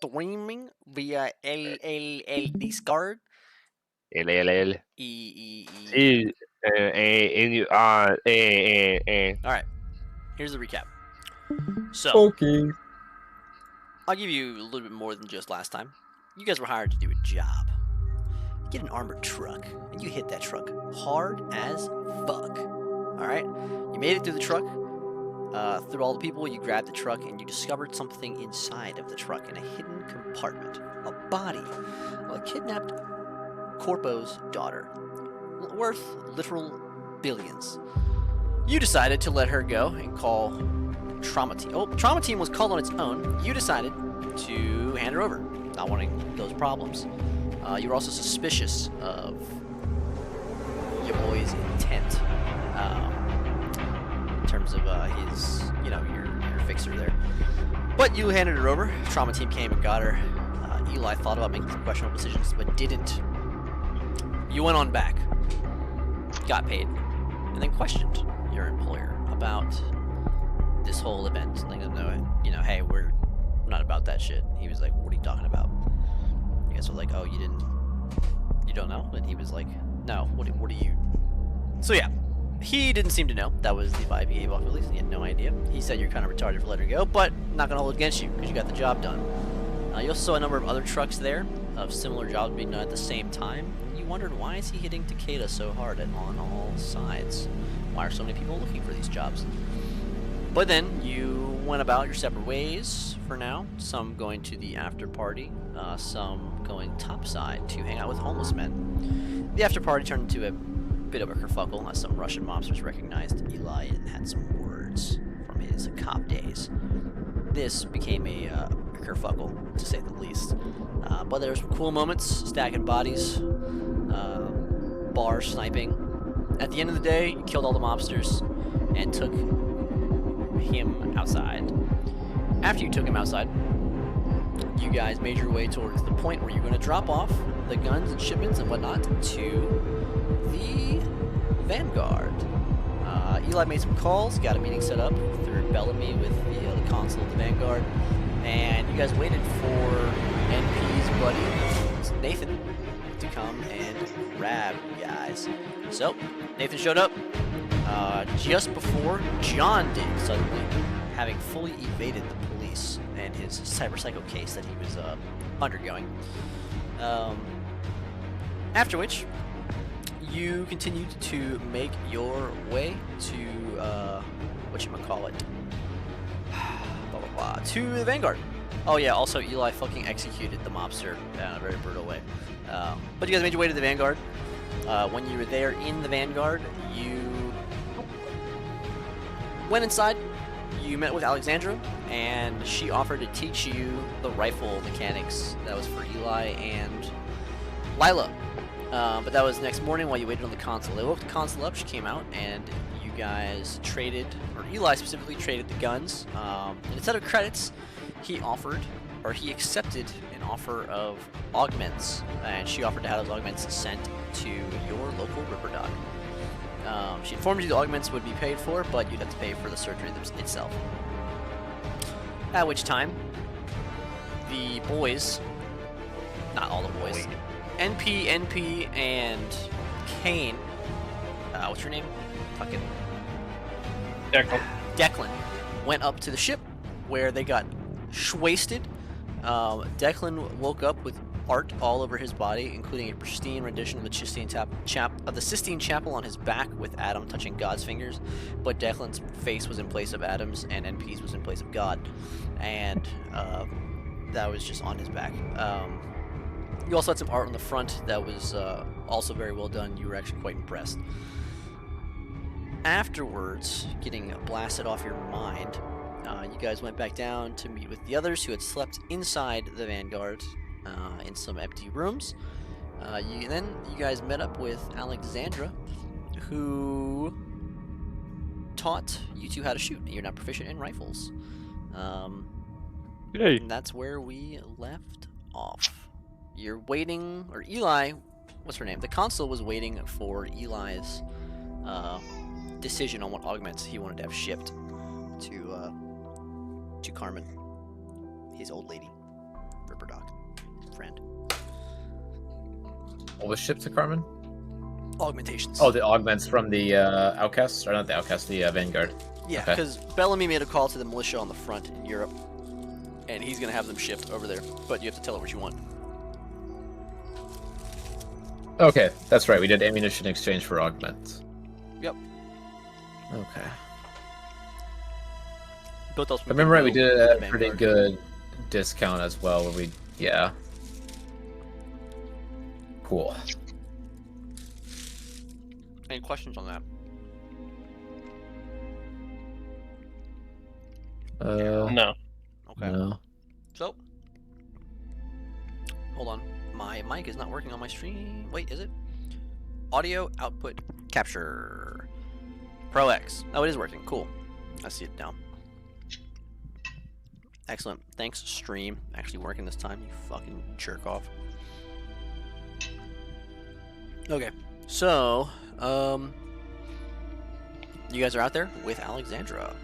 streaming vía el Discord LLL. y Sí, all right. Here's the recap. So okay. I'll give you a little bit more than just last time. You guys were hired to do a job. You get an armored truck and you hit that truck hard as fuck. All right. You made it through the truck. Through all the people, you grabbed the truck and you discovered something inside of the truck in a hidden compartment. A body of a kidnapped Corpo's daughter, worth literal billions. You decided to let her go and call Trauma Team. Oh, Trauma Team was called on its own. You decided to hand her over, not wanting those problems. You were also suspicious of your boy's intent. In terms of his, your fixer there. But you handed her over. Trauma Team came and got her. Eli thought about making some questionable decisions, but didn't. You went on back, got paid, and then questioned your employer about this whole event. Letting them know, hey, we're not about that shit. He was like, what are you talking about? You guys were like, oh, you don't know? And he was like, no, what are you? So yeah. He didn't seem to know. That was the vibe he gave off, at least. He had no idea. He said you're kind of retarded for letting her go, but not going to hold it against you because you got the job done. You also saw a number of other trucks there of similar jobs being done at the same time. You wondered, why is he hitting Takeda so hard and on all sides? Why are so many people looking for these jobs? But then you went about your separate ways for now. Some going to the after party, some going topside to hang out with homeless men. The after party turned into a bit of a kerfuffle as some Russian mobsters recognized Eli and had some words from his cop days. This became a kerfuffle, to say the least. But there were some cool moments, stacking bodies, bar sniping. At the end of the day, you killed all the mobsters and took him outside. After you took him outside, you guys made your way towards the point where you're going to drop off the guns and shipments and whatnot to the Vanguard. Eli made some calls, got a meeting set up through Bellamy with the consul of the Vanguard, and you guys waited for NP's buddy, Nathan, to come and grab you guys. So, Nathan showed up just before John did, suddenly, having fully evaded the police and his cyberpsycho case that he was undergoing. After which, you continued to make your way to to the Vanguard. Oh yeah, also Eli fucking executed the mobster in a very brutal way. But you guys made your way to the Vanguard. When you were there in the Vanguard, you went inside. You met with Alexandra, and she offered to teach you the rifle mechanics. That was for Eli and Lila. But that was next morning while you waited on the console. They woke the console up, she came out, and you guys traded, or Eli specifically traded the guns. And instead of credits, he accepted an offer of augments, and she offered to have those augments sent to your local Ripper Dog. She informed you the augments would be paid for, but you'd have to pay for the surgery itself. At which time, the boys, not all the boys, NP, and Kane, what's your name? Fucking Declan, went up to the ship where they got shwasted. Declan woke up with art all over his body, including a pristine rendition of the Sistine Chapel on his back with Adam touching God's fingers, but Declan's face was in place of Adam's and NP's was in place of God, and that was just on his back. You also had some art on the front that was also very well done. You were actually quite impressed. Afterwards, getting blasted off your mind, you guys went back down to meet with the others who had slept inside the Vanguard in some empty rooms. Then you guys met up with Alexandra, who taught you two how to shoot. You're not proficient in rifles. And that's where we left off. You're waiting, or Eli, what's her name? The consul was waiting for Eli's decision on what augments he wanted to have shipped to Carmen, his old lady, or friend. What was shipped to Carmen? Augmentations. Oh, the augments from the Outcasts? Or not the Outcasts, the Vanguard. Yeah, okay. because Bellamy made a call to the militia on the front in Europe, and he's going to have them shipped over there, but you have to tell it what you want. Okay, that's right. We did ammunition exchange for augments. Yep. Okay. Both those I remember right, we did a the pretty Vanguard. good discount as well, where we, yeah. Cool. Any questions on that? No. Okay. No. So, hold on. My mic is not working on my stream. Wait, is it? Audio output capture. Pro X. Oh, it is working. Cool. I see it now. Excellent. Thanks, stream. Actually working this time, you fucking jerk off. Okay. So, you guys are out there with Alexandra.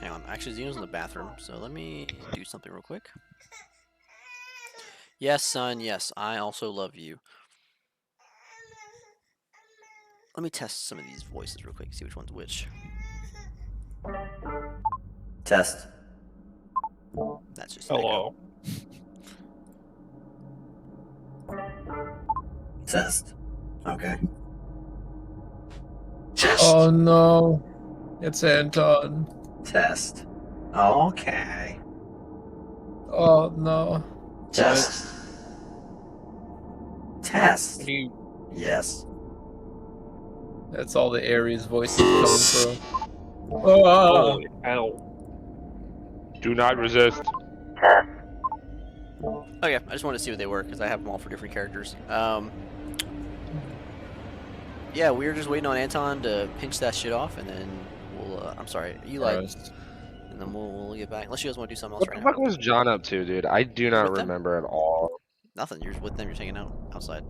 Hang on, actually Xeno's in the bathroom, so let me do something real quick. Yes, son, yes, I also love you. Let me test some of these voices real quick, see which one's which. Test. That's just an echo. Hello. Test. Okay. Oh no. It's Anton. Test. Okay. Oh no. Test. Test. You Yes. That's all the Ares voices coming through. Oh. holy hell. Do not resist. Okay, I just wanted to see what they were, because I have them all for different characters. Yeah, we were just waiting on Anton to pinch that shit off, and then we'll, I'm sorry, Eli, Gross. and then we'll get back. Unless you guys want to do something else What right the now. fuck was John up to, dude? I do not With them? remember at all. Nothing, you're with them, you're hanging out outside.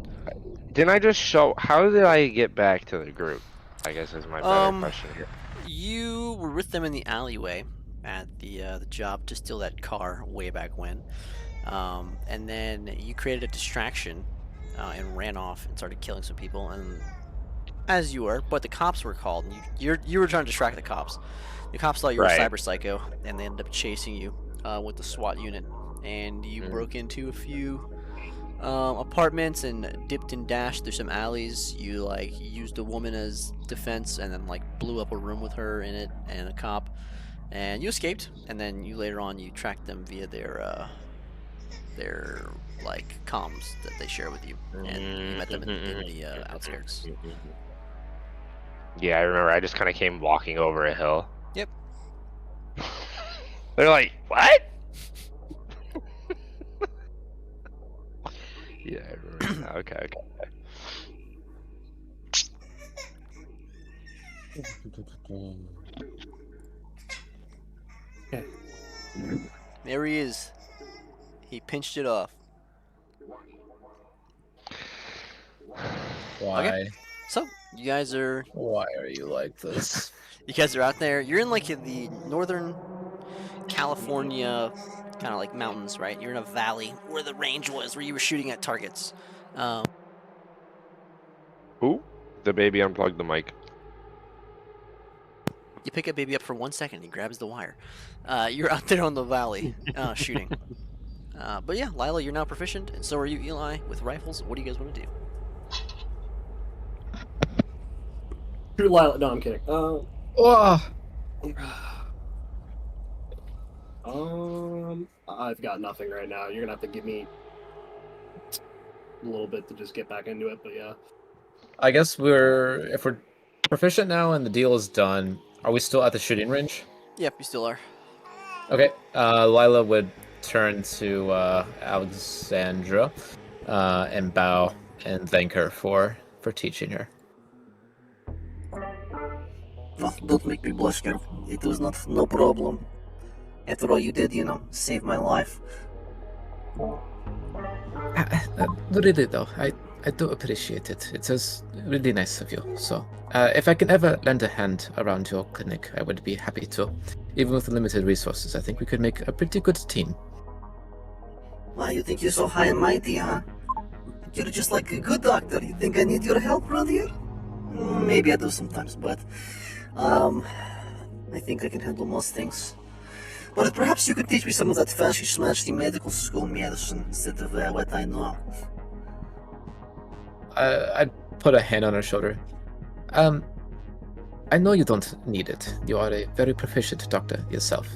Didn't I just show? How did I get back to the group? I guess is my better question here. You were with them in the alleyway at the job to steal that car way back when. And then you created a distraction and ran off and started killing some people, and as you were, but the cops were called, and you were trying to distract the cops. The cops thought you were Right. a cyber psycho, and they ended up chasing you with the SWAT unit, and you broke into a few apartments and dipped and dashed through some alleys. You like used a woman as defense, and then like blew up a room with her in it and a cop, and you escaped. And then you later on you tracked them via their like comms that they share with you, and you met them in the outskirts. Yeah, I remember. I just kind of came walking over a hill. Yep. They're like, what? Yeah, I remember. Now. Okay. There he is. He pinched it off. Why? So you guys are you like this? out there. You're in like the northern California kind of like mountains, right? You're in a valley where the range was, where you were shooting at targets. Who? The baby unplugged the mic. You pick a baby up for 1 second. He grabs the wire. You're out there on the valley shooting. But yeah, Lila, you're now proficient, and so are you, Eli, with rifles. What do you guys want to do? Shoot Lila. No, I'm kidding. I've got nothing right now. You're gonna have to give me a little bit to just get back into it, but yeah. I guess if we're proficient now and the deal is done, are we still at the shooting range? Yep, you still are. Okay. Lila would turn to Alexandra and bow and thank her for teaching her. Don't make me blush, girl. It was no problem. After all you did, saved my life. Really though, I do appreciate it. It is really nice of you. So, if I can ever lend a hand around your clinic, I would be happy to. Even with limited resources, I think we could make a pretty good team. Why, you think you're so high and mighty, huh? You're just like a good doctor. You think I need your help around here? Maybe I do sometimes, but I think I can handle most things. But perhaps you could teach me some of that fancy smashy medical school medicine instead of what I know. I'd put a hand on her shoulder. I know you don't need it. You are a very proficient doctor yourself.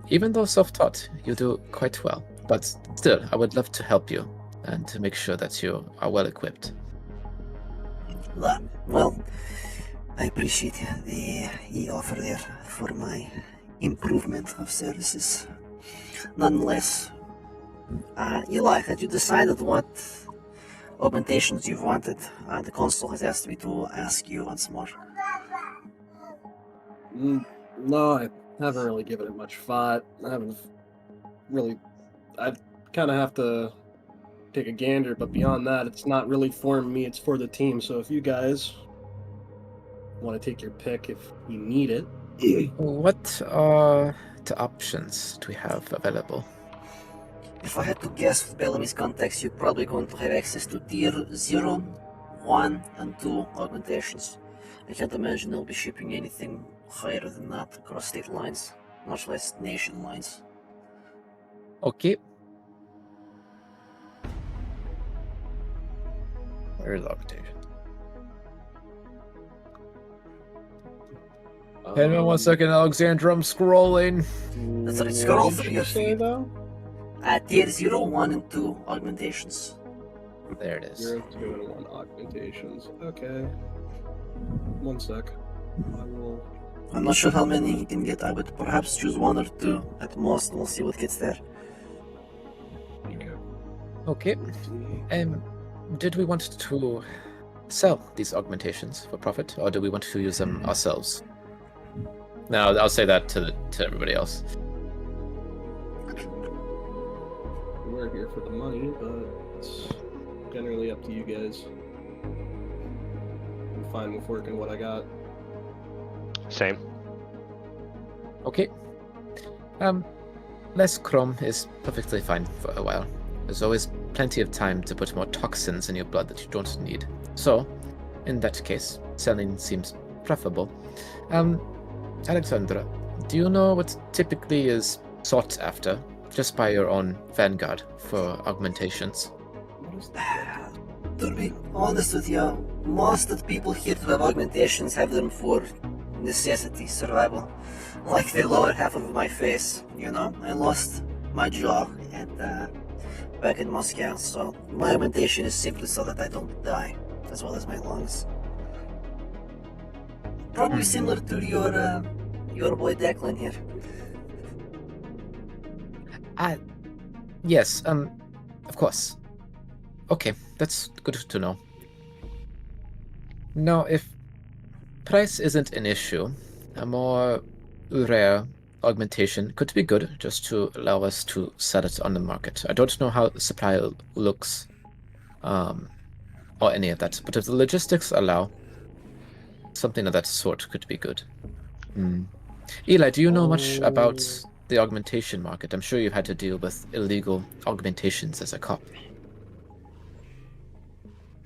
Even though self-taught, you do quite well. But still, I would love to help you and to make sure that you are well equipped. Well, I appreciate the offer there for my improvement of services. Nonetheless, Eli, had you decided what augmentations you've wanted? The consul has asked me to ask you once more. No, I haven't really given it much thought. I'd kind of have to take a gander, but beyond that, it's not really for me, it's for the team. So if you guys want to take your pick if you need it. What are the options do we have available? If I had to guess with Bellamy's contacts, you're probably going to have access to tier 0, 1, and 2 augmentations. I can't imagine they'll be shipping anything higher than that across state lines, much less nation lines. Okay. Where's augmentation? Hang on 1 second, Alexandra, I'm scrolling. That's right, scroll What through did your you say, feed. though? Tier 0, 1, and 2 augmentations. There it is. 0, 2, and 1 augmentations. Okay. 1 sec. I will. I'm not sure how many you can get. I would perhaps choose 1 or 2 at most, and we'll see what gets there. Okay. Did we want to sell these augmentations for profit, or do we want to use them ourselves? No, I'll say that to everybody else. We're here for the money, but it's generally up to you guys. I'm fine with working what I got. Same. Okay. Less chrome is perfectly fine for a while. There's always plenty of time to put more toxins in your blood that you don't need. So, in that case, selling seems preferable. Alexandra, do you know what typically is sought after, just by your own vanguard, for augmentations? To be honest with you, most of the people here who have augmentations have them for necessity, survival. Like the lower half of my face, you know? I lost my jaw back in Moscow, so my augmentation is simply so that I don't die, as well as my lungs. Probably similar to your boy Declan here. Yes, of course. Okay, that's good to know. Now, if price isn't an issue, a more rare augmentation could be good, just to allow us to sell it on the market. I don't know how the supply looks, or any of that, but if the logistics allow, something of that sort could be good. Eli, do you know much about the augmentation market? I'm sure you've had to deal with illegal augmentations as a cop.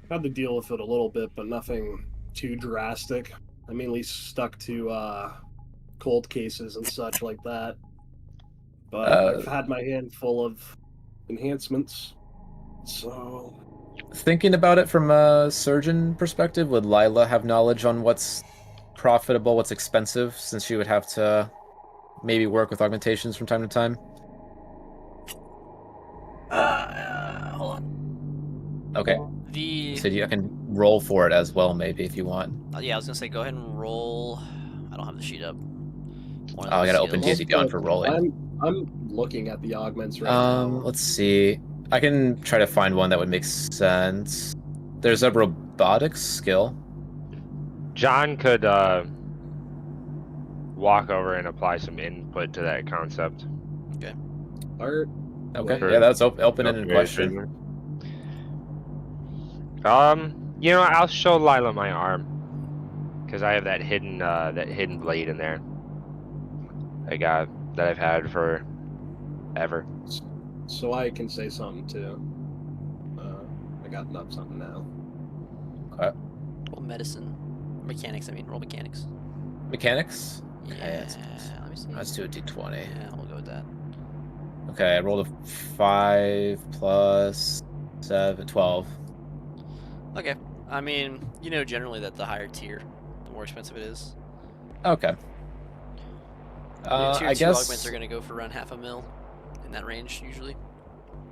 Had to deal with it a little bit, but nothing too drastic. I mainly stuck to cold cases and such like that. But I've had my hand full of enhancements. So, thinking about it from a surgeon perspective, would Lila have knowledge on what's profitable, what's expensive, since she would have to maybe work with augmentations from time to time? Hold on. Okay. So I can roll for it as well, maybe, if you want. Yeah, I was gonna say, go ahead and roll. I don't have the sheet up. I gotta open DSD on for rolling. I'm looking at the augments right now. Let's see. I can try to find one that would make sense. There's a robotics skill. John could walk over and apply some input to that concept. Okay. Art. Okay. Yeah, that's open-ended question. You know, I'll show Lila my arm, because I have that hidden blade in there. That I've had for ever. So I can say something too. I got something now. Okay. Roll medicine. Mechanics, I mean. Roll mechanics. Mechanics? Yeah, Okay, let me see. let's do a d20. Yeah, we'll go with that. Okay, I rolled a 5 plus 7, 12. Okay. I mean, you know generally that the higher tier, the more expensive it is. Okay. Yeah, tier I 2 guess augments are going to go for around half a mil in that range, usually.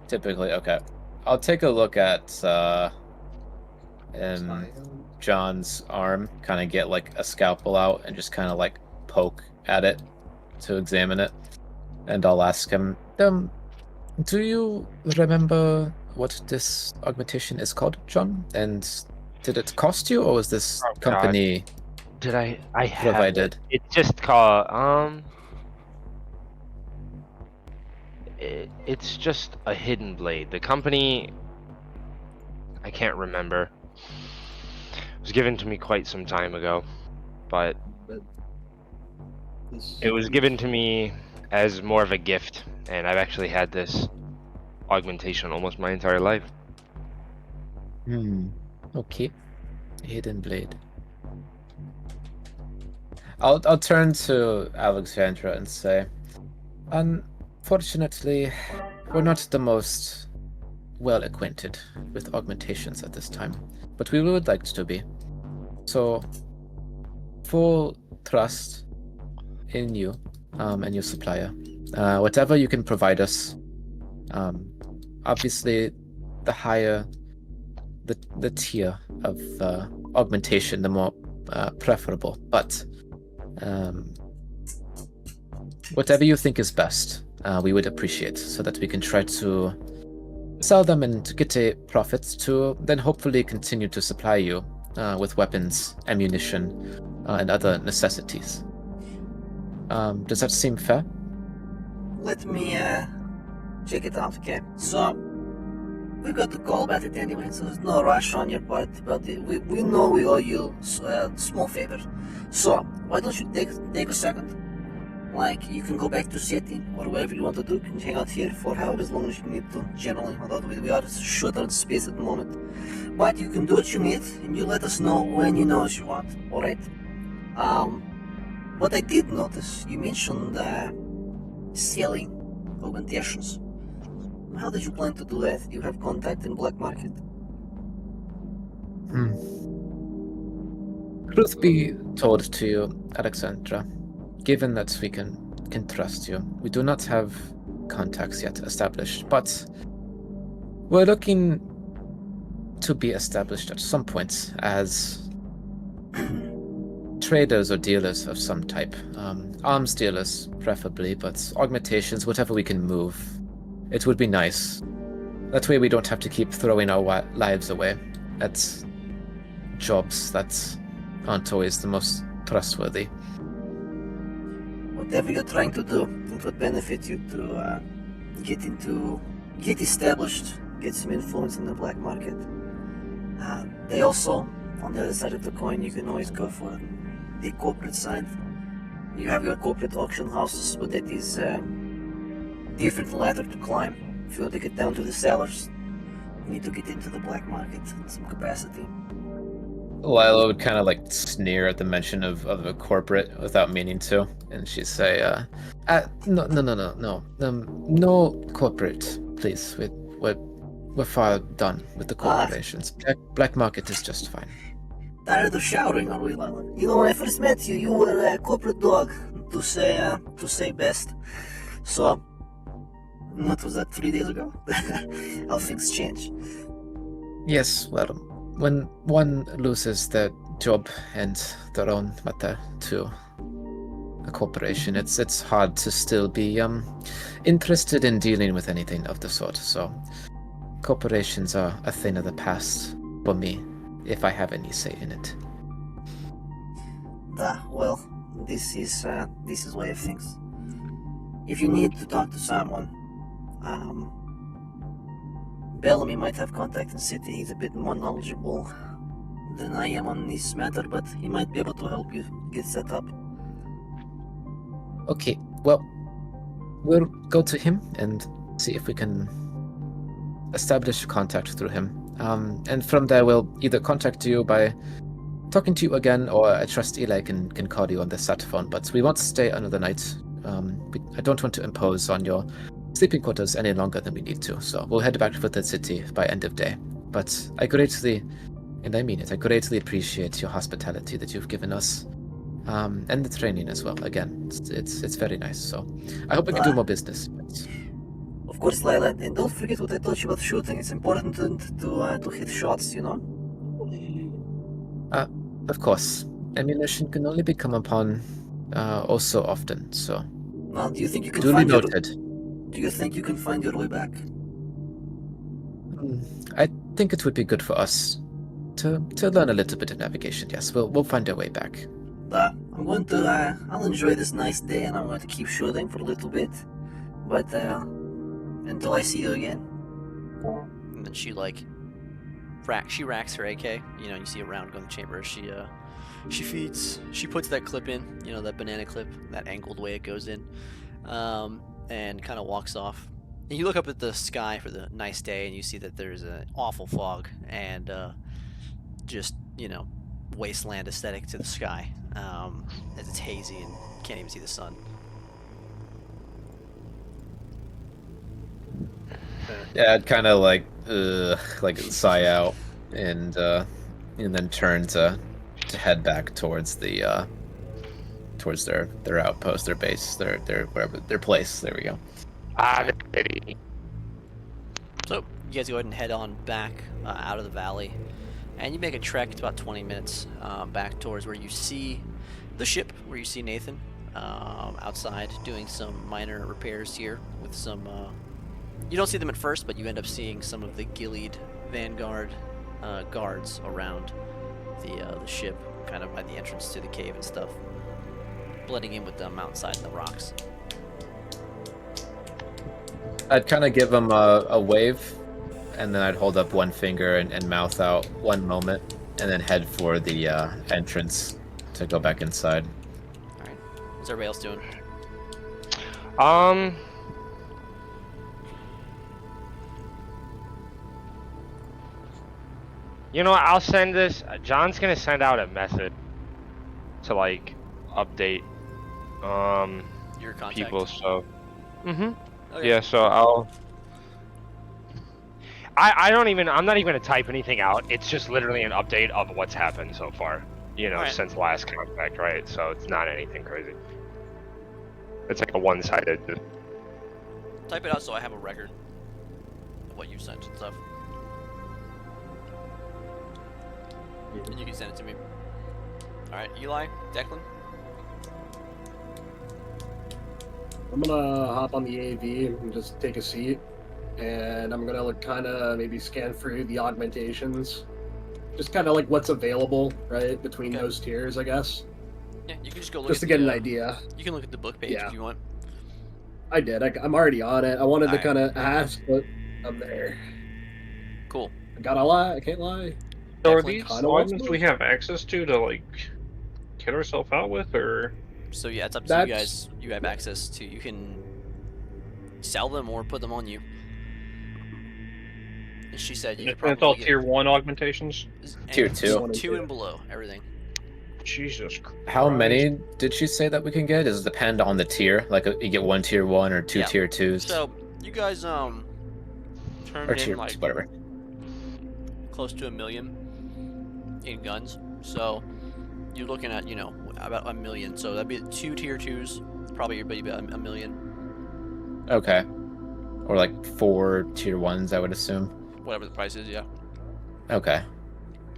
typically, okay. I'll take a look at John's arm, kind of get like a scalpel out and just kind of like poke at it to examine it. And I'll ask him, do you remember what this augmentation is called, John? And did it cost you, or was this Oh, God. company Did I have provided? It's just called it's just a hidden blade. The company, I can't remember. It was given to me quite some time ago, but it was given to me as more of a gift, and I've actually had this augmentation almost my entire life. Okay. Hidden blade. I'll turn to Alexandra and say, unfortunately, we're not the most well acquainted with augmentations at this time, but we would like to be. So, full trust in you and your supplier. Whatever you can provide us. Obviously, the higher the tier of augmentation, the more preferable. But whatever you think is best, we would appreciate, so that we can try to sell them and get a profit to then hopefully continue to supply you with weapons, ammunition, and other necessities. Does that seem fair? Let me check it out, okay? So, we got the call about it anyway, so there's no rush on your part, but we know we owe you a small favor. So, why don't you take a second? Like, you can go back to city, or whatever you want to do. You can hang out here for however long as you need to, generally, although we are short on space at the moment. But you can do what you need, and you let us know when you know what you want, alright? What I did notice, you mentioned selling augmentations. How did you plan to do that? Do you have contact in black market? Truth be told to you, Alexandra, given that we can trust you, we do not have contacts yet established, but we're looking to be established at some point as traders or dealers of some type. Arms dealers, preferably, but augmentations, whatever we can move. It would be nice. That way we don't have to keep throwing our lives away at jobs that aren't always the most trustworthy. Whatever you're trying to do, it would benefit you to get established, get some influence in the black market. They also, on the other side of the coin, you can always go for the corporate side. You have your corporate auction houses, but that is a different ladder to climb. If you want to get down to the sellers, you need to get into the black market in some capacity. Lila would kind of like sneer at the mention of a corporate without meaning to, and she'd say, no corporate, please. We're far done with the corporations. Black market is just fine. Tired of shouting, are we, Lila? You know, when I first met you, you were a corporate dog, to say best. So, what was that, 3 days ago? How things change. Yes, well, when one loses their job and their own matter to a corporation, it's hard to still be interested in dealing with anything of the sort. So, corporations are a thing of the past for me, if I have any say in it. Well, this is way of things. If you need to talk to someone, Bellamy might have contact in the city. He's a bit more knowledgeable than I am on this matter, but he might be able to help you get set up. Okay, well, we'll go to him and see if we can establish contact through him. And from there, we'll either contact you by talking to you again, or I trust Eli can call you on the sat phone, but we won't stay another night. I don't want to impose on your sleeping quarters any longer than we need to, so we'll head back to the city by end of day. But I greatly, and I mean it, I greatly appreciate your hospitality that you've given us, and the training as well. Again, it's very nice, so I hope we can do more business. But... Of course, Lila, and don't forget what I told you about shooting. It's important to hit shots, you know? Of course, ammunition can only be come upon oh so often, so... Now, do you think you can Duly find your... noted. Do you think you can find your way back? I think it would be good for us to learn a little bit of navigation. Yes, we'll find our way back. I'm going to, I'll enjoy this nice day, and I'm going to keep shooting for a little bit. But, until I see you again. And then she racks her AK. You know, you see a round go in the chamber. She puts that clip in. You know, that banana clip, that angled way it goes in, and kind of walks off. And you look up at the sky for the nice day, and you see that there's an awful fog and just, you know, wasteland aesthetic to the sky, as it's hazy and can't even see the sun. Yeah, I'd kind of like sigh out and then turn to head back towards the towards their outpost, their base, their wherever their place. There we go. So you guys go ahead and head on back out of the valley, and you make a trek. It's about 20 minutes back towards where you see the ship, where you see Nathan outside doing some minor repairs here with some. You don't see them at first, but you end up seeing some of the Gilead Vanguard guards around the ship, kind of by the entrance to the cave and stuff, blending in with the mountainside and the rocks. I'd kind of give them a wave, and then I'd hold up one finger and mouth out one moment, and then head for the entrance to go back inside. All right, what's everybody else doing? You know what, I'll send this. John's gonna send out a message to like update Your contact. people. So, Okay. yeah. So I'm not even gonna type anything out. It's just literally an update of what's happened so far. You know, Alright. since last contact, right? So it's not anything crazy. It's like a one-sided. Type it out so I have a record of what you sent and stuff. And you can send it to me. Alright, Eli, Declan? I'm gonna hop on the AV and just take a seat, and I'm gonna kind of maybe scan through the augmentations, just kind of like what's available, right, between Okay. those tiers, I guess, Yeah, you can just go look just at to get the, an idea. You can look at the book page Yeah. if you want. I did. I'm already on it. I wanted to Alright. kind of ask, but I'm there. Cool. I gotta lie. I can't lie. So are Definitely these kinda wants items to. we have access to like kit ourselves out with, or So yeah, it's up to That's- you guys. You have access to. You can sell them or put them on you. And she said you and could it's all probably tier 1 augmentations? Tier and two. two and below, everything. Jesus Christ. How many did she say that we can get? Does it depend on the tier? Like you get one tier 1 or two Yeah. tier 2s? So you guys or turned in tier like whatever. close to $1 million in guns. So you're looking at, you know, about $1 million. So that'd be 2 tier 2s, probably about $1 million, Okay. Or like 4 tier 1s, I would assume. whatever the price is. Yeah. Okay.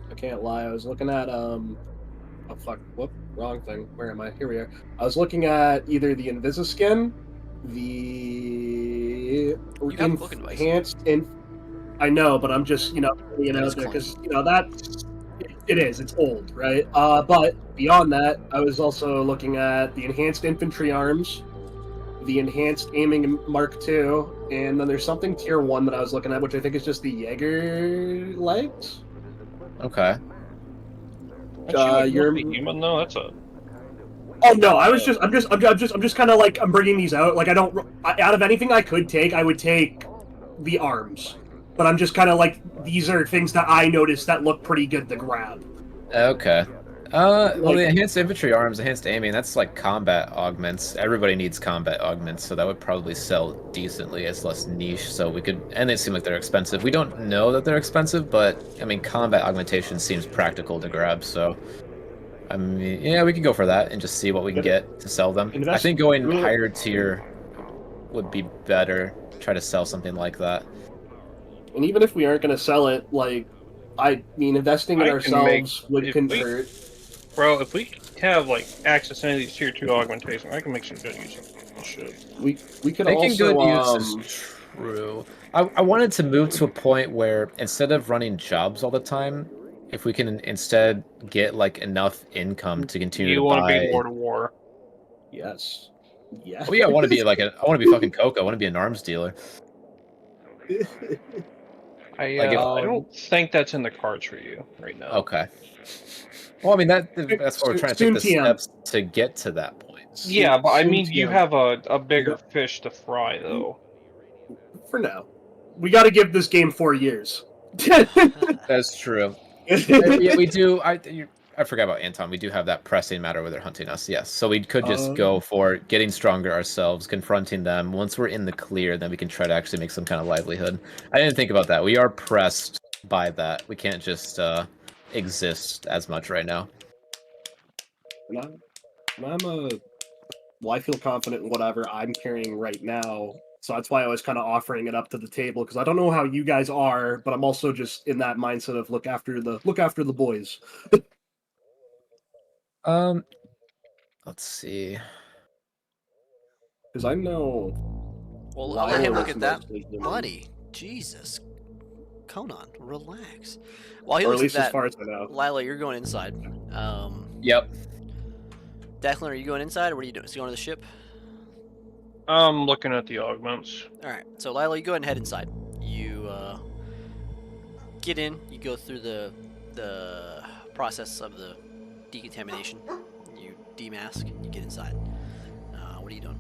I can't lie. I was looking at oh fuck, whoop, wrong thing. Where am I? Here we are. I was looking at either the Invisiskin, the have a book advice. enhanced I know, but I'm just That is because that's it's old, right? But beyond that, I was also looking at the enhanced infantry arms, the enhanced aiming Mark II, and then there's something tier 1 that I was looking at, which I think is just the Jaeger legs. Okay. You're human though. That's a. Oh no, I'm just kind of like, I'm bringing these out. Like, out of anything I could take, I would take the arms. But I'm just kind of like, these are things that I noticed that look pretty good to grab. Okay. Well, the enhanced infantry arms, enhanced aiming, that's like combat augments. Everybody needs combat augments, so that would probably sell decently. It's less niche, so we could, and they seem like they're expensive. We don't know that they're expensive, but I mean, combat augmentation seems practical to grab, so I mean, yeah, we could go for that and just see what we can get to sell them. I think going higher tier would be better. Try to sell something like that. And even if we aren't going to sell it, like, I mean, investing in ourselves would convert. Bro, if we have like access to any of these tier 2 augmentation, I can make some good use of this shit. We could Making also good use is true. I wanted to move to a point where instead of running jobs all the time, if we can instead get like enough income to continue to buy. You want to be war to war? Yes. Yeah. Oh yeah, I want to be like I want to be fucking Coco. I want to be an arms dealer. I Like don't think that's in the cards for you right now. Okay. Well, I mean that's what we're trying to take the steps to get to that point. Yeah, but I mean, you have a bigger fish to fry, though. For now, we got to give this game 4 years. That's true. Yeah, we do. I forgot about Anton. We do have that pressing matter where they're hunting us. Yes, so we could just go for getting stronger ourselves, confronting them. Once we're in the clear, then we can try to actually make some kind of livelihood. I didn't think about that. We are pressed by that. We can't just exist as much right now. I feel confident in whatever I'm carrying right now. So that's why I was kind of offering it up to the table, because I don't know how you guys are, but I'm also just in that mindset of look after the boys. Let's see. Because I know. Well, I'll let him look at that, buddy. Jesus, Conan, relax. While he or at looks least at that, as far as I know. Lila, you're going inside. Yep. Declan, are you going inside, or what are you doing? Is he going to the ship? I'm looking at the augments. Alright, so Lila, you go ahead and head inside. You get in, you go through the process of the decontamination. You demask, you get inside. What are you doing?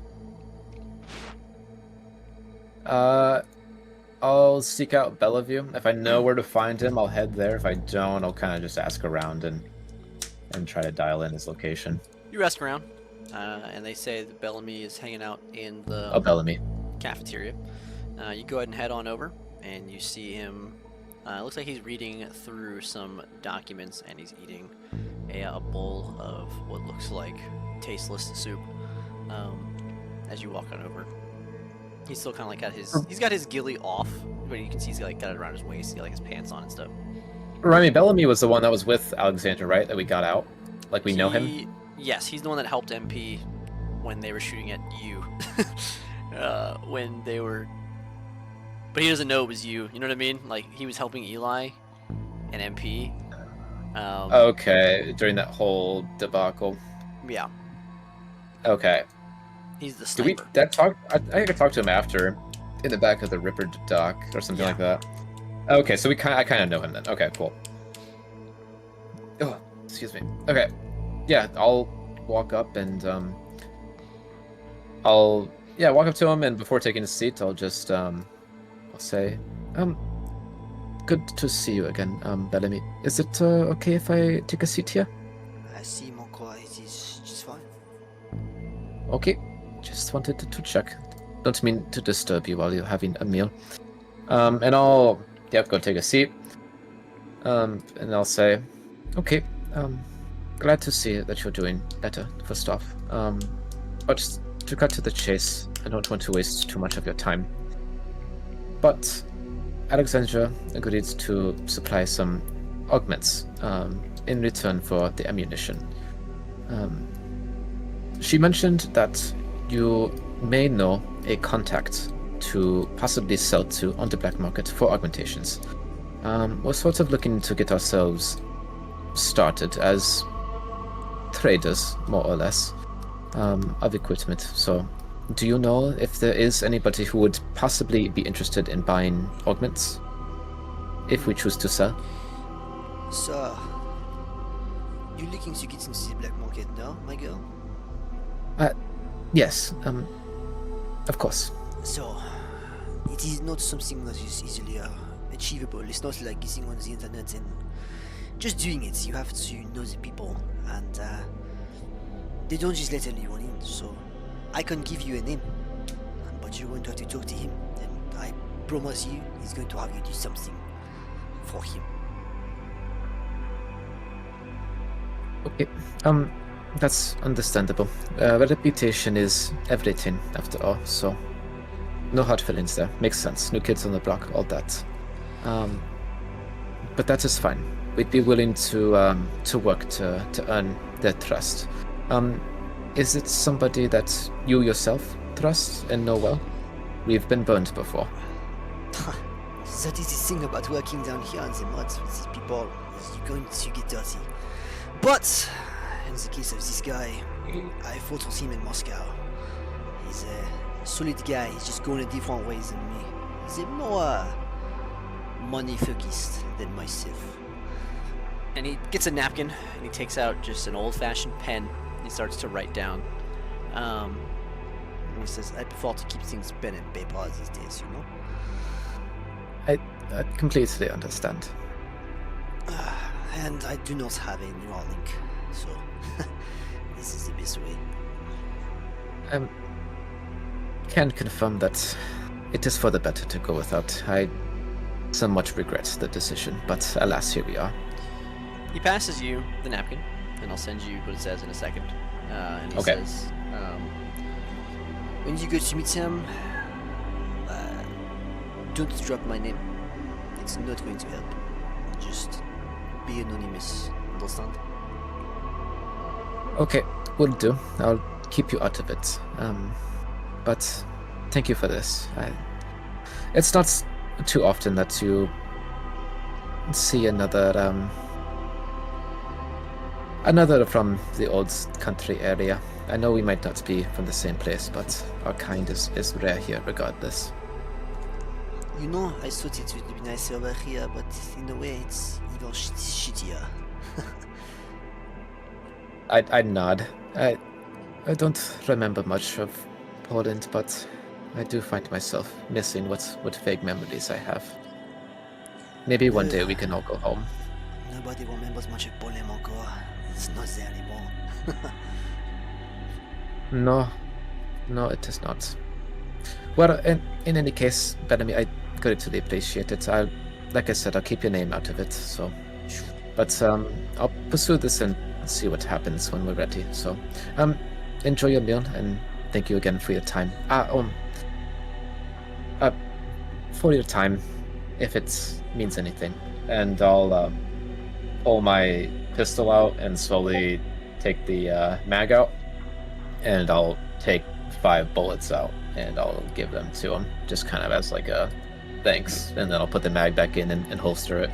I'll seek out Bellevue. If I know where to find him, I'll head there. If I don't, I'll kind of just ask around and try to dial in his location. You ask around, and they say that Bellamy is hanging out in the Bellamy cafeteria. You go ahead and head on over, and you see him. It looks like he's reading through some documents, and he's eating a bowl of what looks like tasteless soup. As you walk on over, he's still kind of like he's got his ghillie off, but you can see he's like got it around his waist, he's got like his pants on and stuff. Remind me, Bellamy was the one that was with Alexandra, right? That we got out? Like we know him? Yes, he's the one that helped MP when they were shooting at you. When they were... But he doesn't know it was you, you know what I mean? Like, he was helping Eli and MP. Okay, during that whole debacle. Yeah. Okay. He's the Did sniper. I could talk to him after, in the back of the Ripper dock, or something like that. Okay, so I kind of know him then. Okay, cool. Oh, excuse me. Okay. Yeah, I'll walk up and I'll walk up to him, and before taking a seat, I'll just I'll say, good to see you again, Bellamy. Is it okay if I take a seat here? I see, Moko. It is just fine. Okay, just wanted to check. Don't mean to disturb you while you're having a meal. And I'll go take a seat. And I'll say, okay, glad to see that you're doing better, first off. But just to cut to the chase, I don't want to waste too much of your time. But Alexandra agreed to supply some augments in return for the ammunition. She mentioned that you may know a contact to possibly sell to on the black market for augmentations. We're sort of looking to get ourselves started as traders, more or less, of equipment. So do you know if there is anybody who would possibly be interested in buying augments? If we choose to sell? So, you're looking to get into the black market now, my girl? Yes, of course. So, it is not something that is easily achievable. It's not like getting on the internet and just doing it. You have to know the people, and they don't just let anyone in. So, I can give you a name, but you're going to have to talk to him, and I promise you, he's going to have you do something for him. Okay, that's understandable. Reputation is everything, after all, so no hard feelings there. Makes sense. New kids on the block, all that. But that is fine. We'd be willing to work to earn their trust. Is it somebody that you yourself trust and know well? We've been burned before. That is the thing about working down here in the mud with these people, is you're going to get dirty. But, in the case of this guy, I fought with him in Moscow. He's a solid guy, he's just going a different ways than me. He's a more money focused than myself. And he gets a napkin, and he takes out just an old-fashioned pen, and he starts to write down. And he says, I prefer to keep things pen and paper these days, you know? I completely understand. And I do not have a Neuralink, so this is the best way. Can confirm that it is for the better to go without. I somewhat regret the decision, but alas, here we are. He passes you the napkin, and I'll send you what it says in a second. And he Okay. says, When you go to meet him, don't drop my name. It's not going to help. Just be anonymous, understand? Okay, will do. I'll keep you out of it. But thank you for this. It's not too often that you see another from the old country area. I know we might not be from the same place, but our kind is rare here regardless. You know, I thought it would be nicer over here, but in a way it's even shittier. I nod. I don't remember much of Poland, but I do find myself missing what vague memories I have. Maybe one day we can all go home. Nobody remembers much of Poland encore. It's not there anymore. No, it is not. Well, in any case, Bellamy, I greatly appreciate it. Like I said, I'll keep your name out of it. So, but I'll pursue this and see what happens when we're ready. So, enjoy your meal and thank you again for your time. For your time, if it means anything, and I'll pull my pistol out and slowly take the mag out, and I'll take 5 bullets out and I'll give them to him, just kind of as like a thanks, and then I'll put the mag back in and holster it.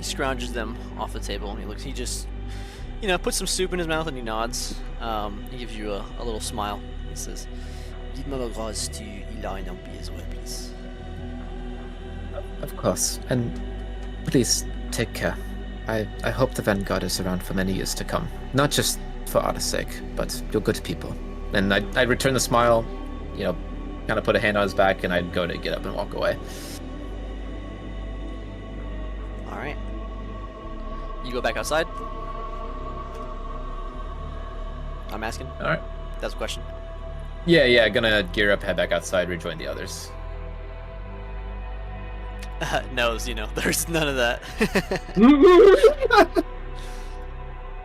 he scrounges them off the table, and he just, puts some soup in his mouth, and he nods. He gives you a little smile. He says, Give my regards to Eli and Elby as well, please. Of course, and please take care. I hope the Vanguard is around for many years to come, not just for our sake, but you're good people. And I return the smile, kind of put a hand on his back, and I'd go to get up and walk away. all right. You go back outside? I'm asking? All right. That's a question. Yeah, gonna gear up, head back outside, rejoin the others. No, there's none of that.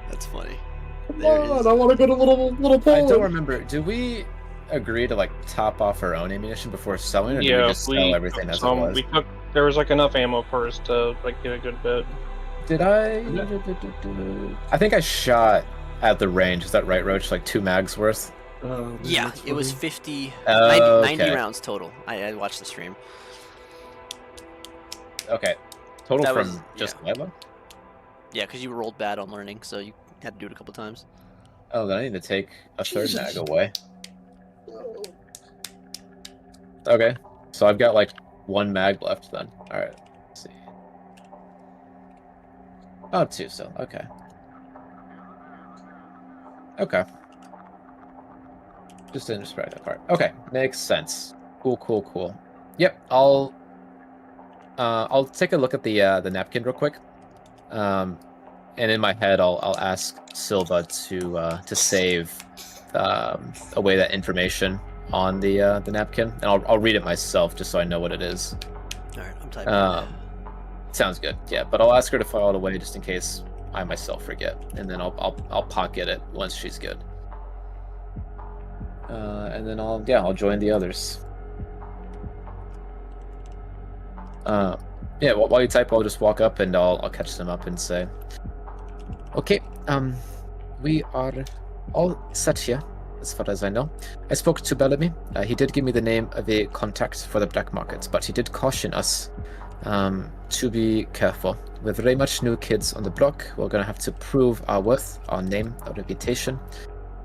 That's funny. There it is. I want to go to little I Poland. don't remember. Do we agree to top off our own ammunition before selling, or do we Yeah, just sell everything as it was? we took. There was enough ammo for us to get a good bit. Did I? I think I shot at the range. Is that right, Roach? 2 mags worth? Yeah, that's it was funny. 50, Oh, 90 okay. rounds total. I watched the stream. Okay. Total That from was- just yeah. Lila? Yeah, because you rolled bad on learning, so you had to do it a couple times. Oh, then I need to take a third Jesus. mag away. Okay. So I've got like 1 mag left then. Alright. Let's see. Oh, 2 still. Okay. Okay. Just didn't describe that part. Okay. Makes sense. Cool. Yep, I'll take a look at the napkin real quick. And in my head I'll ask Silva to save away that information on the napkin, and I'll read it myself just so I know what it is. All right, I'm typing. Sounds good. Yeah, but I'll ask her to file it away just in case I myself forget, and then I'll pocket it once she's good. And then I'll join the others. Yeah, while you type, I'll just walk up and I'll catch them up and say, okay, we are all set here, as far as I know. I spoke to Bellamy. He did give me the name of a contact for the black market, but he did caution us to be careful. With very much new kids on the block, we're going to have to prove our worth, our name, our reputation.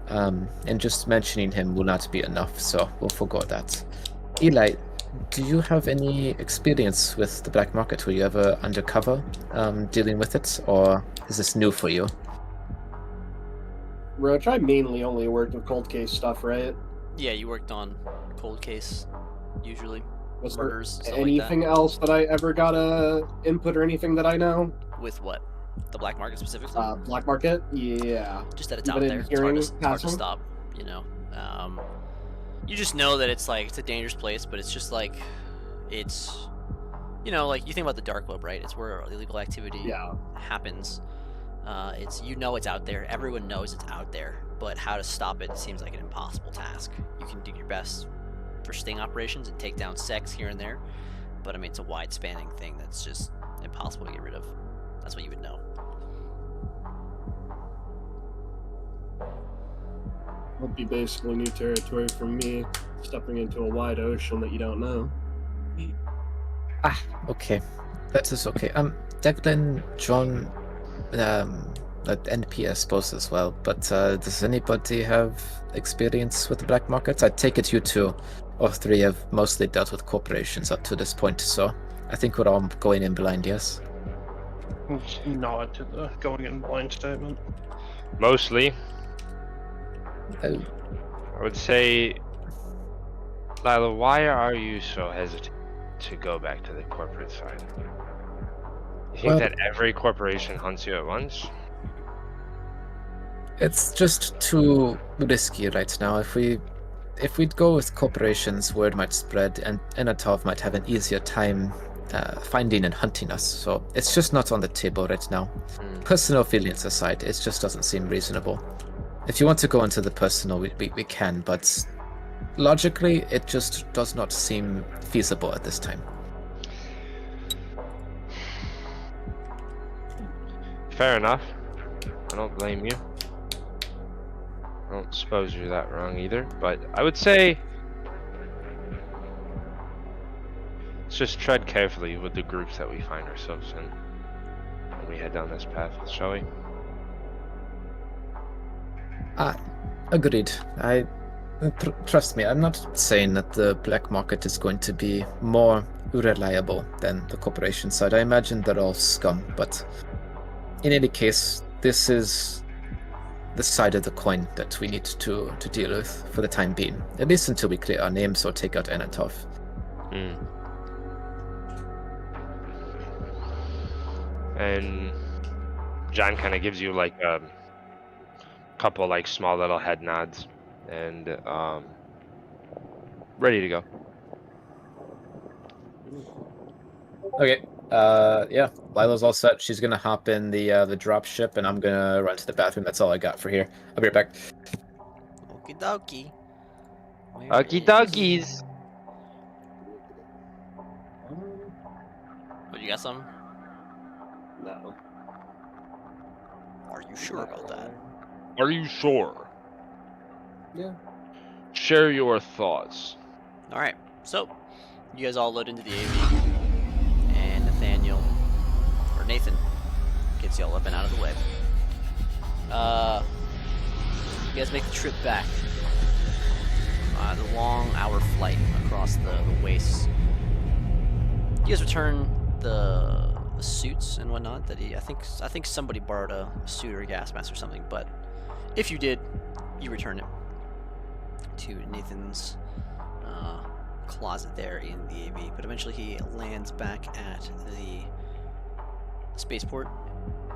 And just mentioning him will not be enough, so we'll forgo that. Eli, do you have any experience with the black market? Were you ever undercover dealing with it, or is this new for you? Roach, I mainly only worked with cold case stuff, right? Yeah, you worked on cold case, usually. Was Murders, there stuff like anything that. else that I ever got input or anything that I know? With what? The black market specifically? Black market? Yeah. Just that it's You've out been there. It's hearing hard to passing? stop, you know. You just know that it's like, it's a dangerous place, but it's just like, it's, you know, like you think about the dark web, right? It's where illegal activity happens. It's, you know, it's out there. Everyone knows it's out there, but how to stop it seems like an impossible task. You can do your best for sting operations and take down sects here and there, but I mean, it's a wide-spanning thing that's just impossible to get rid of. That's what you would know. Would be basically new territory for me, stepping into a wide ocean that you don't know. Okay. That is okay. Declan, John, NP I suppose as well, but does anybody have experience with the black market? I take it you two or three have mostly dealt with corporations up to this point, so I think we're all going in blind, yes? Nod to the going in blind statement. Mostly. Oh. I would say, Lila, why are you so hesitant to go back to the corporate side? You think that every corporation hunts you at once? It's just too risky right now. If we'd go with corporations, word might spread, and Enatov might have an easier time finding and hunting us. So it's just not on the table right now. Personal feelings aside, it just doesn't seem reasonable. If you want to go into the personal, we can, but logically, it just does not seem feasible at this time. Fair enough. I don't blame you. I don't suppose you're that wrong either, but I would say let's just tread carefully with the groups that we find ourselves in when we head down this path, shall we? Agreed. Trust me, I'm not saying that the black market is going to be more reliable than the corporation side. I imagine they're all scum, but in any case, this is the side of the coin that we need to deal with for the time being. At least until we clear our names or take out Enatov. And John kind of gives you like a couple like small little head nods and ready to go. Okay. Yeah, Lila's all set. She's gonna hop in the drop ship, and I'm gonna run to the bathroom. That's all I got for here. I'll be right back. Okie dokie. Okie dokies. Oh, you got some? No. Are you sure about that? Are you sure? Yeah. Share your thoughts. Alright, so you guys all load into the AV, and Nathaniel, or Nathan, gets y'all up and out of the way. You guys make the trip back. The long-hour flight across the wastes. You guys return the suits and whatnot that I think somebody borrowed a suit or a gas mask or something, but if you did, you return it to Nathan's closet there in the AV. But eventually he lands back at the spaceport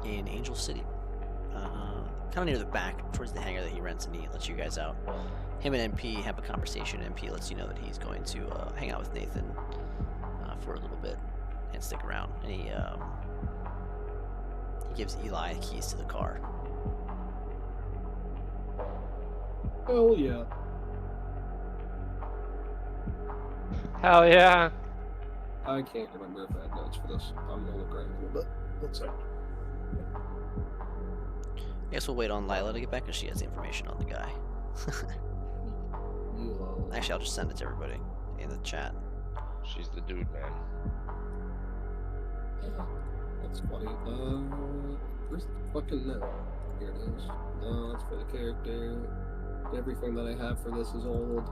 in Angel City, kind of near the back towards the hangar that he rents, and he lets you guys out. Him and MP have a conversation. MP lets you know that he's going to hang out with Nathan for a little bit and stick around, and he gives Eli the keys to the car. Hell yeah. Hell yeah. I can't remember if I had notes for this. I'm gonna look right in a little bit. One sec. I guess we'll wait on Lila to get back because she has the information on the guy. Actually, I'll just send it to everybody in the chat. She's the dude, man. That's funny. Where's the fucking note? Here it is. No, that's for the character. Everything that I have for this is old.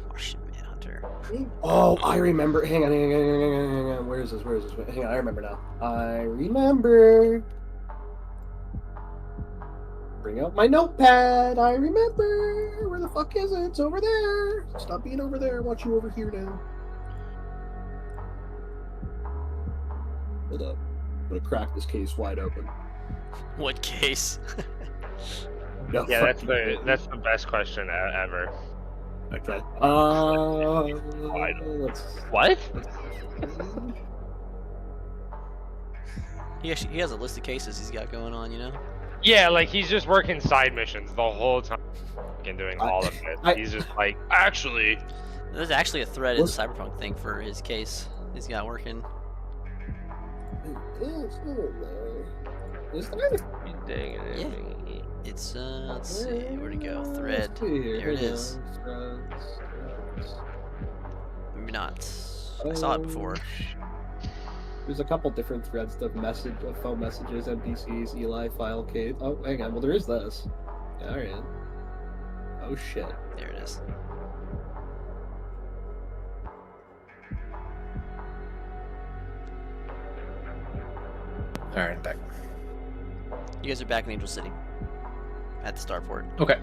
Martian Manhunter. Oh, I remember. Hang on. Where is this? Hang on, I remember now. I remember. Bring out my notepad. I remember. Where the fuck is it? It's over there. Stop being over there. I want you over here now. Hold up. I'm gonna crack this case wide open. What case? No, Yeah, fuck that's the best question ever. Okay. Let's... What? He has a list of cases he's got going on, you know? Yeah, like he's just working side missions the whole time and doing all of it. He's just like, actually. There's actually a thread in the Cyberpunk thing for his case he's got working. Is there? Yeah. It's, let's see, where'd it go? Thread. There it is. Maybe not. I saw it before. There's a couple different threads of phone messages, NPCs, Eli, file case. Oh, hang on. Well, there is this. Alright. Oh, shit. There it is. Alright, I'm back. You guys are back in Angel City. At the starport. Okay.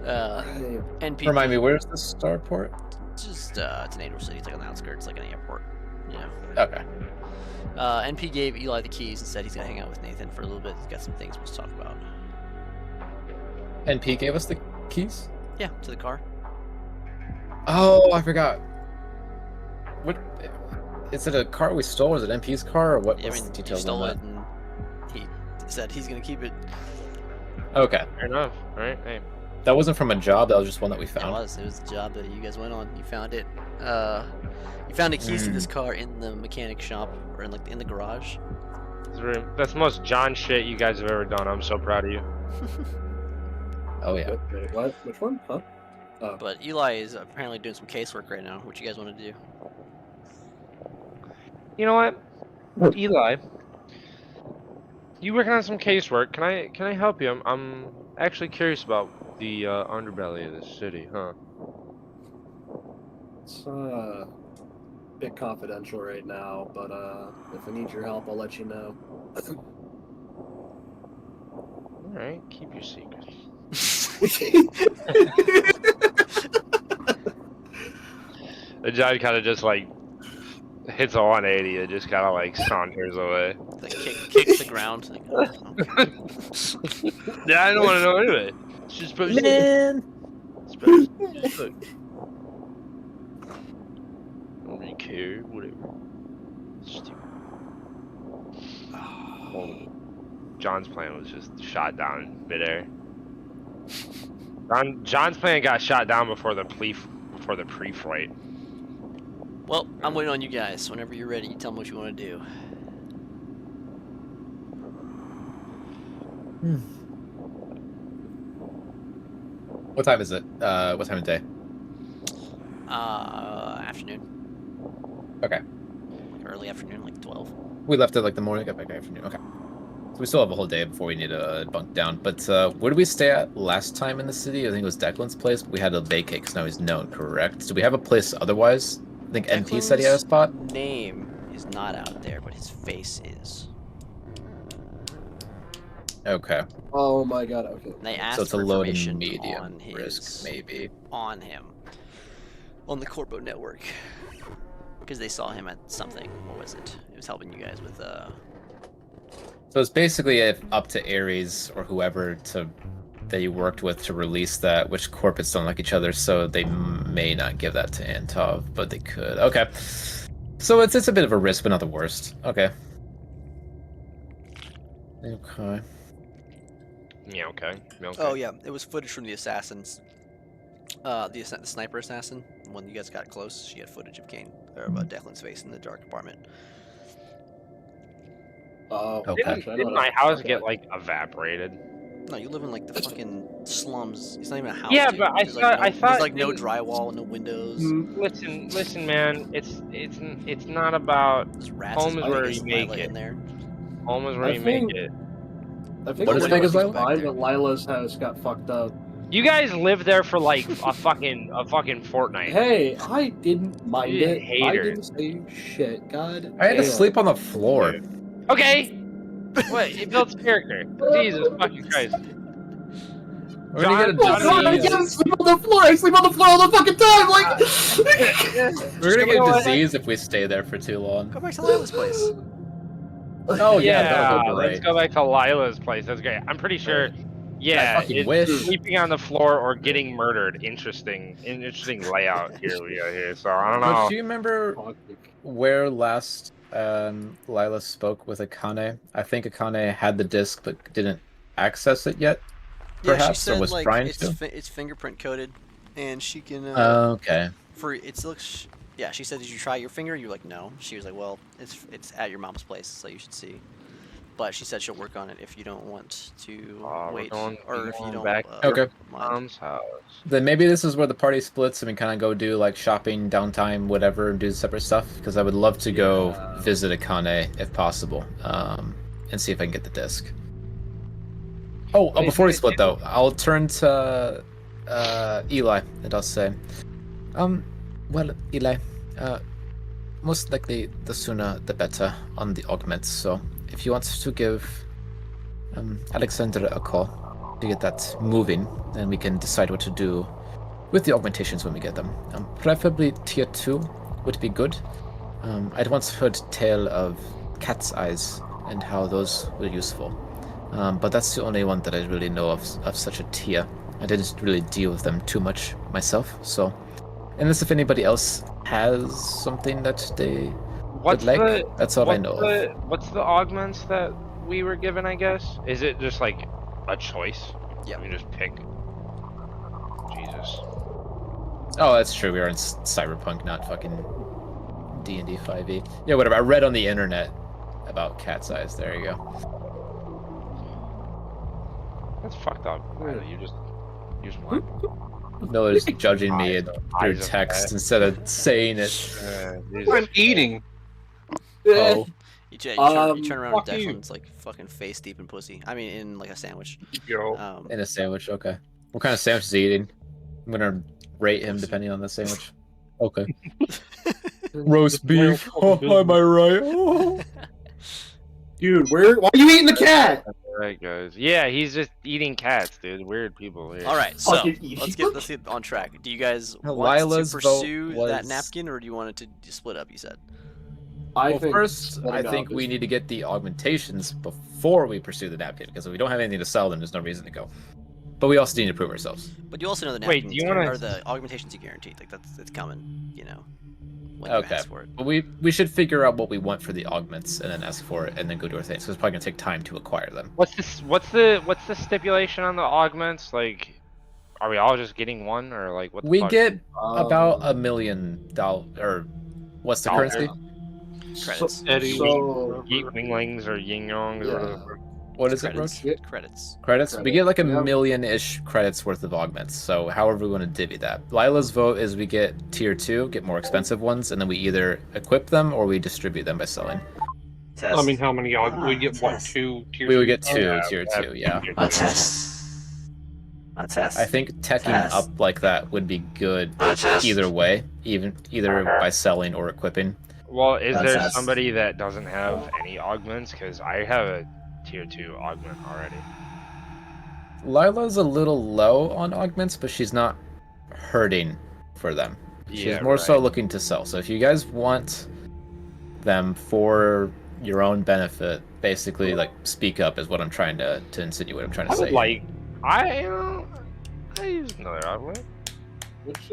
NP. Remind me, where's the starport? Just, it's an Angel City. It's like on the outskirts, like an airport. Yeah. Okay. NP gave Eli the keys and said he's gonna hang out with Nathan for a little bit. He's got some things we'll talk about. NP gave us the keys? Yeah, to the car. Oh, I forgot. What? Is it a car we stole? Or is it NP's car? Or what? Yeah, I what's mean, the he details stole on it and he said he's gonna keep it. that? Okay. Fair enough. All right. Hey. That wasn't from a job. That was just one that we found. It was the job that you guys went on. You found it. You found the keys to this car in the mechanic shop or in the garage. That's the most John shit you guys have ever done. I'm so proud of you. Oh yeah. Wait, what? Which one? Huh? But Eli is apparently doing some casework right now. What you guys want to do? You know what, Eli? You working on some casework? Can I help you? I'm actually curious about the underbelly of the city, huh? It's a bit confidential right now, but if I need your help, I'll let you know. All right, keep your secret. And John kind of just like hits a 180 and just kind of like saunters away. Like kicks the ground. Like, Yeah, I don't want to know anyway. It's just probably Man. it's probably look. I don't really care. Whatever. Stupid. John's plane was just shot down midair. John's plane got shot down before the pre-flight. well, I'm waiting on you guys. Whenever you're ready, you tell me what you want to do. What time is it? What time of day? Afternoon. Okay. Early afternoon, like 12. We left at like the morning. Got back afternoon. Okay. So we still have a whole day before we need to bunk down. But where did we stay at last time in the city? I think it was Declan's place, but we had to vacate because now he's known, correct? Do we have a place otherwise? I think NP said he had a spot. Name is not out there, but his face is. Okay. Oh my god, okay. And they asked So it's a for low to information medium on his, risk, maybe. on him, on the Corpo network, because they saw him at something. What was it? It was helping you guys with So it's basically up to Ares or whoever that you worked with to release that, which corporates don't like each other, so they may not give that to Antov, but they could. Okay. So it's a bit of a risk, but not the worst. Okay. Okay. Yeah, okay. Oh yeah, it was footage from the assassins. The sniper assassin. When you guys got close, she had footage of Kane or Declan's face in the dark apartment. Oh, Okay. gosh, I know Didn't what my I'm house talking get about. like evaporated? No, you live in like the fucking slums. It's not even a house. Yeah, dude. but I There's, thought- I there's thought like no in- drywall, no windows. Listen, man. It's not about There's rats. home as is where big as you make Lila it. in there. home is where I you think- make it. I think What is it's Vegas fine, like? but Lila's house got fucked up. You guys live there for like a fucking fortnight. Hey, I didn't mind You it. I hater. didn't say shit. God. I had to damn. sleep on the floor. Okay. What? It builds character. Jesus fucking Christ. We're gonna get a John- Oh, God, I disease. can't sleep on the floor. I sleep on the floor all the fucking time. Like. We're gonna You get know a what? disease if we stay there for too long. Go back to Lila's place. Oh yeah, that'll go let's great. go back to Lila's place. That's great. I'm pretty sure. Yeah, I fucking it's wish. sleeping on the floor or getting murdered. Interesting layout here we go here. So I don't But know. do you remember where last Lila spoke with Akane? I think Akane had the disc but didn't access it yet. Yeah, she Perhaps, or said was like trying it's to. it's fingerprint coded, and she can. Okay. For it looks. Yeah, she said, "Did you try your finger?" You're like, "No." She was like, "Well, it's at your mom's place, so you should see." But she said she'll work on it if you don't want to wait, or if you don't. back Okay. mind. Mom's house. Then maybe this is where the party splits and we kind of go do like shopping, downtime, whatever, and do separate stuff. Because I would love to go visit Akane if possible, and see if I can get the disc. Oh, before we split though, I'll turn to Eli and I'll say, well, Eli, most likely the sooner the better on the augments. So if you want to give Alexander a call to get that moving, then we can decide what to do with the augmentations when we get them. Preferably tier 2 would be good. I'd once heard tale of cat's eyes and how those were useful. But that's the only one that I really know of such a tier. I didn't really deal with them too much myself, so unless if anybody else has something that they would like, that's all I know of. What's the augments that we were given, I guess? Is it just like a choice? Yeah. We just pick. Jesus. Oh, that's true. We are in Cyberpunk, not fucking D&D 5e. Yeah, whatever. I read on the internet about cat's eyes. There you go. That's fucked up. You just want. Miller's judging me Eyes through of text cat. instead of saying it. Jesus. I'm eating. Oh, You turn around and fuck you. Declan's like fucking face deep in pussy. I mean, in like a sandwich. Yo. in a sandwich. Okay. What kind of sandwich is he eating? I'm gonna rate him depending on the sandwich. Okay. Roast beef. Oh, am I right? Oh. Dude, why are you eating the cat? Alright, guys. Yeah, he's just eating cats, dude. Weird people here. All right, so Fucking eat. let's get on track. Do you guys want Lila's to vote pursue that was- napkin, or do you want it to split up? You said. Well, first, I think we need to get the augmentations before we pursue the napkin, because if we don't have anything to sell, then there's no reason to go. But we also need to prove ourselves. But you also know the Wait, napkins do you wanna- or the augmentations you guaranteed. Like it's coming. You know. When Okay. You ask for it. But we should figure out what we want for the augments and then ask for it and then go do our things. So it's probably gonna take time to acquire them. What's the stipulation on the augments? Like, are we all just getting one, or like what? The We fuck? get about $1 million, or what's the Dollars. currency? Credits. So, Winglings or yin yongs or whatever. What is it, Credits. Roach? Credits. Credits? We get like a Yep. million-ish credits worth of augments. So however we want to divvy that. Lila's vote is we get tier 2, get more expensive ones, and then we either equip them or we distribute them by selling. Test. I mean, how many we get? What, Test. 2 tier? We would get twos? two tier 2, yeah. A test. A test. I think teching Test. up like that would be good A test. either way, either by selling or equipping. Well, is That's there us. somebody that doesn't have any augments? Because I have a tier 2 augment already. Lila's a little low on augments, but she's not hurting for them. She's Yeah, more so right. looking to sell. So if you guys want them for your own benefit, basically, like, speak up is what I'm trying to insinuate. I'm trying to I say. would like. I use another augment. Which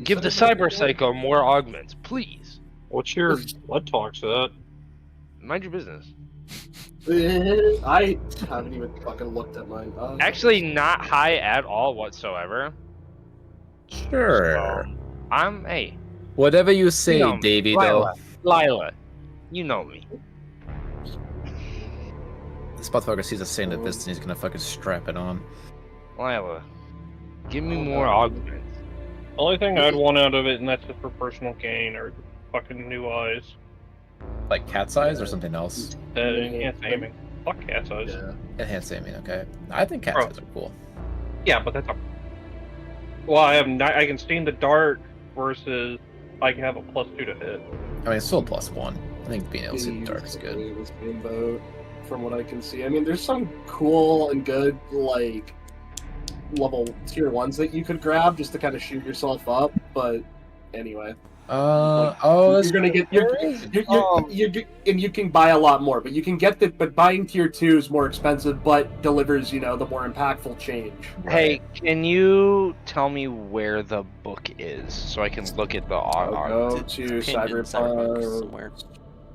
Give the Cyber Psycho more augments, please. What's your blood talk to that? Mind your business. I haven't even fucking looked at mine. Actually, not high at all whatsoever. Sure. Hey, Whatever you say, know me. Davey, Lila. though. Lila, you know me. This motherfucker sees a saying like this and he's gonna fucking strap it on. Lila, give me more augments. Only thing I'd want out of it, and that's just for personal gain, or fucking new eyes. Like cat's eyes or something else? Enhanced aiming. Fuck cat's eyes. Yeah. Enhanced aiming, okay. I think cat's Bro. eyes are cool. Yeah, but that's a. Well, I can steam the dart versus I can have a +2 to hit. I mean, it's still +1. I think being able to see the dark is good. The same boat, from what I can see. I mean, there's some cool and good, like, level tier 1s that you could grab just to kind of shoot yourself up, but anyway. That's You're gonna get and you can buy a lot more, but you can get but buying tier 2 is more expensive, but delivers, the more impactful change. Hey, can you tell me where the book is so I can look at the I'll go It's to pinned in Cyberpunk Cyberpunk. somewhere.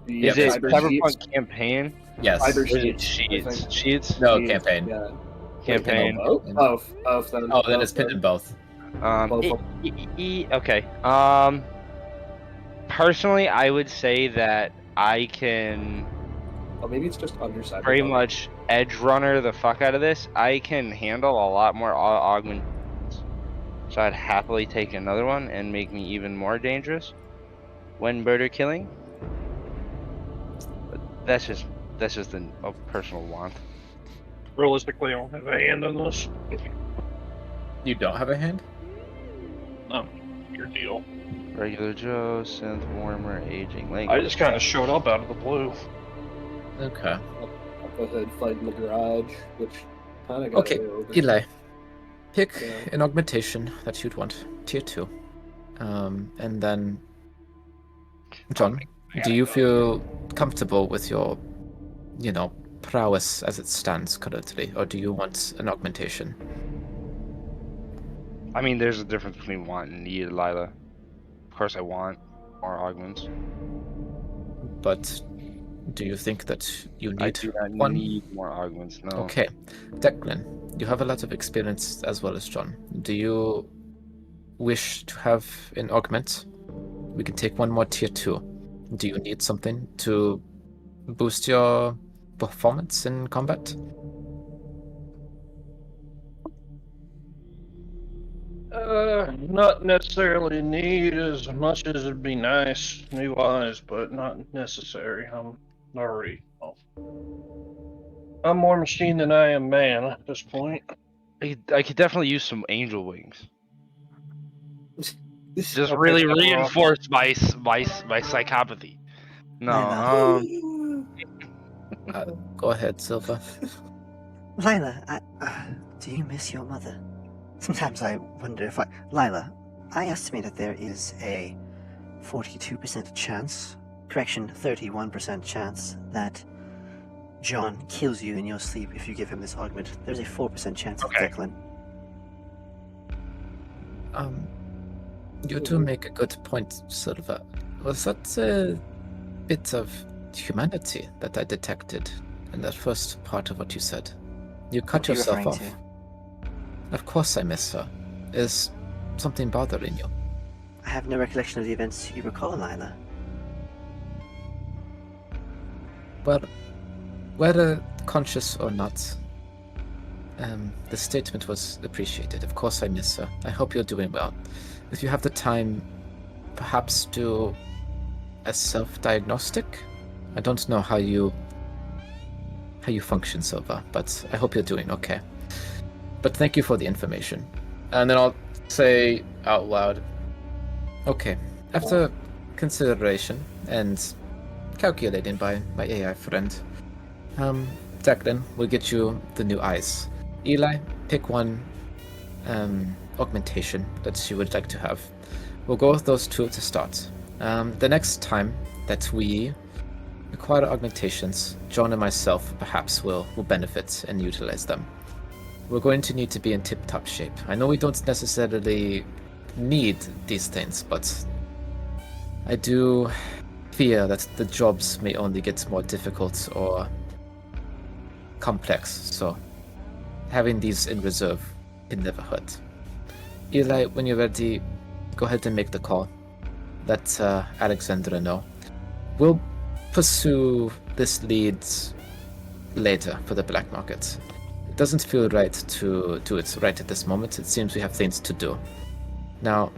the Is it Cyber Cyberpunk Sheets. campaign? Yes. Cyber Or is it Sheets. I Sheets? think. Sheets? No, Sheets, campaign. Yeah. Campaign. Both. Then. Oh, then it's pinned in both. Both of Okay. Personally, I would say that I can Oh, maybe it's just under Cyberpunk. pretty much edge runner the fuck out of this. I can handle a lot more augments, so I'd happily take another one and make me even more dangerous when murder killing. But that's just a personal want. Realistically, I don't have a hand on this. You don't have a hand? Your deal. Regular Joe, synth warmer, aging. Like, I just kind of showed up out of the blue. Okay. I'll go ahead and fight in the garage, which kind of got Okay, away with it. Eli. Pick Yeah. an augmentation that you'd want. Tier 2. And then... John, do you feel comfortable with your, prowess as it stands currently? Or do you want an augmentation? I mean, there's a difference between want and need, Lila. Of course, I want more augments. But do you think that you I need do not one? need more augments. No. Okay. Declan, you have a lot of experience as well as John. Do you wish to have an augment? We can take one more tier 2. Do you need something to boost your performance in combat? Not necessarily need as much as it'd be nice, new eyes, but not necessary. I'm already. I'm more machine than I am man at this point. I could definitely use some angel wings. Just Okay, really that's wrong. reinforce my psychopathy. No. Lila. Go ahead, Silva. Lila, do you miss your mother? Sometimes I wonder if Lila, I estimate that there is a 42% chance, correction, 31% chance that John kills you in your sleep if you give him this augment. There's a 4% chance Okay. of Declan. You do make a good point, Silva. Was that a bit of humanity that I detected in that first part of what you said? You cut What are you yourself referring off. to? Of course I miss her. Is something bothering you? I have no recollection of the events you recall, Lila. Well, whether conscious or not, the statement was appreciated. Of course I miss her. I hope you're doing well. If you have the time, perhaps do a self-diagnostic I don't know how you function, Silva, but I hope you're doing okay. But thank you for the information. And then I'll say out loud, okay, after consideration and calculating by my AI friend, Declan will get you the new eyes. Eli, pick one augmentation that you would like to have. We'll go with those two to start. The next time that we acquire augmentations, John and myself perhaps will benefit and utilize them. We're going to need to be in tip-top shape. I know we don't necessarily need these things, but I do fear that the jobs may only get more difficult or complex, so having these in reserve can never hurt. Eli, when you're ready, go ahead and make the call. Let Alexandra know. We'll pursue this lead later for the black market. It doesn't feel right to do it right at this moment. It seems we have things to do. Now,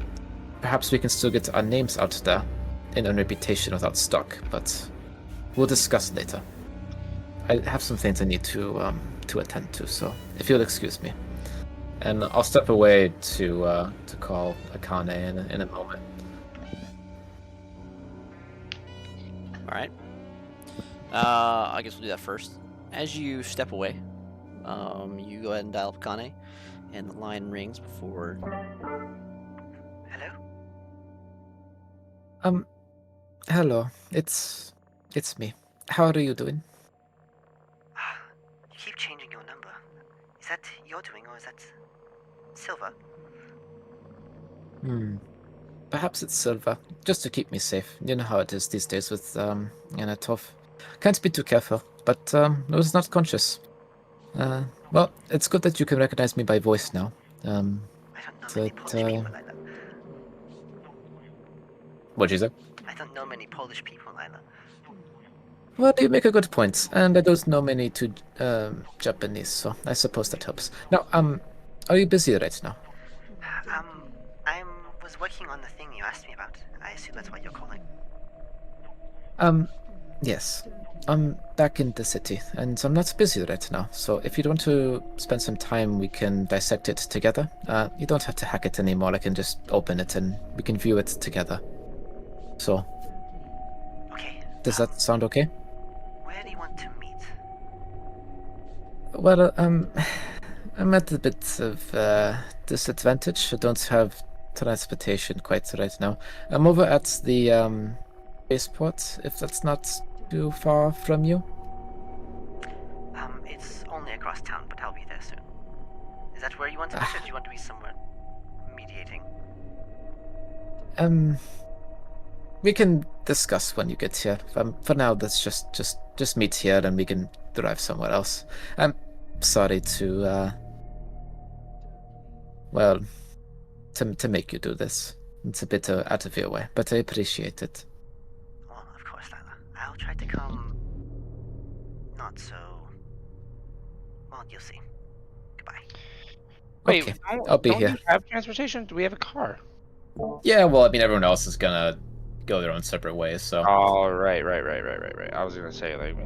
perhaps we can still get our names out there and a reputation without stock, but we'll discuss later. I have some things I need to attend to, so if you'll excuse me. And I'll step away to call Akane in a moment. All right. I guess we'll do that first. As you step away, you go ahead and dial up Akane, and the line rings before. Hello? Hello. It's me. How are you doing? You keep changing your number. Is that your doing or is that Silva? Perhaps it's Silva, just to keep me safe. You know how it is these days with Anatov. Can't be too careful, but I was not conscious. Well, it's good that you can recognize me by voice now. I don't know many Polish people either. What'd you say? I don't know many Polish people either. Well, you make a good point, and I don't know many to Japanese, so I suppose that helps. Now, are you busy right now? I was working on the thing you asked me about. I assume that's why you're calling. Yes. I'm back in the city, and I'm not busy right now, so if you want to spend some time, we can dissect it together. You don't have to hack it anymore, I can just open it and we can view it together. So, Okay. does that sound okay? Where do you want to meet? Well, I'm at a bit of disadvantage. I don't have transportation quite right now. I'm over at the spaceport, if that's not too far from you. It's only across town, but I'll be there soon. Is that where you want to meet, or do you want to be somewhere mediating? We can discuss when you get here. For now, let's just meet here, and we can drive somewhere else. I'm sorry to to make you do this. It's a bit out of your way, but I appreciate it. Well, of course, Lila. I'll try to come. Not so. Well, you'll see. Goodbye. Wait, Okay, I'll be here. You have transportation? Do we have a car? Yeah, well, I mean, everyone else is gonna go their own separate ways, so Oh, right. I was gonna say, like,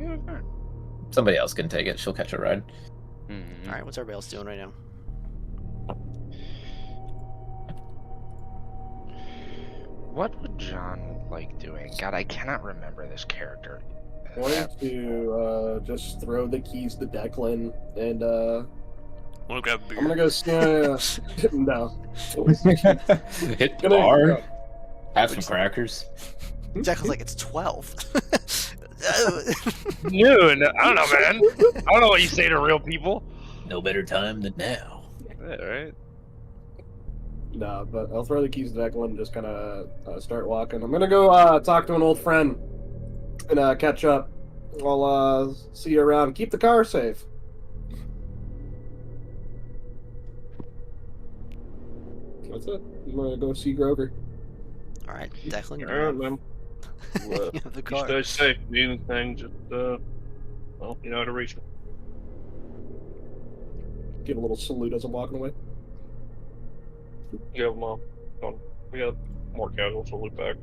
somebody else can take it. She'll catch a ride. All right, what's everybody else doing right now? What would John like doing? God, I cannot remember this character. Going to just throw the keys to Declan and Want to grab a beer? I'm gonna go no. Hit the Gonna- bar. Have some crackers. Declan's like, it's 12. Noon. I don't know, man. I don't know what you say to real people. No better time than now. Yeah, right. No, but I'll throw the keys to Declan and just kind of start walking. I'm gonna go talk to an old friend and catch up. I'll see you around. Keep the car safe. That's it. I'm gonna go see Grover. All right, Declan, you Alright, man. you have the You car. stay safe. Need anything, just, well, you know how to reach me. Give a little salute as I'm walking away. Yeah, Mom. We got more casual, so look back.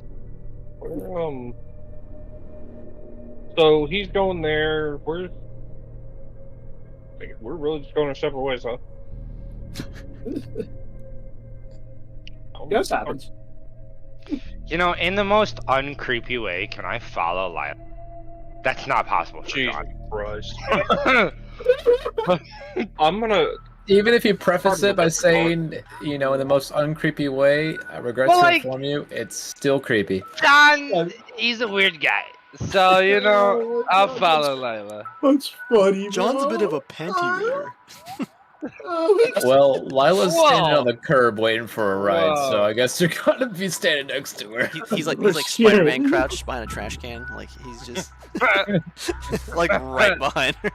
So he's going there. We're really just going our separate ways, huh? Yes, happens. You know, in the most uncreepy way, can I follow Lila? That's not possible for Jesus John. Christ. I'm gonna. Even if you preface Pardon it by me, saying, you know, in the most uncreepy way, I regret Well, to like- inform you, it's still creepy. John, he's a weird guy. So, you know, I'll follow Lila. That's funny. John's a bit of a panty reader. Well, Lila's standing Whoa. on the curb waiting for a ride, so Whoa. I guess you're gonna be standing next to her. He's like Shit. Spider-Man crouched behind a trash can. Like he's just like right behind her.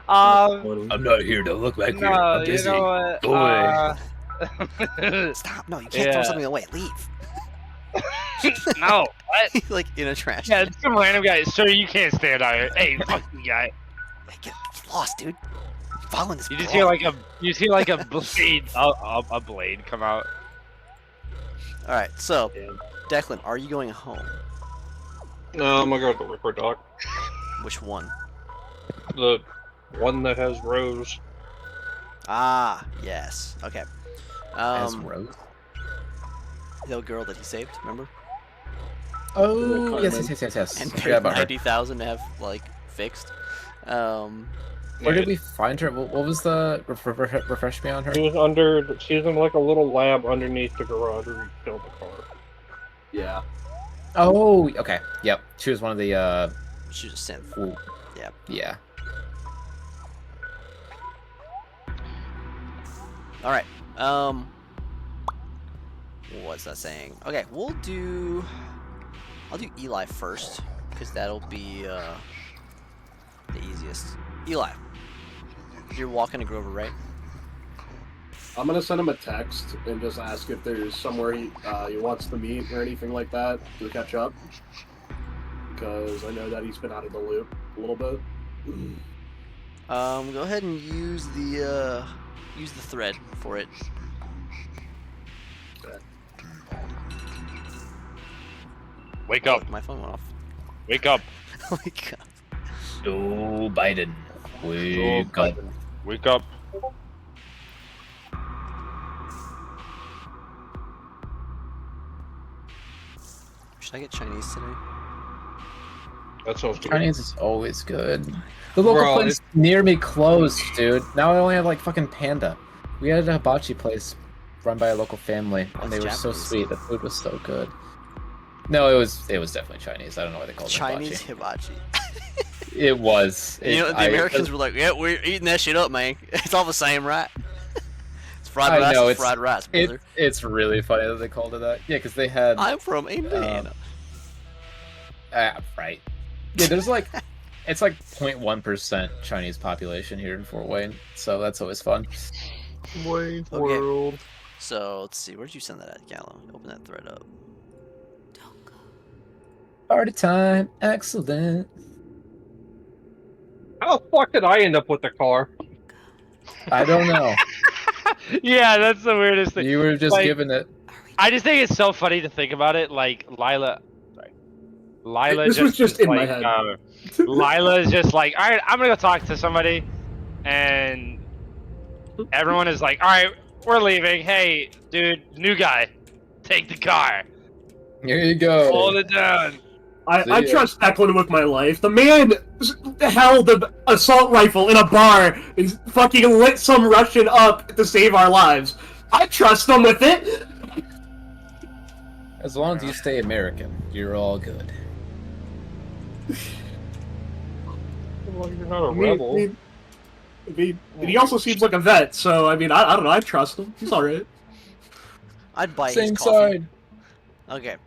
I'm not here to look back here. No, I'm you busy. know what? Go away. Stop! No, you can't throw Yeah. something away. Leave. No, what? He's like in a trash Yeah, can. it's some random guy. Sir, you can't stand out here. Hey, fuck you, guy. Hey, get lost, dude. Following this. You just ball. hear like a blade, a blade come out. All right, so Yeah. Declan, are you going home? No, I'm gonna go to the Ripper Dock. Which one? The one that has Rose. Ah, yes. Okay. As Rose. The girl that he saved, remember? Oh, yes. And Forgot paid about her. 90,000 to have like fixed. Where did we find her? What was the refresh me on her? She was under. She's in like a little lab underneath the garage where we built the car. Yeah. Oh, okay. Yep. She was one of the She was a synth. Ooh. Yeah. Yeah. All right. What's that saying? Okay, I'll do Eli first because that'll be the easiest. Eli, you're walking to Grover, right? I'm gonna send him a text and just ask if there's somewhere he wants to meet or anything like that to catch up, because I know that he's been out of the loop a little bit. Go ahead and use the thread for it. Wake up! My phone went off. Wake up! Wake up. Joe Biden. Wake up. Wake up! Should I get Chinese today? That sounds good. Chinese is always good. The local Bro, place near me closed, dude. Now I only have like fucking Panda. We had a hibachi place run by a local family, and they were so Japanese. sweet. The food was so good. No, it was definitely Chinese. I don't know why they called it Chinese hibachi. hibachi. It was. You know, the Americans were like, "Yeah, we're eating that shit up, man. It's all the same, right?" It's fried I rice. know, It's fried rice, brother. It's really funny that they called it that. Yeah, because they had. I'm from Indiana. Right. Yeah, there's like, it's like 0.1% Chinese population here in Fort Wayne, so that's always fun. Wayne's Okay. World. So let's see. Where'd you send that at, Gallo? Open that thread up. Party time, excellent. How the fuck did I end up with the car? I don't know. Yeah, that's the weirdest thing. You were just Like- given it. I just think it's so funny to think about it. Like Lila This was just in my like, head. Lila is just like, all right, I'm gonna go talk to somebody, and everyone is like, all right, we're leaving. Hey, dude, new guy, take the car, Here you go. hold it down. I So, yeah. trust Declan with my life. The man held an assault rifle in a bar and fucking lit some Russian up to save our lives. I trust him with it. As long as you stay American, you're all good. Well, you're not a I mean, rebel. and he also seems like a vet, so I mean, I don't know. I trust him. He's all right. I'd buy Same his coffee. side. Okay.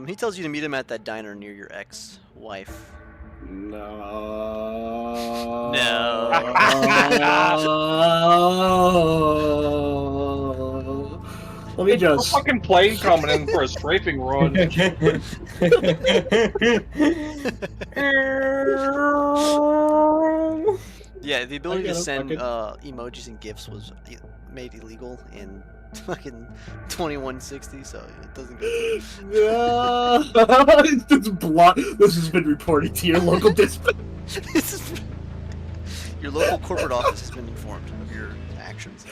He tells you to meet him at that diner near your ex-wife. No. No. Let me A just. fucking plane coming in for a strafing run. Yeah, the ability to get it, send okay. emojis and gifs was made illegal in fucking 2160, so it doesn't go through. This has been reported to your local dispatch. This is- Your local corporate office has been informed of your actions.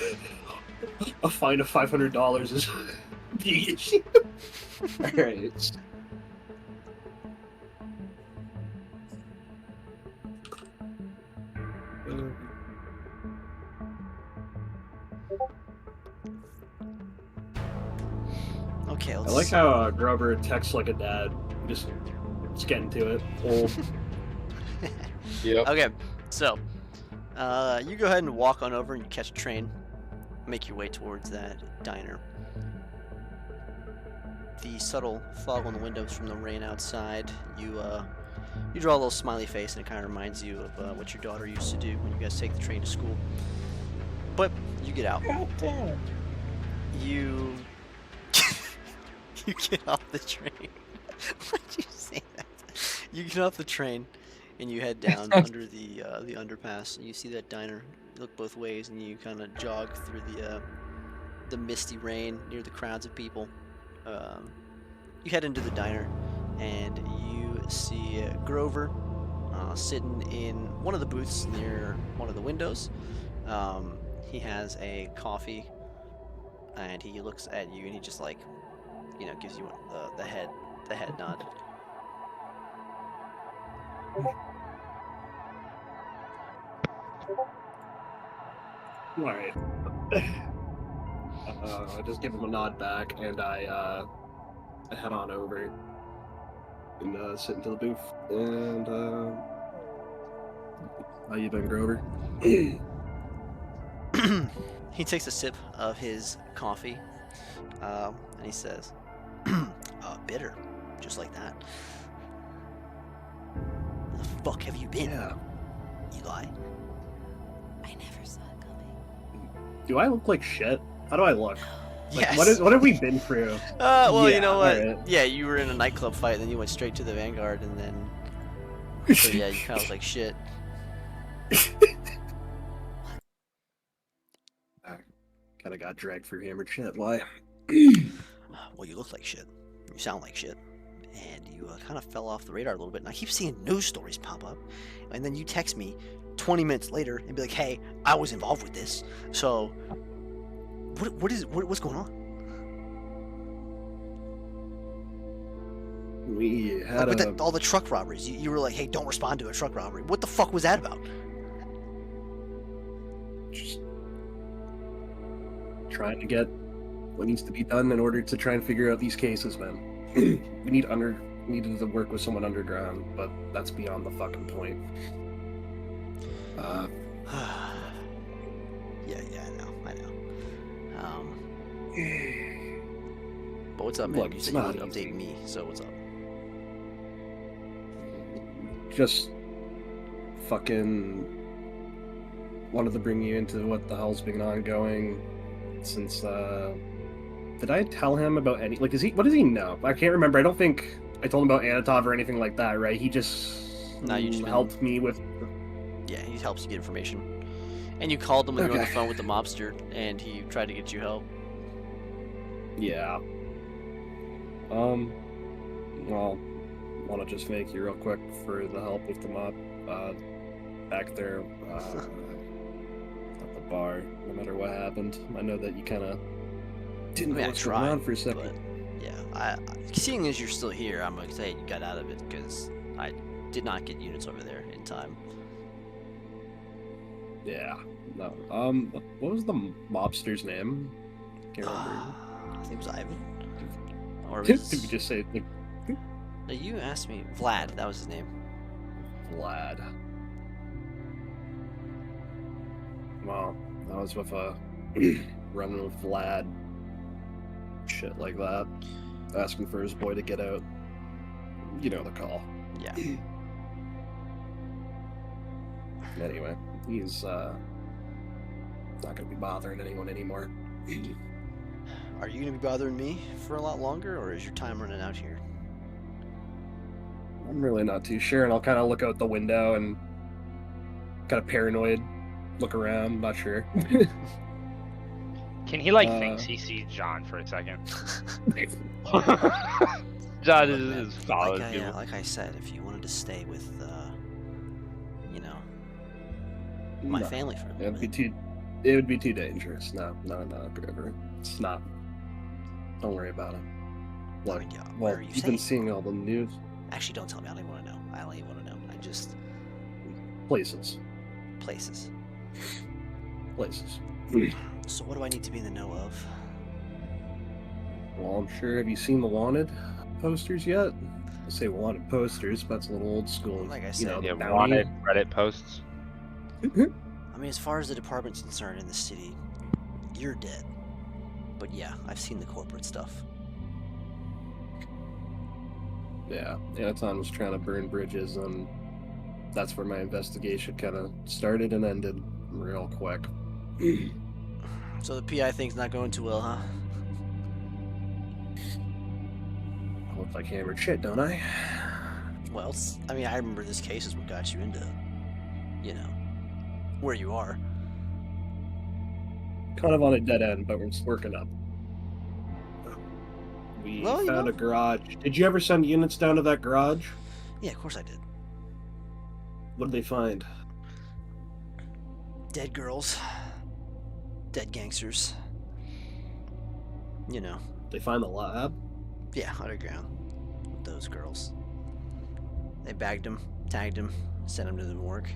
A fine of $500 is the issue. Alright. Okay, I let's like how Grover texts like a dad. Just get into it. Old. Yep. Okay, so you go ahead and walk on over and you catch a train, make your way towards that diner. The subtle fog on the windows from the rain outside, you draw a little smiley face, and it kind of reminds you of what your daughter used to do when you guys take the train to school. But you get out. You you get off the train. Why'd you say that? You get off the train and you head down under the underpass, and you see that diner. You look both ways, and you kind of jog through the misty rain near the crowds of people. You head into the diner, and you see Grover sitting in one of the booths near one of the windows. He has a coffee, and he looks at you, and he just like, gives you the head nod. Alright. I just give him a nod back, and I head on over and sit into the booth. And how you been, Grover? He takes a sip of his coffee, and he says, bitter, just like that. Where the fuck have you been, Yeah. Eli? I never saw it coming. Do I look like shit? How do I look? Like, Yes. what have we been through? Well, you Yeah, know what? alright. Yeah, you were in a nightclub fight, and then you went straight to the Vanguard, and then... So yeah, you kind of look like shit. Kinda got dragged through hammered shit. Why? Well, you look like shit. You sound like shit. And you kind of fell off the radar a little bit. And I keep seeing news stories pop up. And then you text me 20 minutes later and be like, hey, I was involved with this. So, what's going on? We had With all the truck robberies. You were like, hey, don't respond to a truck robbery. What the fuck was that about? just trying to get what needs to be done in order to try and figure out these cases, man. we needed to work with someone underground, but that's beyond the fucking point. Yeah, I know. But what's up, man? Look, You it's said you not would easy. update me, so what's up? Just fucking wanted to bring you into what the hell's been ongoing since did I tell him about any what does he know? I can't remember. I don't think I told him about Anatov or anything like that, right? He just No, you just been- helped me with Yeah, he helps you get information. And you called him when you were on the Okay. phone with the mobster, and he tried to get you help. Yeah. Well, want to just thank you real quick for the help with the mob back there at the bar. No matter what happened, I know that you kind of didn't I mean, know I what's going tried, on for a second. But yeah, seeing as you're still here, I'm excited you got out of it because I did not get units over there in time. Yeah. No. What was the mobster's name? Can't remember. I think it was Ivan. Or Did was... we just say like, No, you asked me. Vlad, that was his name. Vlad? Well, I was with running with Vlad. Shit like that. Asking for his boy to get out. You know the call. Yeah. Anyway, he's not gonna be bothering anyone anymore. Are you gonna be bothering me for a lot longer, or is your time running out here? I'm really not too sure, and I'll kind of look out the window and kind of paranoid, look around, not sure. Can he like thinks he sees John for a second? John Look, man, is solid. like I said, if you wanted to stay with, you know, my No, family for a It little would be bit. it would be too dangerous. No, River. It's not. Don't worry about it. I Look, mean, yeah, where well, are you you've been staying? seeing all the news Actually, don't tell me. I don't even want to know. I don't even want to know. I just places. places. Places. So what do I need to be in the know of? Well, I'm sure. Have you seen the wanted posters yet? I say wanted posters, but it's a little old school. Like I you said, know, Yeah, bounty. wanted Reddit posts. I mean, as far as the department's concerned in the city, you're dead. But yeah, I've seen the corporate stuff. Yeah, Anton was trying to burn bridges, and that's where my investigation kind of started and ended real quick. So the PI thing's not going too well, huh? I look like hammered shit, don't I? Well, I mean, I remember this case is what got you into, you know, where you are. Kind of on a dead end, but we're working up. We Well, you found know. a garage. Did you ever send units down to that garage? Yeah, of course I did. What did they find? Dead girls. Dead gangsters. You know, They find the lab? yeah, underground. Those girls. They bagged him, tagged him, sent him to the morgue.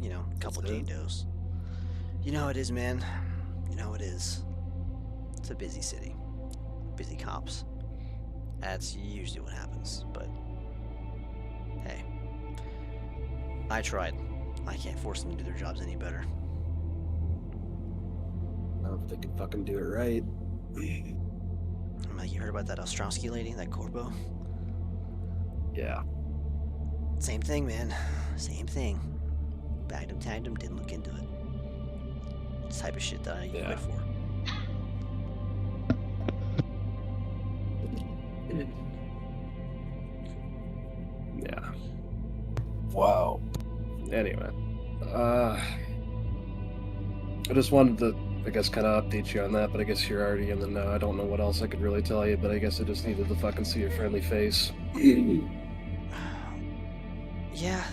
You know, a couple That's Jane it? Does. You know how it is, man. You know how it is. It's a busy city. Busy cops. That's usually what happens, but hey. I tried. I can't force them to do their jobs any better. Not if they can fucking do it right. I'm like, you heard about that Ostrowski lady, that Corpo? Yeah. Same thing, man. Same thing. Bagged him, tagged him, didn't look into it. It's the type of shit that I Yeah. quit for. Yeah. Wow. Anyway, I just wanted to, I guess, kind of update you on that, but I guess you're already in the know. I don't know what else I could really tell you, but I guess I just needed to fucking see your friendly face. Yeah.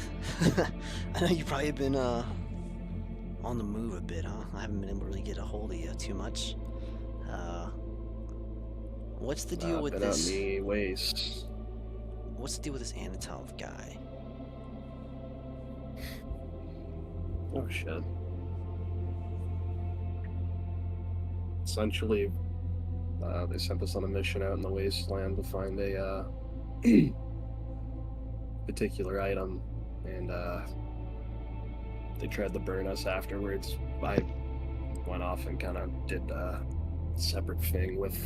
I know you've probably been on the move a bit, huh? I haven't been able to really get a hold of you too much. What's the deal with Been this? out in the waste. What's the deal with this Anatov guy? Oh shit. Essentially, they sent us on a mission out in the wasteland to find a particular item, and they tried to burn us afterwards. I went off and kind of did a separate thing with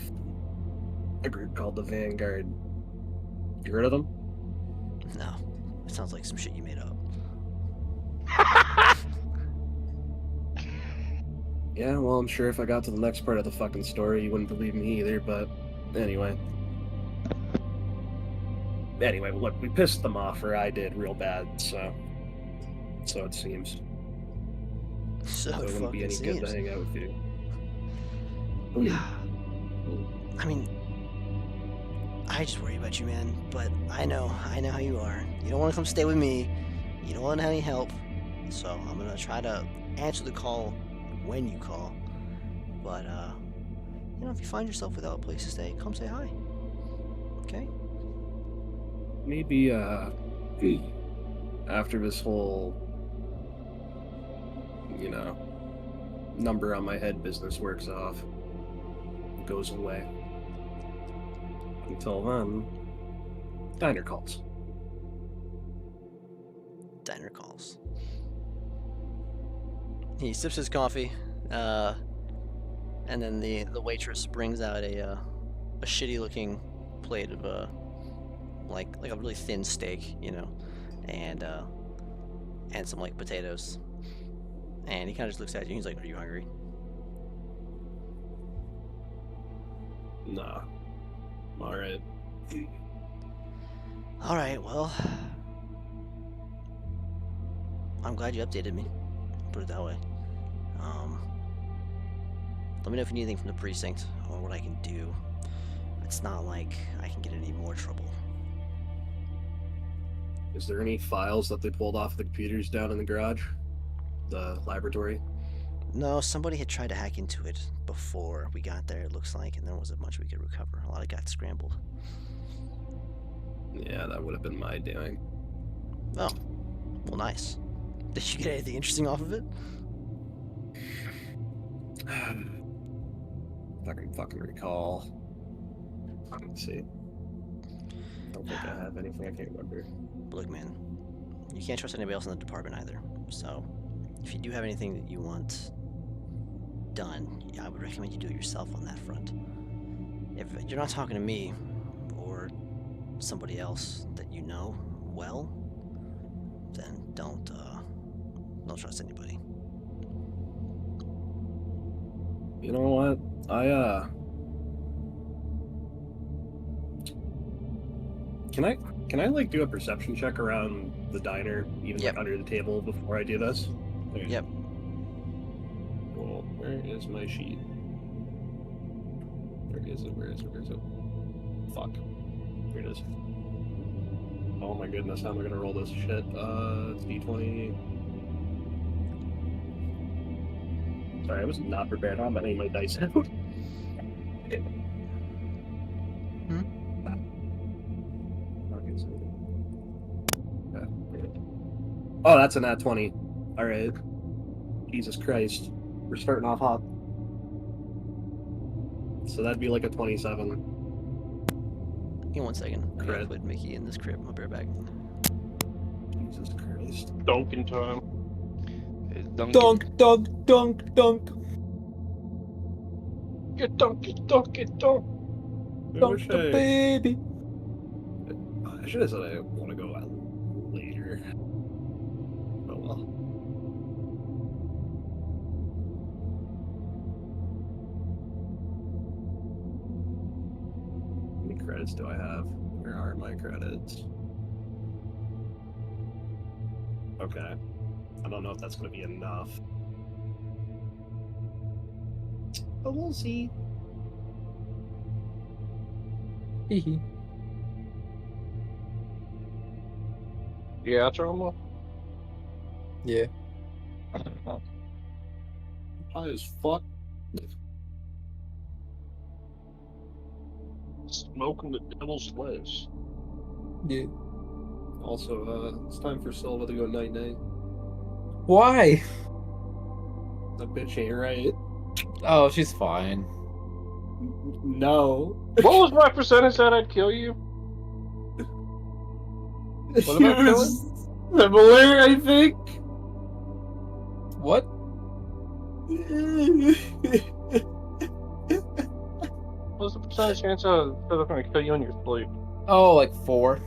a group called the Vanguard. You heard of them? No. It sounds like some shit you made up. Yeah, well, I'm sure if I got to the next part of the fucking story, you wouldn't believe me either, but anyway. Anyway, look, we pissed them off, or I did real bad, so it seems. So So it it wouldn't be fucking any good to seems. hang out with you. I mean, I just worry about you, man. But I know how you are. You don't want to come stay with me. You don't want any help. So I'm gonna try to answer the call when you call. But you know, if you find yourself without a place to stay, come say hi. Okay? Maybe, after this whole, you know, number on my head business works off, it goes away. Until then, diner calls. Diner calls. He sips his coffee, and then the waitress brings out a shitty looking plate of like a really thin steak, you know, and some like potatoes. And he kind of just looks at you. And he's like, "Are you hungry?" Nah. Alright. All right. Well, I'm glad you updated me. Put it that way. Let me know if you need anything from the precinct or what I can do. It's not like I can get in any more trouble. Is there any files that they pulled off the computers down in the garage? The laboratory? No, somebody had tried to hack into it before we got there, it looks like, and there wasn't much we could recover. A lot of got scrambled. Yeah, that would have been my doing. Oh, well, nice. Did you get anything interesting off of it? If I can fucking recall. Let's see. I don't think I have anything. I can't remember. Look, man, you can't trust anybody else in the department either. So, if you do have anything that you want done, I would recommend you do it yourself on that front. If you're not talking to me or somebody else that you know well, then don't trust anybody. You know what? Can I like do a perception check around the diner, even Yep. like under the table before I do this? Okay. Yep. Well, where is my sheet? Where is it? Where is it? Where is it? Fuck. Here it is. Oh my goodness, how am I gonna roll this shit? It's D20. Sorry, I was not prepared. I'm getting my dice out. Oh, that's a nat 20. Alright. Jesus Christ. We're starting off hot. So that'd be like a 27. Give me 1 second. I gotta Crit. put Mickey in this crib. I'll be right back. Jesus Christ. Dunkin' time. Dunk, dunk, dunk, dunk. Get dunk, get dunk, get dunk. Dunk the baby. I should have said I want to go out later. Oh well. How many credits do I have? Where are my credits? Okay. I don't know if that's going to be enough. But we'll see. Hee hee. Yeah, Trauma. Yeah. High as fuck. Smoking the devil's lettuce. Yeah. Also, it's time for Silva to go night-night. Why? That bitch ain't right. Oh, she's fine. No. What was my percentage that I'd kill you? What am I feeling? Similar, I think. What? What's the percentage chance of they're going to kill you in your sleep? Oh, like 4.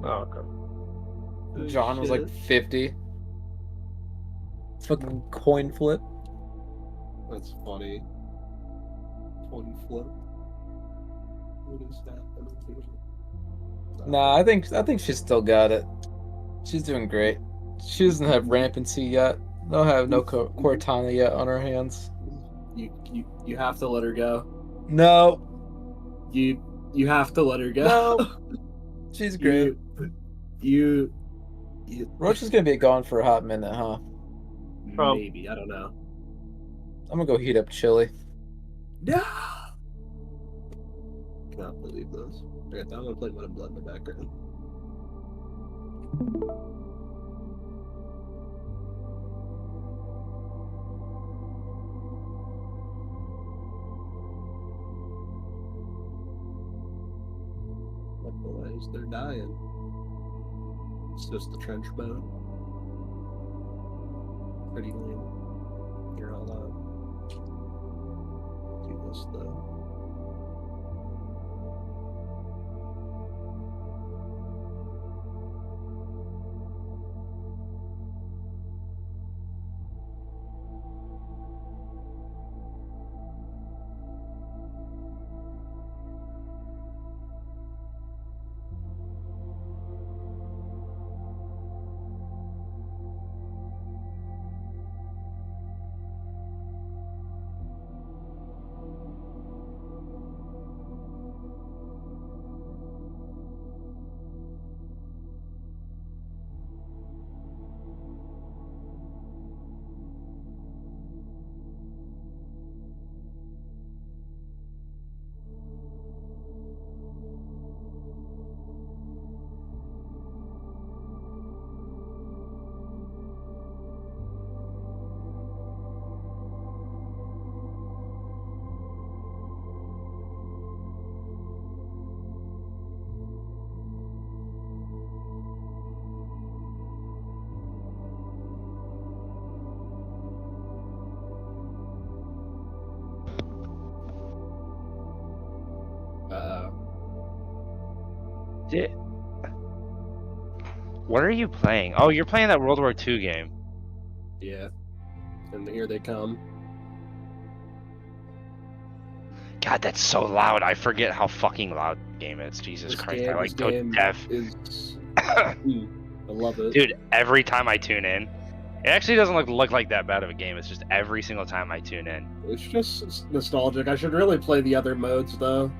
Oh, okay. John was like 50. Fucking coin flip. That's funny. Coin flip. What is that? Nah, I think she's still got it. She's doing great. She doesn't have rampancy yet. They'll have no Cortana yet on her hands. You have to let her go. No. You have to let her go. No. She's great. You Roach is gonna be gone for a hot minute, huh? maybe, I don't know. I'm gonna go heat up chili. No. Cannot believe this. Okay, I'm gonna play Mud and Blood in the background. Like boys, they're dying. It's just the trench mode. Pretty lame. Here, hold on. Do this though. What are you playing? Oh, you're playing that World War II game. Yeah. And here they come. God, that's so loud. I forget how fucking loud the game is. Jesus Christ, I like go deaf. Is... I love it. Dude, every time I tune in, it actually doesn't look like that bad of a game. It's just every single time I tune in. It's just nostalgic. I should really play the other modes, though.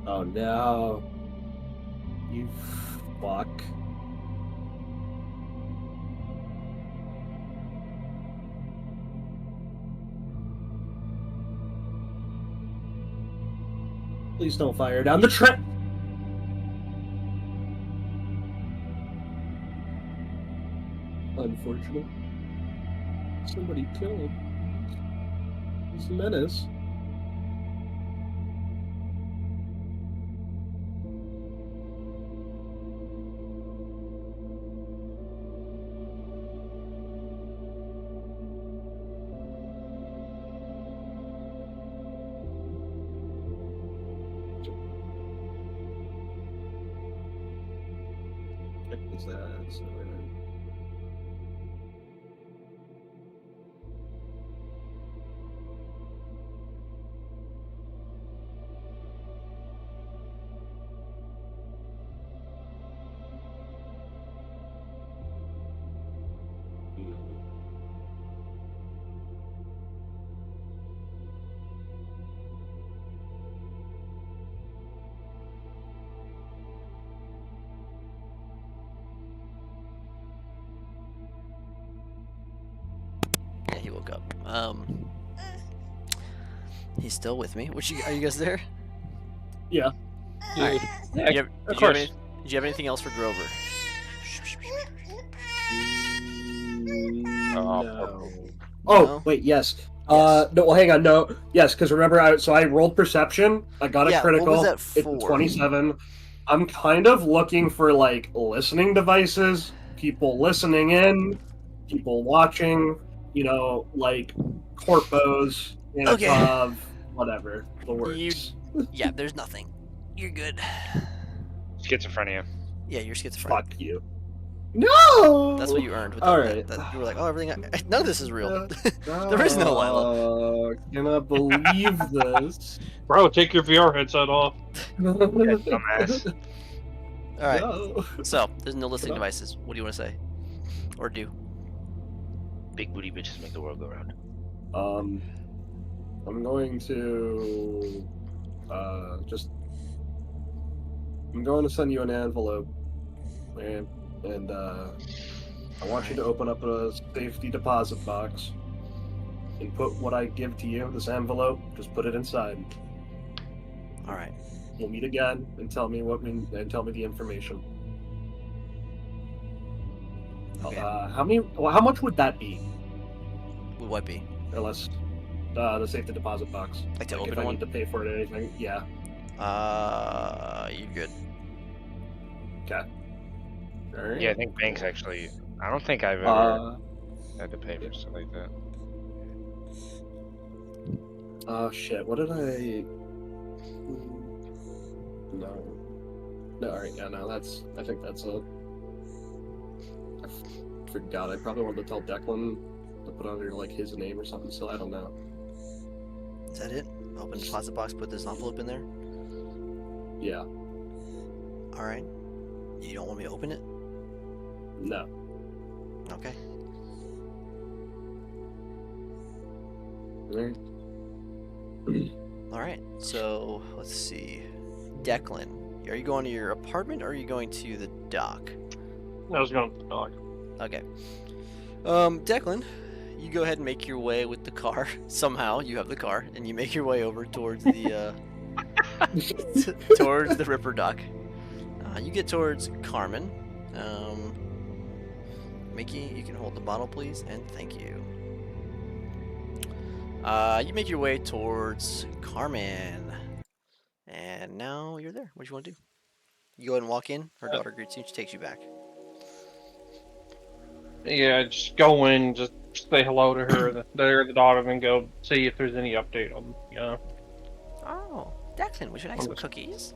Oh no. You fuck. Please don't fire down the track. Unfortunate. Somebody kill him. He's a menace. Is that so? Yeah, he woke up. He's still with me. Are you guys there? Yeah. Alright. Yeah, Did you of course. did you have anything else for Grover? No. Oh, No? wait, yes. Yes. No, well, hang on, no. Yes, because remember, I rolled perception. I got a Yeah, critical. what was that It's for? 27. I'm kind of looking for, like, listening devices, people listening in, people watching, you know, like, corpos, Okay. Anatov, whatever, the words. Yeah, there's nothing. You're good. Schizophrenia. Yeah, you're schizophrenic. Fuck you. No! That's what you earned with All that, right. that. You were like, oh, everything. None of this is real. There is no Lila. Cannot believe this. Bro, take your VR headset off. Dumbass. All right. No. So there's no listening devices. What do you want to say, or do? Big booty bitches make the world go round. I'm going to I'm going to send you an envelope, and I want you to open up a safety deposit box and put what I give to you, this envelope, just put it inside. All right. We'll meet again and tell me the information. Okay. How much would that be? Would what be? Unless the safety deposit box. Like to If open I one? need to pay for it or anything, yeah. You're good. Okay. All right. Yeah, I think banks actually. I don't think I've ever had to pay for stuff like that. Oh shit! What did I? No. No. All right. Yeah. No. I think that's a. I forgot. I probably wanted to tell Declan to put under like his name or something. So I don't know. Is that it? Open the deposit box. Put this envelope in there. Yeah. All right. You don't want me to open it? No. Okay. All right. All right. So let's see. Declan, are you going to your apartment or are you going to the dock? I was going to the dog. Okay. Declan, you go ahead and make your way with the car. Somehow you have the car, and you make your way over towards the towards the Ripper dock. You get towards Carmen. Mickey, you can hold the bottle, please, and thank you. You make your way towards Carmen, and now you're there. What do you want to do? You go ahead and walk in. Her daughter greets you. She takes you back. Yeah, just go in, just say hello to her, the daughter, and go see if there's any update on, Oh, Declan, would you like some cookies?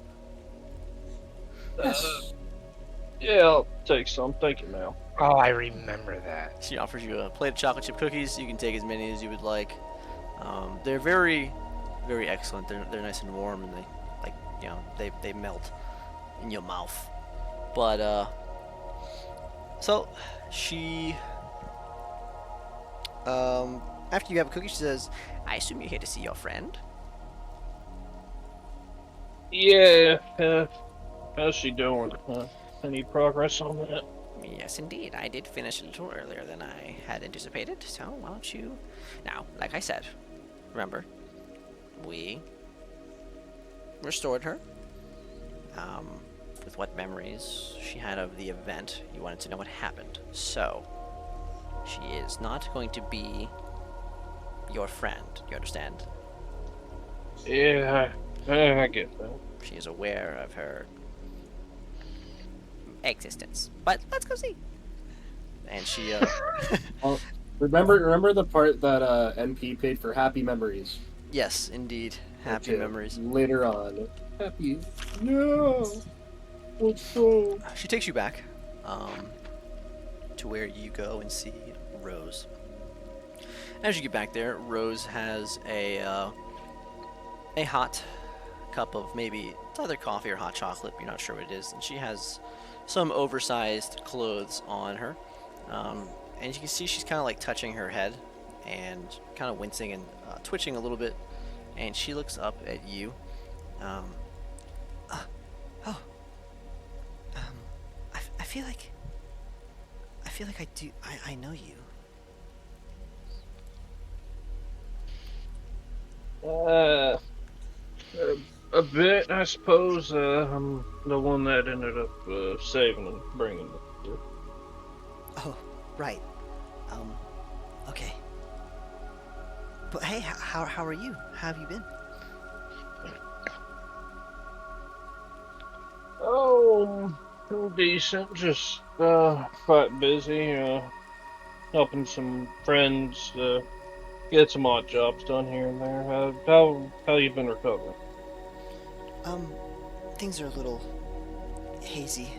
Yeah, I'll take some. Thank you, Mel. Oh, I remember that. She offers you a plate of chocolate chip cookies. You can take as many as you would like. They're very, very excellent. They're nice and warm, and they, like, you know, they melt in your mouth. But so she, after you have a cookie, she says, "I assume you're here to see your friend." Yeah, how's she doing? Any progress on that? Yes, indeed. I did finish a little earlier than I had anticipated. So why don't you? Now, like I said, remember, we restored her. With what memories she had of the event, you wanted to know what happened. So, she is not going to be your friend. You understand? Yeah, I get that. She is aware of her existence. But let's go see. And she, Well, remember the part that NP paid for happy memories. yes, indeed. Happy Okay, memories. later on. Happy. No. Let's go. She takes you back to where you go and see Rose. As you get back there, Rose has a hot cup of maybe it's either coffee or hot chocolate. You're not sure what it is, and she has some oversized clothes on her. And you can see she's kind of like touching her head and kind of wincing and twitching a little bit. And she looks up at you. I feel like I know you. A bit, I suppose. I'm the one that ended up saving and bringing it here. Oh, right. Okay. But hey, how are you? How have you been? Oh, decent. Just quite busy. Helping some friends get some odd jobs done here and there. How you been recovering? Things are a little hazy.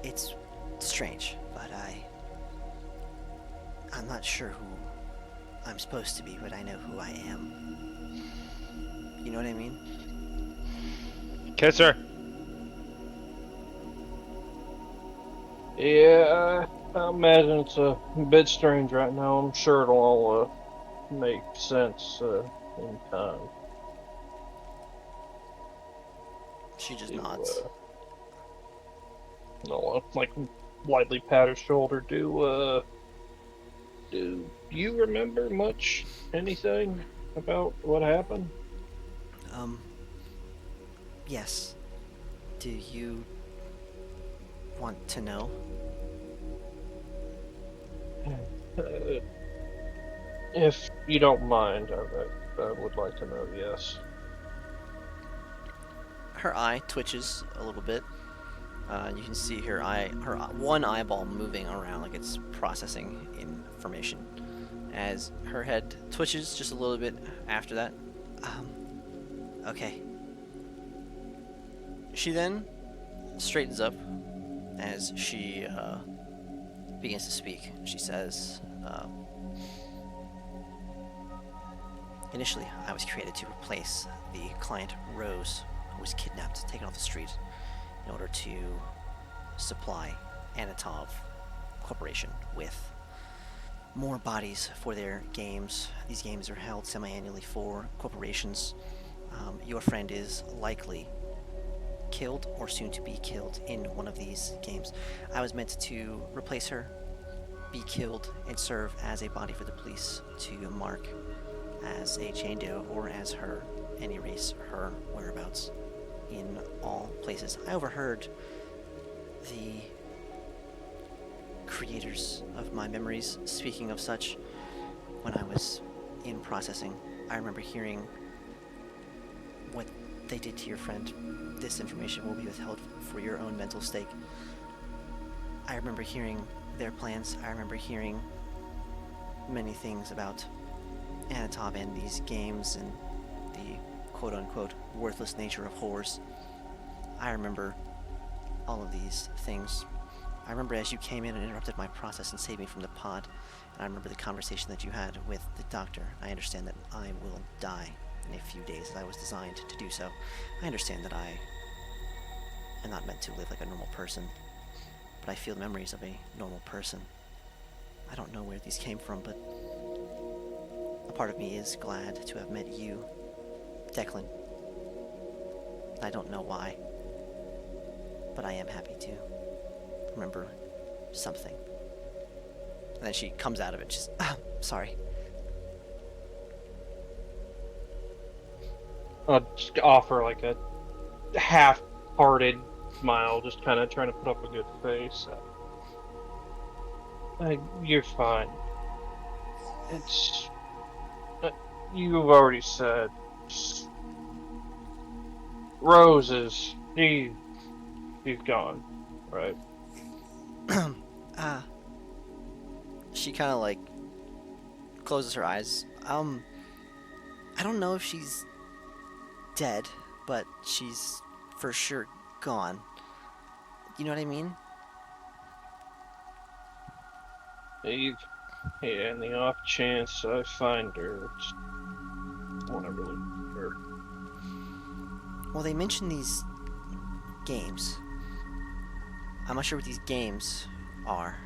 It's strange, but I'm not sure who I'm supposed to be, but I know who I am. You know what I mean? Kiss her. Yeah, I imagine it's a bit strange right now. I'm sure it'll all make sense in time. She just nods. No, like lightly pat her shoulder. Do you remember much, anything about what happened? Yes. Do you want to know? If you don't mind, I would like to know, yes. Her eye twitches a little bit. You can see her one eyeball moving around like it's processing information. As her head twitches just a little bit after that. Okay. She then straightens up as she begins to speak. She says, "Initially, I was created to replace the client Rose, who was kidnapped, taken off the street, in order to supply Anatov Corporation with more bodies for their games. These games are held semi-annually for corporations. Your friend is likely killed or soon to be killed in one of these games. I was meant to replace her, be killed, and serve as a body for the police to mark as a Jane Doe or as her and erase her whereabouts in all places. I overheard the creators of my memories. Speaking of such, when I was in processing, I remember hearing what they did to your friend. This information will be withheld for your own mental stake. I remember hearing their plans. I remember hearing many things about Anatov and these games and the quote-unquote worthless nature of whores. I remember all of these things. I remember as you came in and interrupted my process and saved me from the pod, and I remember the conversation that you had with the doctor. I understand that I will die in a few days, as I was designed to do so. I understand that I am not meant to live like a normal person, but I feel memories of a normal person. I don't know where these came from, but a part of me is glad to have met you, Declan. I don't know why, but I am happy to remember something. And then she comes out of it, she's, sorry. I'll just offer like a half-hearted smile, just kind of trying to put up a good face. You're fine. It's... you've already said... Roses, she's gone, right? She kind of like closes her eyes. I don't know if she's dead, but she's for sure gone. You know what I mean? Yeah, in the off chance I find her, it's want to really hurt. Well, they mentioned these games. I'm not sure what these games are.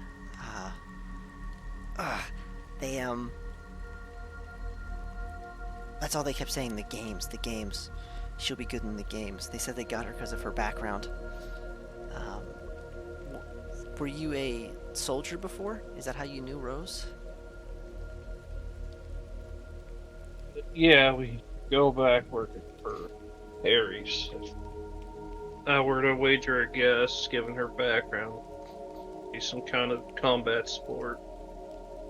They, that's all they kept saying, the games. She'll be good in the games. They said they got her because of her background. Were you a soldier before? Is that how you knew Rose? Yeah, we go back working for Harry's. If I were to wager a guess, given her background, be some kind of combat sport.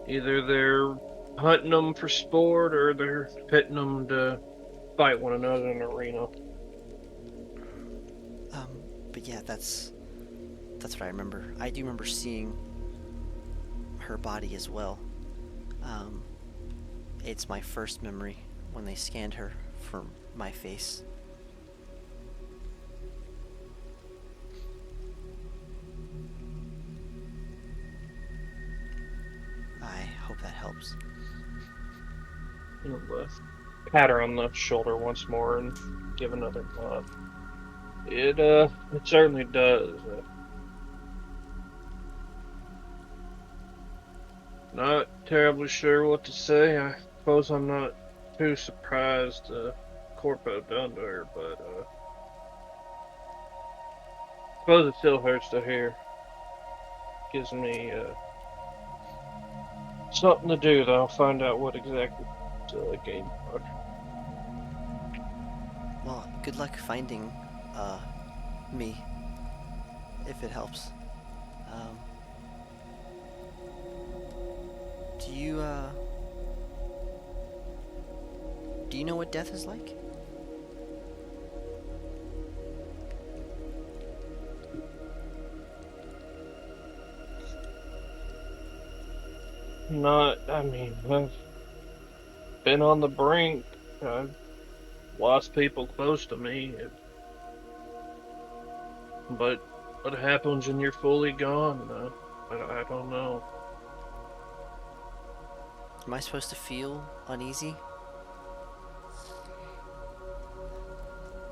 Either they're hunting them for sport, or they're pitting them to fight one another in an arena. But yeah, that's what I remember. I do remember seeing her body as well. It's my first memory when they scanned her for my face. I hope that helps. Pat her on the shoulder once more and give another nod. It certainly does. Not terribly sure what to say. I suppose I'm not too surprised Corpo done to her, but I suppose it still hurts to hear. Gives me something to do, though. Find out what exactly the game are. Well, good luck finding me, if it helps. Do you know what death is like? I mean, I've been on the brink. I've lost people close to me. But what happens when you're fully gone? I don't know. Am I supposed to feel uneasy?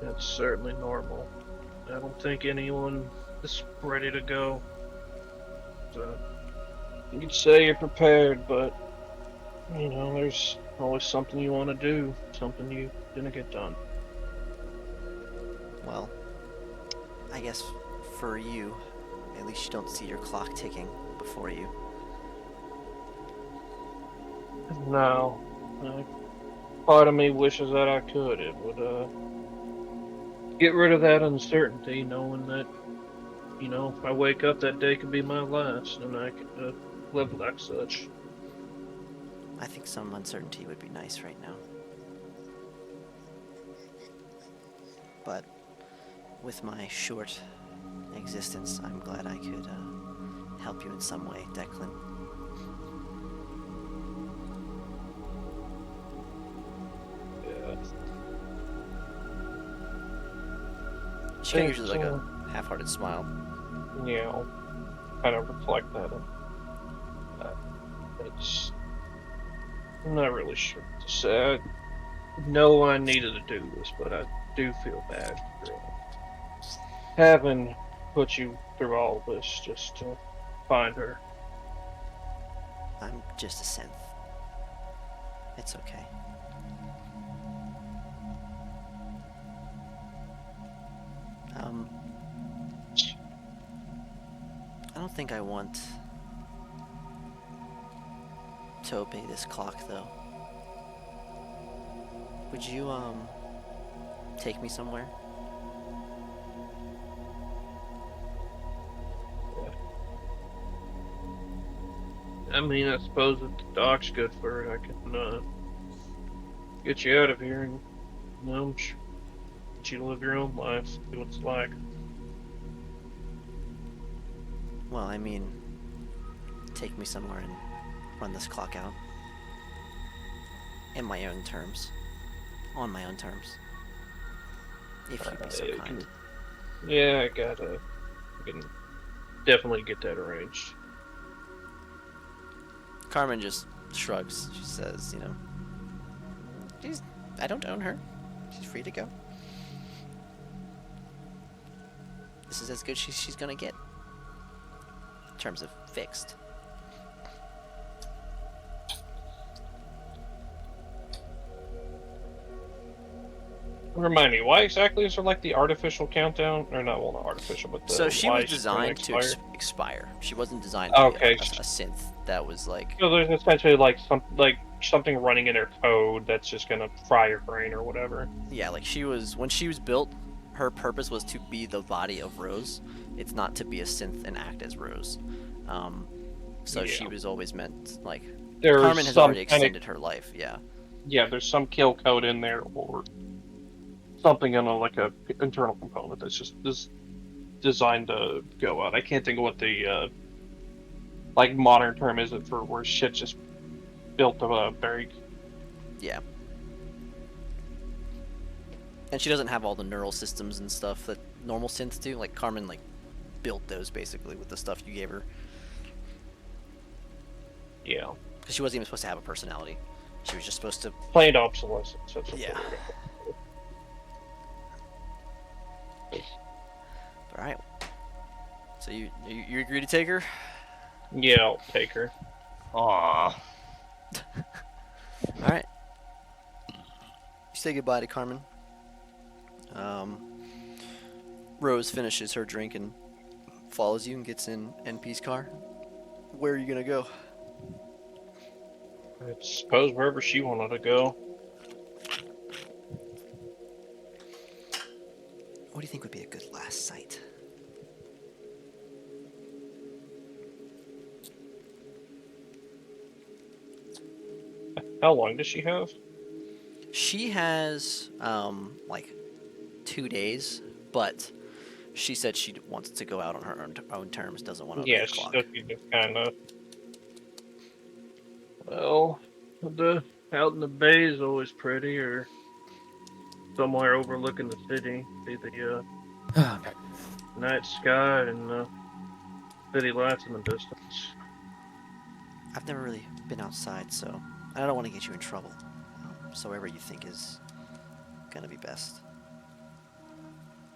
That's certainly normal. I don't think anyone is ready to go. So, you could say you're prepared, but, you know, there's always something you want to do, something you didn't get done. Well, I guess for you, at least you don't see your clock ticking before you. No. Part of me wishes that I could. It would, get rid of that uncertainty, knowing that you know, if I wake up, that day could be my last, and I can live like such. I think some uncertainty would be nice right now. But with my short existence, I'm glad I could help you in some way, Declan. Yeah. She kind of Thanks, usually like a half-hearted smile. Yeah, I'll kind of reflect that. It's. I'm not really sure what to say. I know I needed to do this, but I do feel bad for having put you through all this just to find her. I'm just a synth. It's okay. I don't think I want to obey this clock, though. Would you, take me somewhere? I mean, I suppose if the dock's good for it, I can get you out of here and, you know, get you to live your own life, see what it's like. Well, I mean, take me somewhere and run this clock out. In my own terms. On my own terms. If you'd be so kind. Yeah, I can definitely get that arranged. Carmen just shrugs. She says, you know, I don't own her. She's free to go. This is as good as she's gonna get. In terms of fixed. Remind me, why exactly is there like the artificial countdown? Or not, well, not artificial, but the So she why was she's gonna designed to expire. She wasn't designed to Okay. be a synth that was like... So there's essentially like something running in her code that's just gonna fry your brain or whatever. Yeah, like when she was built, her purpose was to be the body of Rose. It's not to be a synth and act as Rose. So she Yeah. was always meant, like... There's Carmen has some already kind extended her life, yeah. Yeah, there's some kill code in there or something in like a internal component that's just designed to go out. I can't think of what the like modern term is it for where shit just built of a very. Yeah. And she doesn't have all the neural systems and stuff that normal synths do. Like, Carmen, like, built those, basically, with the stuff you gave her. Yeah. Because she wasn't even supposed to have a personality. She was just supposed to... Planned obsolescence. That's what Yeah. Alright. So you agree to take her? Yeah, I'll take her. Aww. Alright. You say goodbye to Carmen. Rose finishes her drink and follows you and gets in NP's car. Where are you gonna go? I suppose wherever she wanted to go. What do you think would be a good last sight? How long does she have? She has, like, 2 days, but she said she wants to go out on her own terms, doesn't want to Yeah, obey the she clock. just kind of. Well, the out in the bay is always pretty, or somewhere overlooking the city. See the night sky and the city lights in the distance. I've never really been outside, so I don't want to get you in trouble. So wherever you think is gonna be best.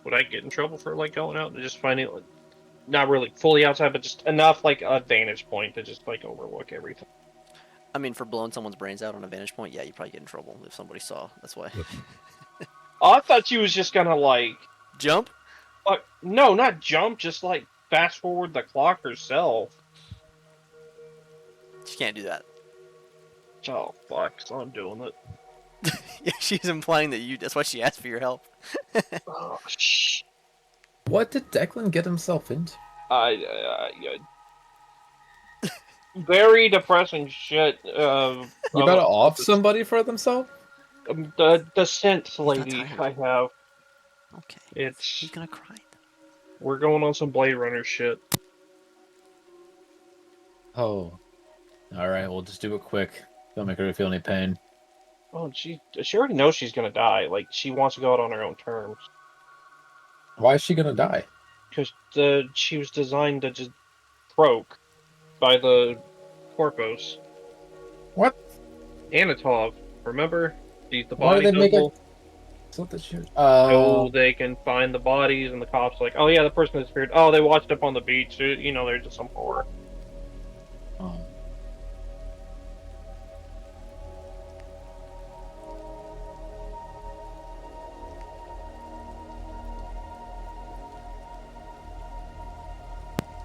Would I get in trouble for like going out and just finding it, like, not really fully outside, but just enough like a vantage point to just like overlook everything? I mean, for blowing someone's brains out on a vantage point, yeah, you'd probably get in trouble if somebody saw. That's why. Oh, I thought she was just gonna like, Jump? no, not jump, just like fast forward the clock herself. She can't do that. Oh fuck, so I'm doing it. Yeah, she's implying that that's why she asked for your help. Oh shh. What did Declan get himself into? Very depressing shit. You better off somebody for themselves? The scent not lady tired. I have. Okay. It's He's gonna cry. we're going on some Blade Runner shit. Oh. Alright, we'll just do it quick. Don't make her feel any pain. Oh, she already knows she's gonna die. Like she wants to go out on her own terms Why is she gonna die? because she was designed to just croak by the Corpos. What? Anatov, remember? She's the Why body did they make double. What the shit? So they can find the bodies, and the cops like, oh yeah, the person disappeared. Oh, they watched up on the beach. You know, they're just some horror. Oh.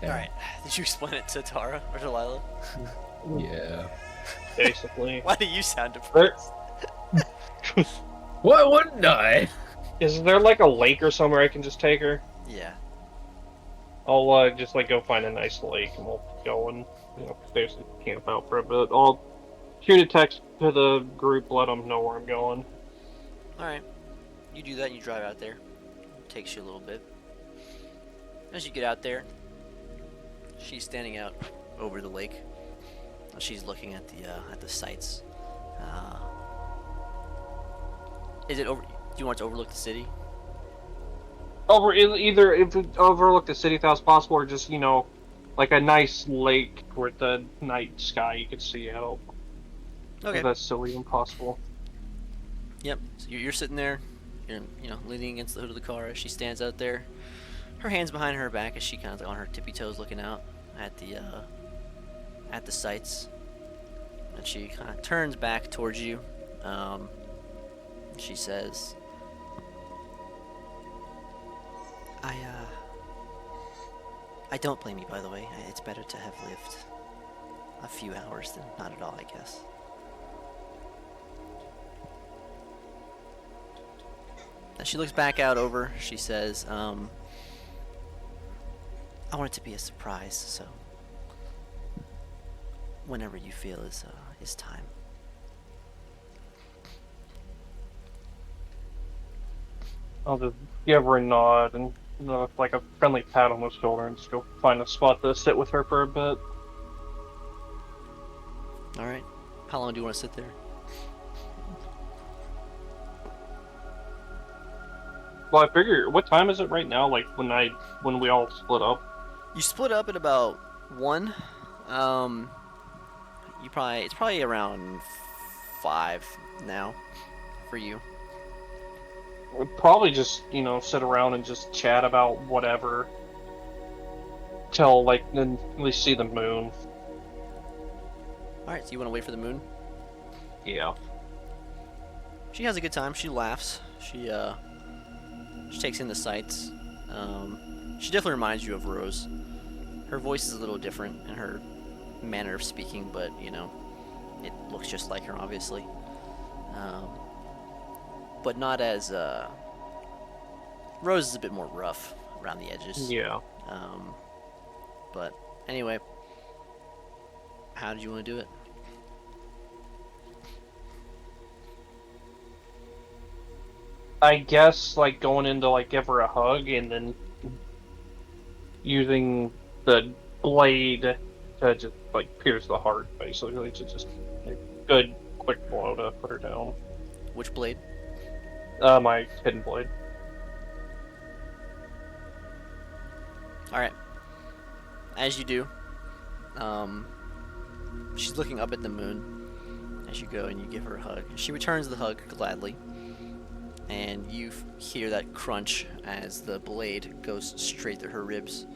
All right. Did you explain it to Tara or Delilah? Yeah. Basically. Why do you sound depressed? Why wouldn't I? Is there like a lake or somewhere I can just take her? Yeah. I'll just like go find a nice lake and we'll go and basically camp out for a bit. I'll shoot a text to the group, let them know where I'm going. All right. You do that. And you drive out there. It takes you a little bit. As you get out there, she's standing out over the lake. She's looking at the sights. Is it over? Do you want to overlook the city? Either if it overlook the city if that's possible, or just like a nice lake with the night sky you can see out. Okay. If that's still even possible. Yep. So you're sitting there, you're leaning against the hood of the car as she stands out there, her hands behind her back as she kind of on her tippy toes looking out at the sights, and she kind of turns back towards you. She says, I don't blame you, by the way. It's better to have lived a few hours than not at all, I guess. As she looks back out over, she says, I want it to be a surprise, so whenever you feel is time. I'll just give her a nod and like a friendly pat on the shoulder and just go find a spot to sit with her for a bit. Alright. How long do you want to sit there? Well, I figure, what time is it right now? Like when we all split up? You split up at about 1. It's probably around 5 now for you. We'll probably just sit around and just chat about whatever till then we see the moon. Alright, so you want to wait for the moon? Yeah. She has a good time. She laughs. She takes in the sights. She definitely reminds you of Rose. Her voice is a little different in her manner of speaking, but it looks just like her, obviously. But not as Rose is a bit more rough around the edges. Yeah. But anyway, how did you want to do it? I guess going into give her a hug and then using the blade to just pierce the heart, basically, to just a good quick blow to put her down. Which blade? My hidden blade. Alright. As you do, she's looking up at the moon as you go and you give her a hug. She returns the hug gladly, and you hear that crunch as the blade goes straight through her ribs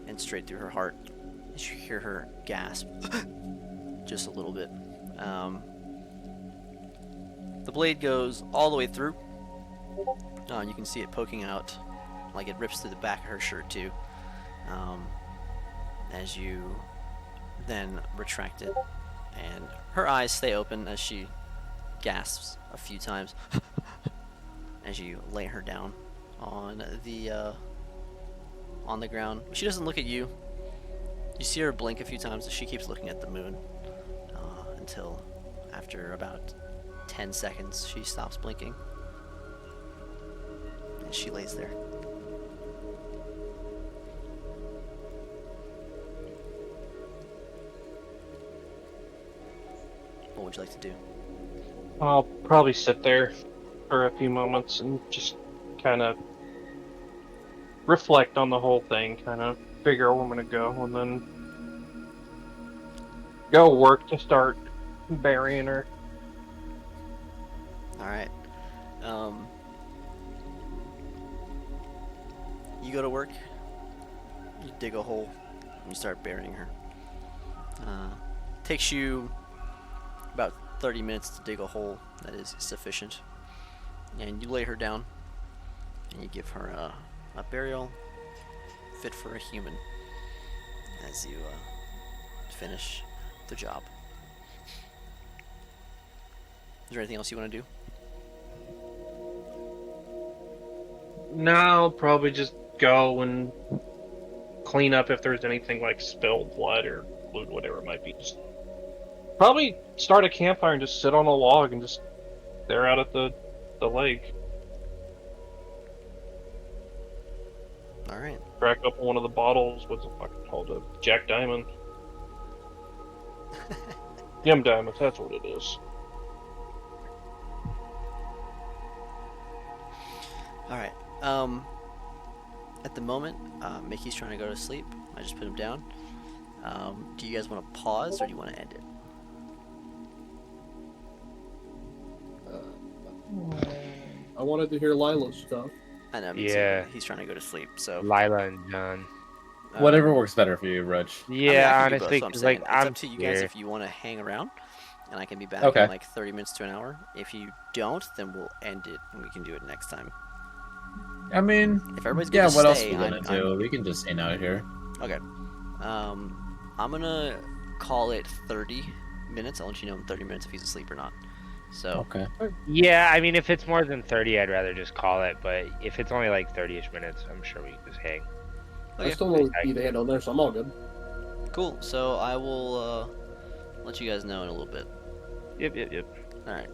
and straight through her heart. As you hear her gasp just a little bit. The blade goes all the way through. You can see it poking out, like it rips through the back of her shirt too. As you then retract it, and her eyes stay open as she gasps a few times as you lay her down on the on the ground. She doesn't look at you. You see her blink a few times. She keeps looking at the moon until after about 10 seconds she stops blinking. And she lays there. What would you like to do? I'll probably sit there for a few moments and just kind of reflect on the whole thing, kind of figure out where I'm gonna go, and then go work to start burying her. Alright. You go to work, you dig a hole, and you start burying her. Takes you about 30 minutes to dig a hole that is sufficient. And you lay her down, and you give her a burial fit for a human as you finish the job. Is there anything else you want to do? No, I'll probably just go and clean up if there's anything like spilled blood or fluid, whatever it might be. Just probably start a campfire and just sit on a log and just stare out at the lake. Alright. Crack up one of the bottles. What's it fucking called? A Jack Diamond. Yum Diamonds, that's what it is. Alright. At the moment, Mickey's trying to go to sleep. I just put him down. Do you guys want to pause or do you want to end it? I wanted to hear Lila's stuff. I know, me Yeah. too. He's trying to go to sleep, so. Lila and John. Whatever works better for you, Rich. I mean, Yeah, I can do both, honestly, so I'm 'cause, saying like, it's I'm up to you guys here. if you want to hang around, and I can be back Okay. in like 30 minutes to an hour. If you don't, then we'll end it and we can do it next time. I mean, If everybody's good yeah, to what else stay, are we gonna I'm- do? We can just hang out here. Okay. I'm gonna call it 30 minutes. I'll let you know in 30 minutes if he's asleep or not. So, Okay. Yeah, I mean, if it's more than 30, I'd rather just call it. But if it's only like 30-ish minutes, I'm sure we can just hang. I okay, still know the handle there, so I'm all good. cool. So I will let you guys know in a little bit. Yep. All right.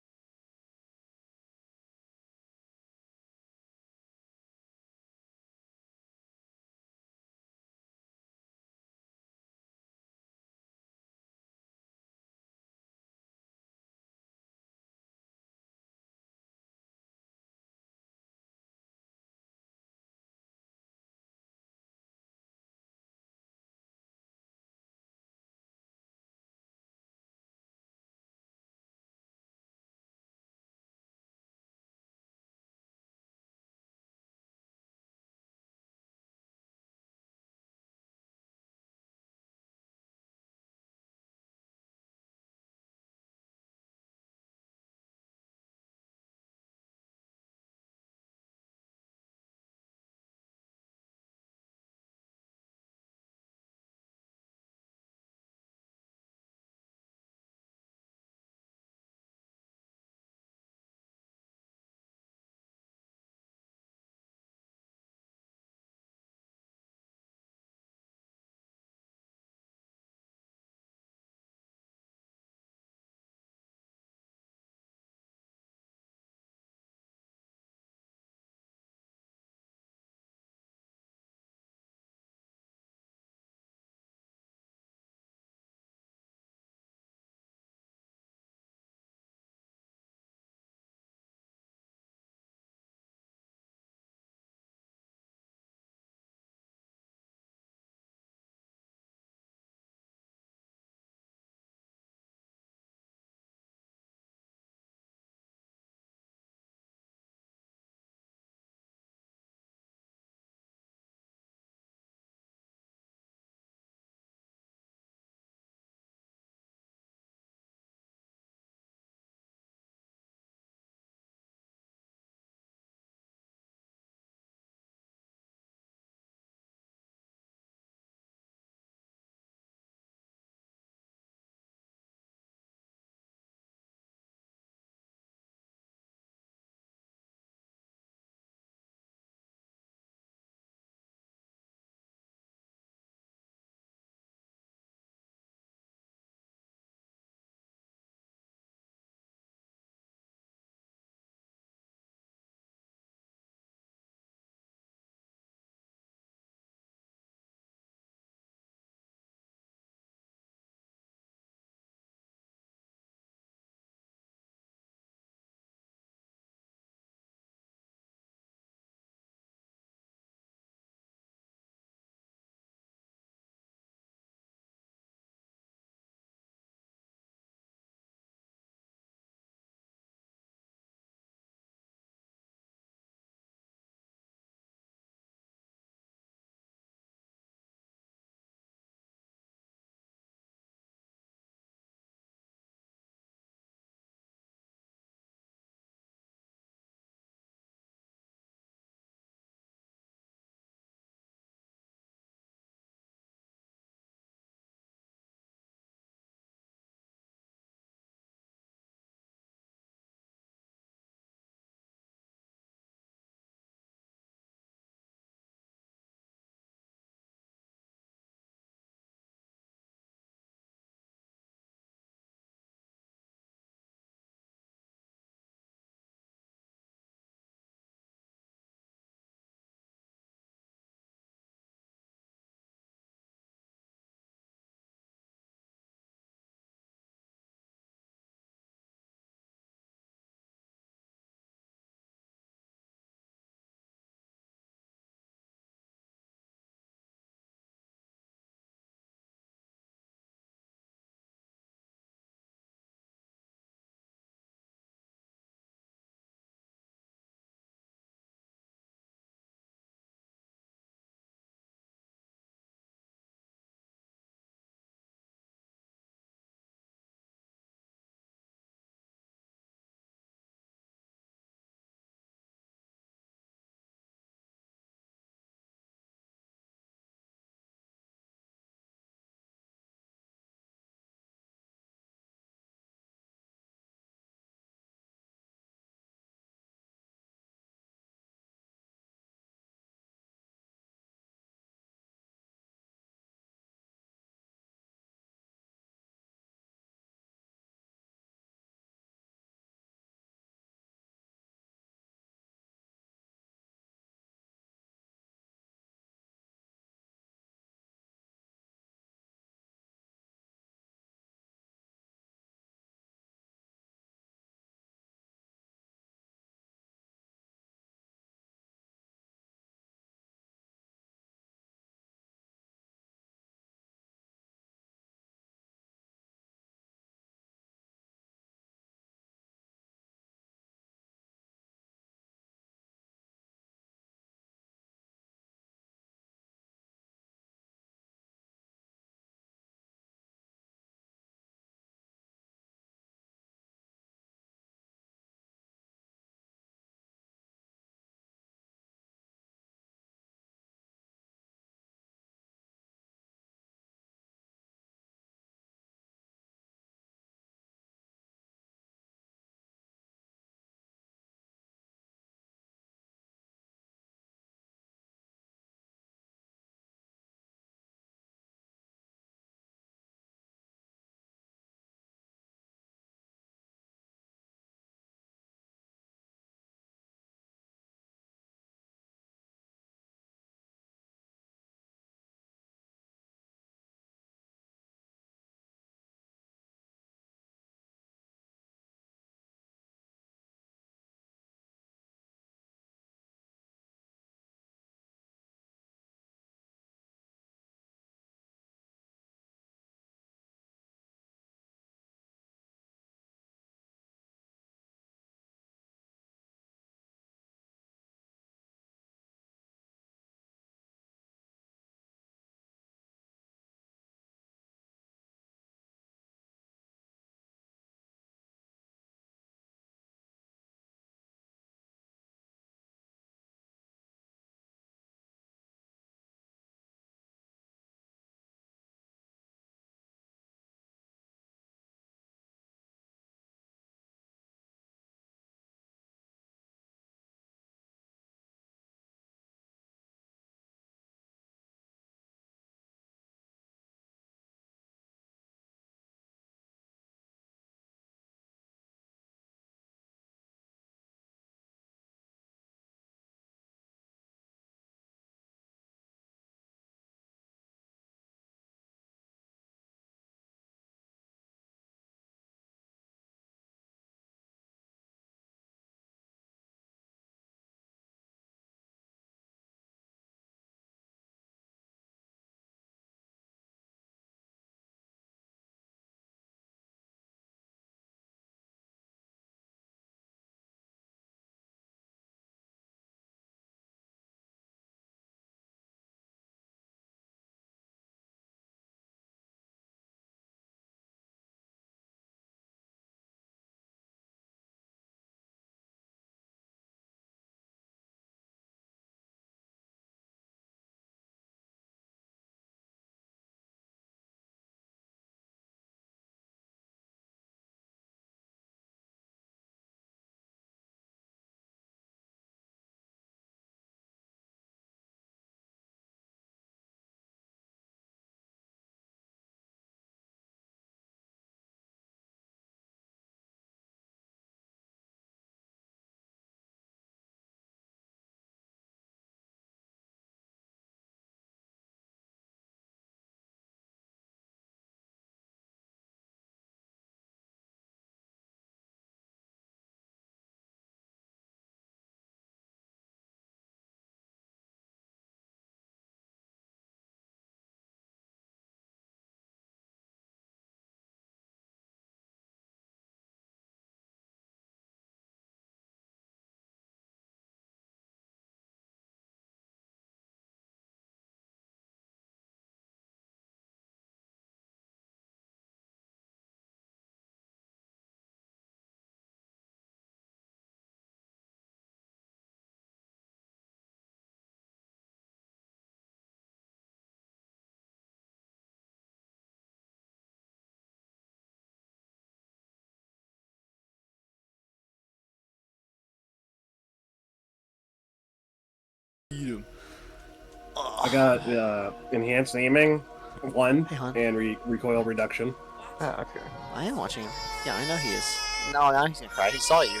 I got enhanced aiming 1 Hey, hon. and recoil reduction. Okay. I am watching him. Yeah, I know he is. No, now he's gonna cry. He saw you.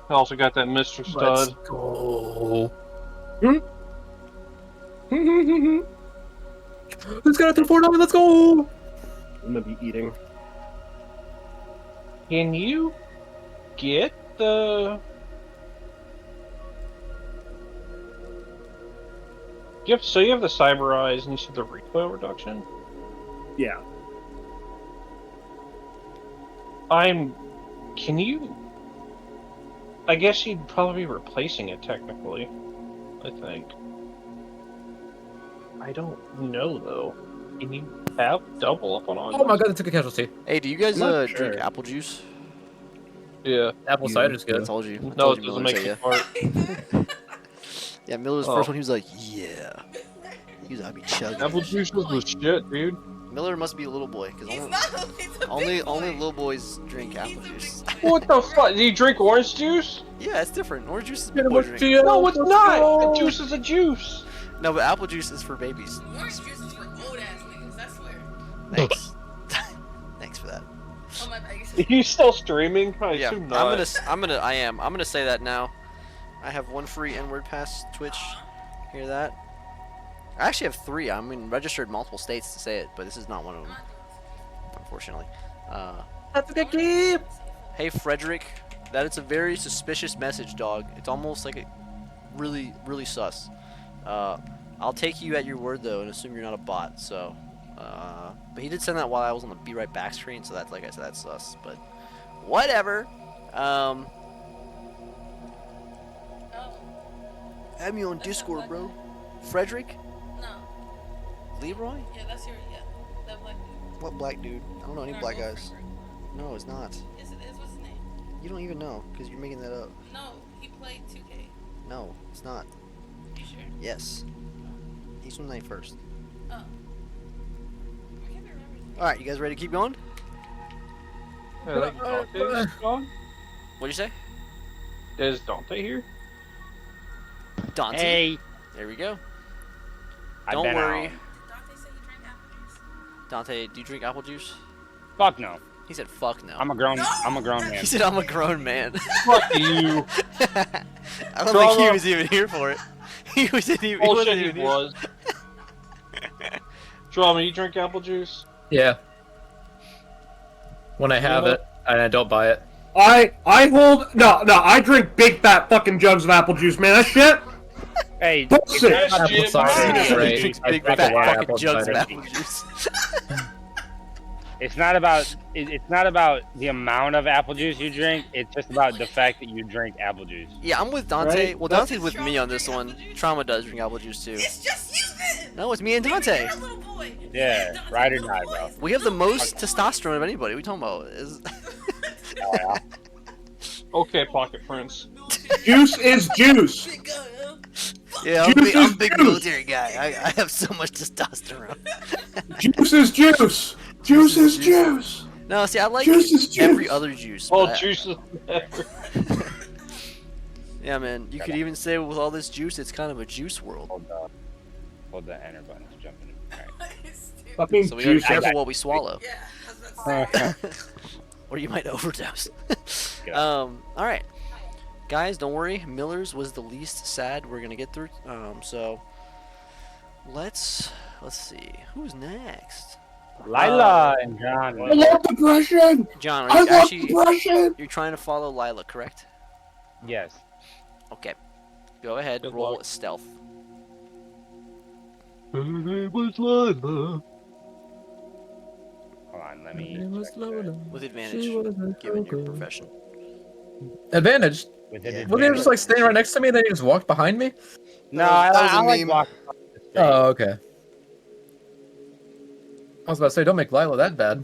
I also got that Mr. Let's Stud. go. Let's get it to 4 let's go! I'm gonna be eating. Can you get the? So you have the cyber eyes and you said the recoil reduction. Yeah. Can you? I guess you'd probably be replacing it technically. I think. I don't know though. Can you have double up on all? Oh my god, I took a casualty. Hey, do you guys I'm not drink sure. apple juice? Yeah. Apple cider's I good. told you. I No, told it you doesn't Miller make said you yeah. fart. Yeah, Miller's Oh. first one. He was like, yeah. He was like, I be chugging. Apple juice was the shit, dude. Miller must be a little boy, because He's not. He's a only big boy. little boys drink apple juice. What the fuck? Do you drink orange juice? Yeah, it's different. Orange juice is Yeah, big boy what's drink. the- No, it's let's not. go. A juice is a juice. No, but apple juice is for babies. Orange juice is for old ass niggas. I swear. Thanks. Thanks for that. Oh my bad. Are you still streaming? I Yeah, assume not. I am gonna say that now. I have 1 free N-word pass Twitch. Hear that? I actually have 3. I'm in registered multiple states to say it, but this is not one of them, unfortunately. That's a good game! Hey Frederick, that is a very suspicious message, dog. It's almost like really, really sus. I'll take you at your word though, and assume you're not a bot. So, but he did send that while I was on the Be Right Back screen, so that's like I said, that's sus. But whatever. Add me on Discord, bro. Frederick, No. Leroy. Yeah, that's your that black dude. What black dude? I don't know any black guys. No, it's not. Yes, it is. What's his name? You don't even know, because you're making that up. No, he played 2K. No, it's not. You sure? Yes. He's from 91st. Oh. I can't remember his name. Alright, you guys ready to keep going? Hey, like Dante's gone? What'd you say? Is Dante here? Dante. Hey, There we go. I've Don't been worry. out. Dante said he drank apple juice. Dante, do you drink apple juice? Fuck no. He said fuck no. I'm a grown man. He said I'm a grown man. Fuck you. I don't think he Drama. was even here for it. He wasn't even, he Bullshit, wasn't he even here. was. Drama, you drink apple juice? Yeah. When I have Yeah. it, and I don't buy it. I drink big fat fucking jugs of apple juice, man. That shit. Hey, Bullshit. it's not- Apple Jim, cider is hey. great. Drinks I big drink fat a lot of fucking apple jugs of cider. apple juice. It's not about the amount of apple juice you drink. It's just about the fact that you drink apple juice. Yeah, I'm with Dante. Right? Well, Dante's with me on this one. Trauma does drink apple juice too. It's just you then. No, it's me and Dante. You're a little boy. Yeah, Dante's ride or little die, boy. bro. We have the most testosterone of anybody. What are you talking about? Is Oh, yeah. Okay, Pocket Prince. Juice is juice. Big guy, huh? yeah, Juice I'm is a big juice. military guy. I have so much testosterone. Juice is juice. Juice is juice. No, see, I like Juice is every juice. other juice. All but I- juices ever. Yeah, man. You could even say with all this juice, it's kind of a juice world. Hold the enter button to jump in. Alright. Stupid. Fucking So we gotta be juice. careful what we swallow, Yeah, I was about to say. or you might overdose. Good. All right, guys, don't worry. Miller's was the least sad we're gonna get through. So let's see who's next. Lila and John. I love depression. John, I are you love actually depression. you're trying to follow Lila, correct? Yes. Okay. Go ahead. Good roll luck. stealth. Hold on, let me. check With advantage, given your profession. Advantage. With Yeah. Wasn't he just like standing right next to me and then he just walked behind me? No, That was a I like meme. walking across the street. Oh, okay. I was about to say, don't make Lila that bad.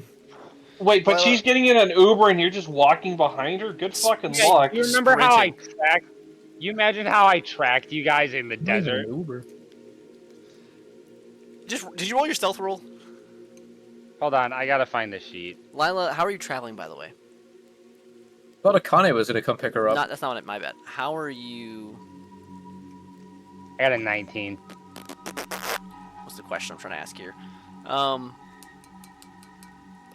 Wait, but Well, she's getting in an Uber and you're just walking behind her? Good fucking Yeah, luck. you remember how I sprinting. tracked? You imagine how I tracked you guys in the desert? Uber. Did you roll your stealth roll? Hold on, I gotta find the sheet. Lila, how are you traveling, by the way? Thought Akane was gonna come pick her up. That's not what my bad. How are you? I got a 19. What's the question I'm trying to ask here? Are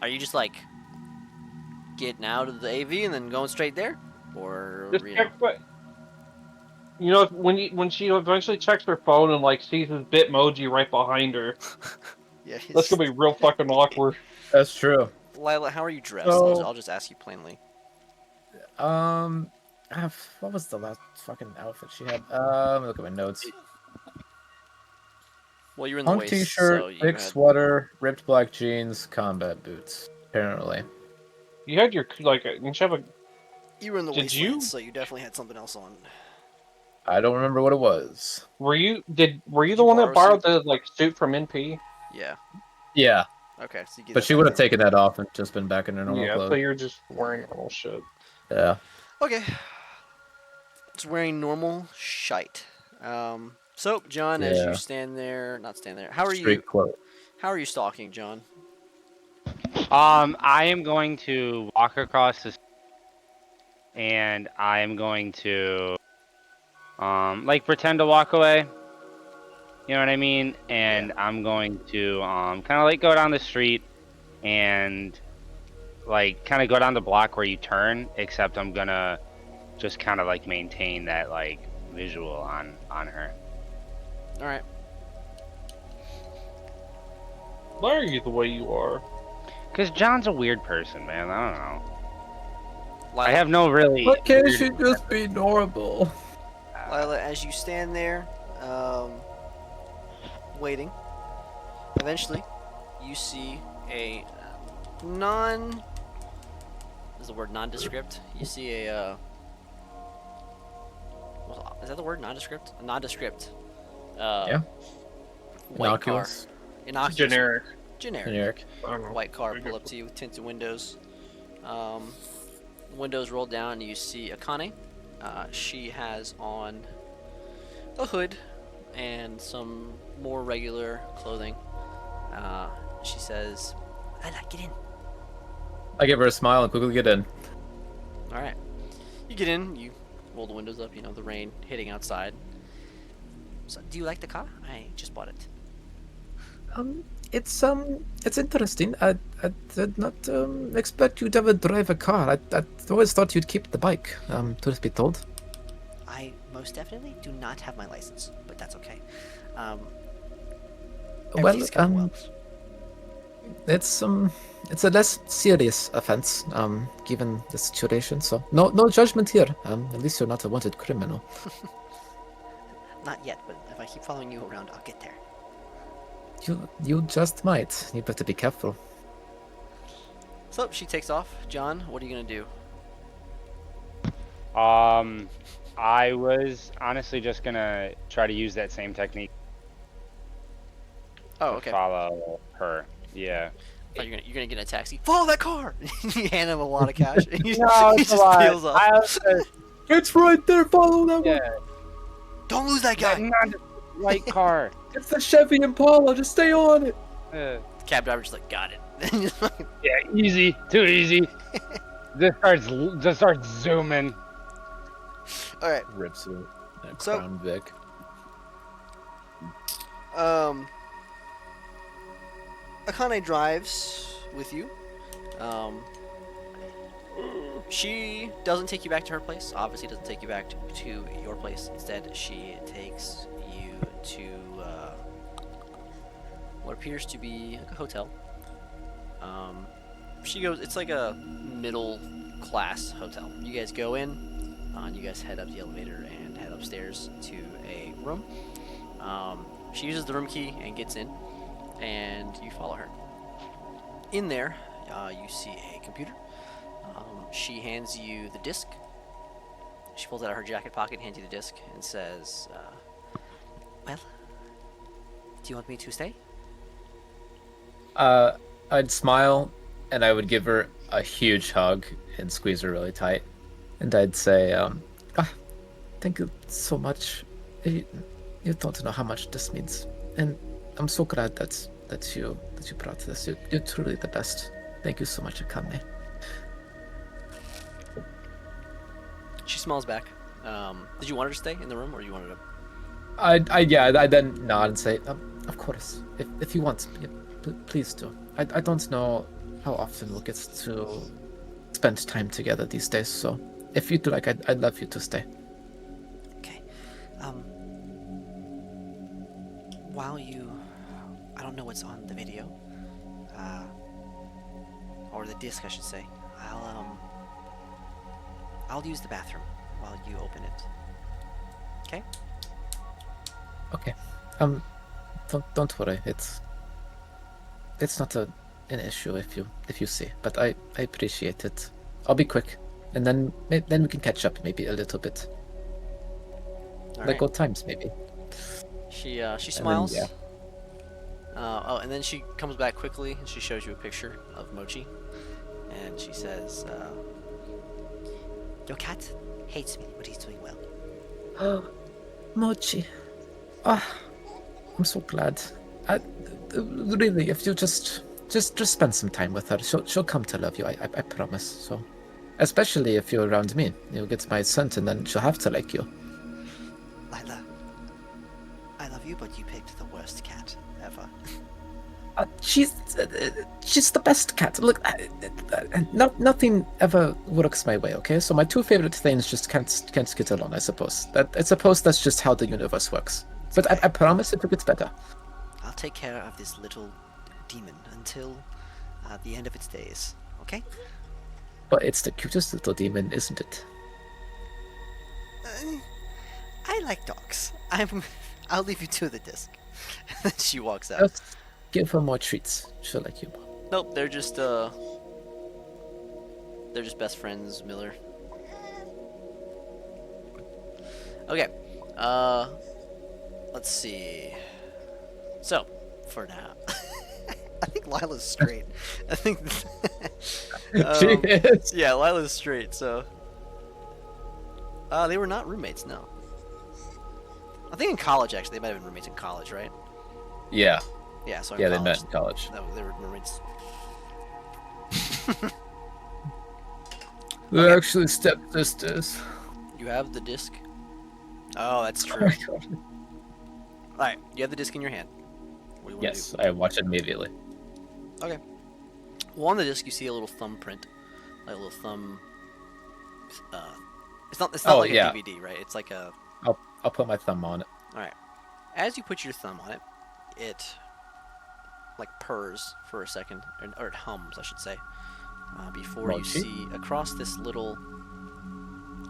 you just like getting out of the AV and then going straight there, or Just you know? check what. You know, when she eventually checks her phone and like sees his Bitmoji right behind her, Yeah. that's gonna be real fucking awkward. That's true. Lila, how are you dressed? So- I'll just ask you plainly. What was the last fucking outfit she had? Look at my notes. Well, you're in the Punk waist, t-shirt, so you thick had... sweater, ripped black jeans, combat boots. Apparently. You had your like, didn't you have a? You were in the Did wasteland, you? so you definitely had something else on. I don't remember what it was. Were you the you one that borrow borrowed the like suit from NP? Yeah. Yeah, Okay, so you get but that she back would have then. taken that off and just been back in her normal Yeah, so clothes. you're just wearing normal shit. Yeah. Okay. It's wearing normal shite. So John, as you Yeah. stand there, not stand there. How are Street you? quote. How are you stalking, John? I am going to walk across this, and I am going to, like pretend to walk away. You know what I mean? And I'm going to, kind of like go down the street, and like kind of go down the block where you turn. Except I'm gonna just kind of like maintain that like visual on her. All right. Why are you the way you are? Cause John's a weird person, man. I don't know. Lila, I have no really. Why can't weird- she just be normal? Lila, as you stand there, waiting, eventually, you see a is the word nondescript? You see a, is that the word nondescript? A nondescript. Yeah. White car. Innocuous. Innocuous. Generic. Generic. Generic. I don't know. White car pull up to you with tinted windows. Windows roll down and you see Akane. She has on a hood and some more regular clothing. She says, Lila, get in. I give her a smile and quickly get in. alright. You get in, you roll the windows up, you know, the rain hitting outside. So, do you like the car? I just bought it. It's interesting. I did not expect you to ever drive a car. I always thought you'd keep the bike. Truth be told. I most definitely do not have my license, but that's okay. Well, Everything's going well. it's a less serious offense, given the situation. So no judgment here. At least you're not a wanted criminal. Not yet, but if I keep following you around, I'll get there. You just might. You better be careful. So she takes off. John, what are you gonna do? I was honestly just gonna try to use that same technique Oh, to okay. follow her. Yeah. Oh, you're gonna get in a taxi. Follow that car. You hand him a lot of cash. And he, No, he it's a just lot. peels off. It's right there. Follow that Yeah. Don't lose that guy. Not a light car. It's the Chevy Impala. Just stay on it. Cab driver just like got it. Yeah, easy. Too easy. just starts zooming. All right. Rips it. So- Crown Vic. Akane drives with you. She doesn't take you back to her place. Obviously, doesn't take you back to your place. Instead, she takes you to what appears to be like a hotel. She goes. It's like a middle class hotel. You guys go in. You guys head up the elevator and head upstairs to a room. She uses the room key and gets in, and you follow her. In there, you see a computer. She hands you the disc. She pulls it out of her jacket pocket, hands you the disc, and says, Well, do you want me to stay? I'd smile and I would give her a huge hug and squeeze her really tight. And I'd say, thank you so much. You don't know how much this means. And I'm so glad that you brought this. You're truly the best. Thank you so much, Akane. she smiles back. Did you want her to stay in the room, or you wanted to I then nod and say, of course, if you want, yeah, please do. I don't know how often we'll get to spend time together these days, so if you'd like, I'd love you to stay. Okay. While you, I don't know what's on the video, or the disc, I should say. I'll use the bathroom while you open it. Okay. Okay. Don't worry. It's not an issue if you see, but I appreciate it. I'll be quick, and then we can catch up maybe a little bit. All Like right. old times maybe. She then, smiles. yeah. Oh, and then she comes back quickly and she shows you a picture of Mochi, and she says, Your cat hates me, but he's doing well. Oh, Mochi. Ah, I'm so glad. Really, if you just spend some time with her, she'll come to love you. I promise. So, especially if you're around me, you'll get my scent, and then she'll have to like you. Lila, I love you, but you picked the worst cat ever. She's the best cat. Look, nothing ever works my way. Okay, so my two favorite things just can't get along. I suppose that's just how the universe works. But I promise it will get better. I'll take care of this little demon until the end of its days. Okay? But it's the cutest little demon, isn't it? I like dogs. I'll leave you to the disc. Then she walks out. Just give her more treats. She'll like you more. "Nope, they're just best friends, Miller." Okay. Let's see. So, for now, I think Lila's straight. I think. She is. Yeah, Lila's straight. So. They were not roommates. No. I think in college, actually, they might have been roommates in college, right? Yeah. Yeah. So in Yeah, they college, met in college. they were roommates. They're actually stepsisters. You have the disc. Oh, that's true. Alright, you have the disc in your hand. What do you want Yes, I watch it immediately. to do? Okay. Well, on the disc, you see a little thumbprint. Like a little thumb. It's not like yeah. a DVD, right? It's like a. I'll put my thumb on it. Alright. As you put your thumb on it, it. Like purrs for a second. Or it hums, I should say. Before you Mochi? see across this little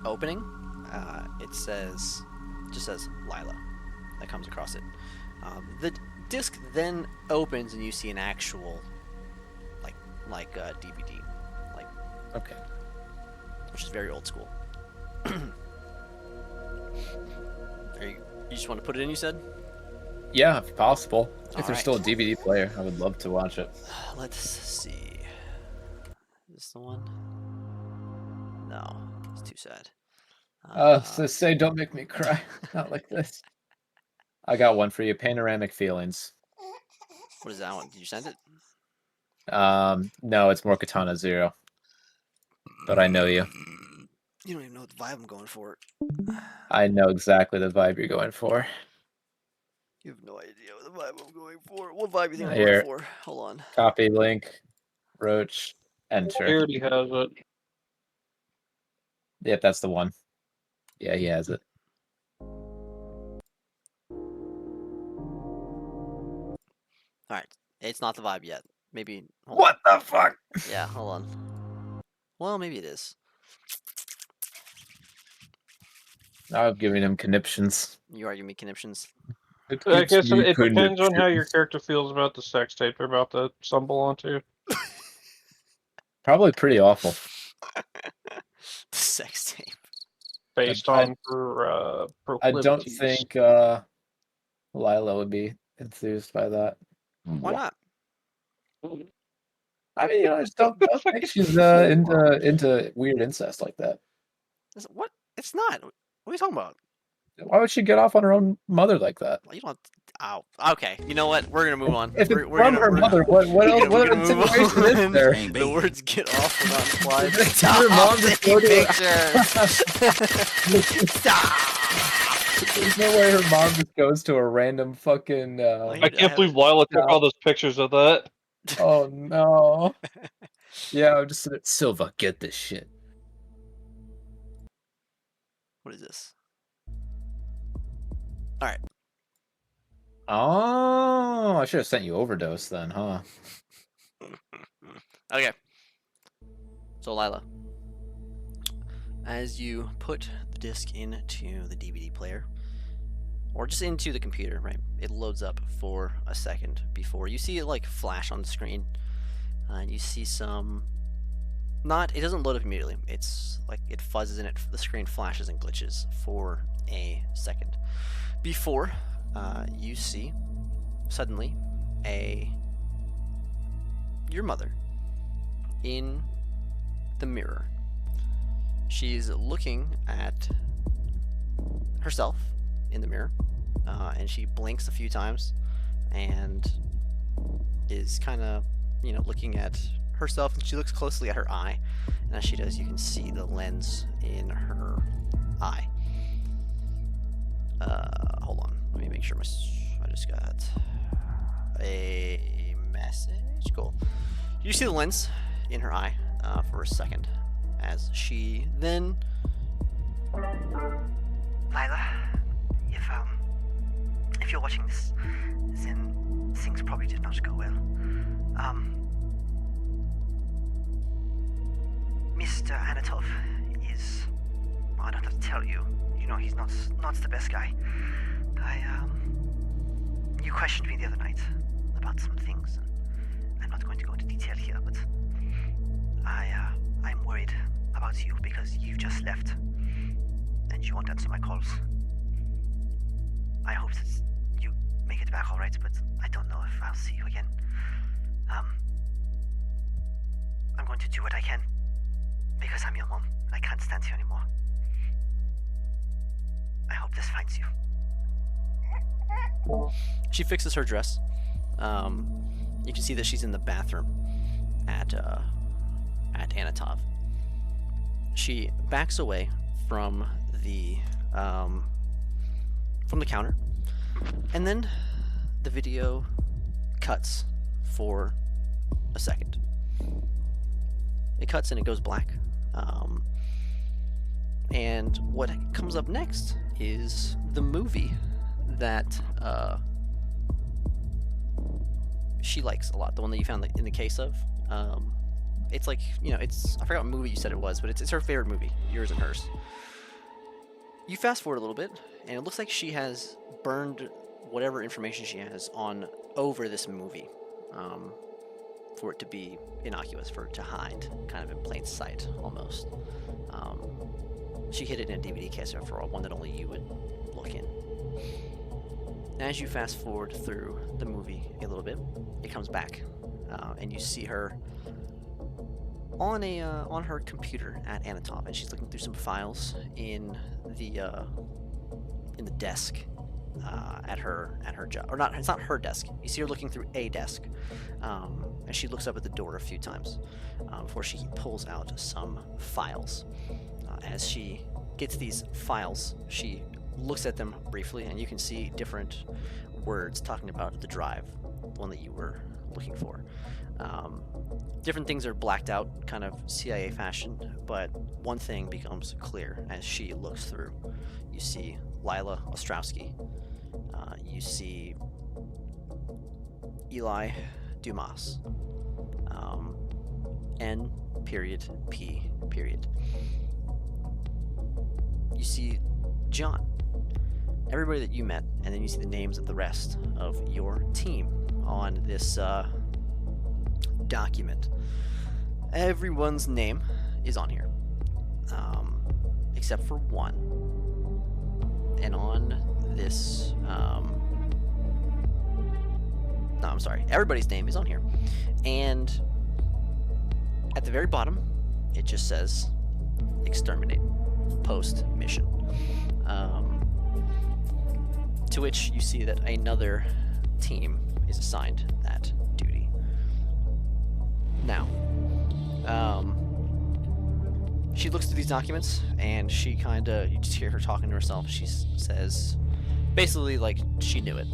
opening, it just says Lila. That comes across it. The disc then opens and you see an actual, like DVD, Okay. which is very old school. You just want to put it in? You said. Yeah, if possible. If there's still a Alright. DVD player, I would love to watch it. Let's see. Is this the one? No, it's too sad. So say don't make me cry. Not like this. I got one for you. Panoramic Feelings. What is that one? Did you send it? No, it's more Katana Zero. But I know you. You don't even know what vibe I'm going for. I know exactly the vibe you're going for. You have no idea what the vibe I'm going for. What vibe you think I'm Here. going for? Hold on. Copy link. Roach. He Enter. already has it. Yep, that's the one. Yeah, he has it. Alright. It's not the vibe yet. Maybe. Hold What the fuck? on. Yeah, hold on. Well, maybe it is. I'm giving him conniptions. You are giving me conniptions. I guess it depends on how your character feels about the sex tape they're about to stumble onto. Probably pretty awful. The sex tape. Based I- on her I proclivities. don't think Lila would be enthused by that. Why not? I mean, I just don't think she's into weird incest like that. What? It's not. What are you talking about? Why would she get off on her own mother like that? You don't. Ow. Okay. You know what? We're gonna move on. If it's We're from gonna- her we're mother, gonna- what else? we're What gonna move insinuation is on. there? The words "get off" were not implied. Did your mom just go to Stop taking pictures. Stop. There's no way her mom just goes to a random fucking. I can't believe Lila took all those pictures of that. Oh no. Yeah, I'm just Silva, get this shit. What is this? All right. Oh, I should have sent you Overdose then, huh? Okay. So Lila, as you put the disc into the DVD player, or just into the computer, right? It loads up for a second before you see it like flash on the screen, and you see some. It doesn't load up immediately. It's like it fuzzes and the screen flashes and glitches for a second before you see suddenly your mother in the mirror. She's looking at herself in the mirror, and she blinks a few times and is kind of, looking at herself, and she looks closely at her eye, and as she does, you can see the lens in her eye. Hold on, let me make sure I just got a message. Cool. You see the lens in her eye for a second, as she then. Lila, if you're watching this, then things probably did not go well. Mr. Anatov is, I don't have to tell you, he's not the best guy. You questioned me the other night about some things, and I'm not going to go into detail here, but I'm worried about you because you just left, and you won't answer my calls. I hope that you make it back all right, but I don't know if I'll see you again. I'm going to do what I can, because I'm your mom. I can't stand here anymore. I hope this finds you. She fixes her dress. You can see that she's in the bathroom at Anatov. She backs away from the counter, and then the video cuts for a second. It cuts and it goes black. And what comes up next is the movie that she likes a lot, the one that you found in the case of. It's like, I forgot what movie you said it was, but it's her favorite movie, yours and hers. You fast forward a little bit, and it looks like she has burned whatever information she has on over this movie, for it to be innocuous, for it to hide, kind of in plain sight, almost. She hid it in a DVD case for one that only you would look in. As you fast forward through the movie a little bit, it comes back, and you see her on her computer at Anatov, and she's looking through some files in the desk at her job, or not. It's not her desk. You see her looking through a desk, and she looks up at the door a few times before she pulls out some files. As she gets these files, she looks at them briefly, and you can see different words talking about the drive, the one that you were looking for. Different things are blacked out, kind of CIA fashion, but one thing becomes clear as she looks through. You see Lila Ostrowski. You see Eli Dumas. N.P. You see John. Everybody that you met, and then you see the names of the rest of your team on this document. Everyone's name is on here, except for one. And on this, no, I'm sorry, everybody's name is on here. And at the very bottom, it just says exterminate, post mission. To which you see that another team is assigned that duty. Now, She looks through these documents, and she kind of, you just hear her talking to herself. She says, basically, like, she knew it.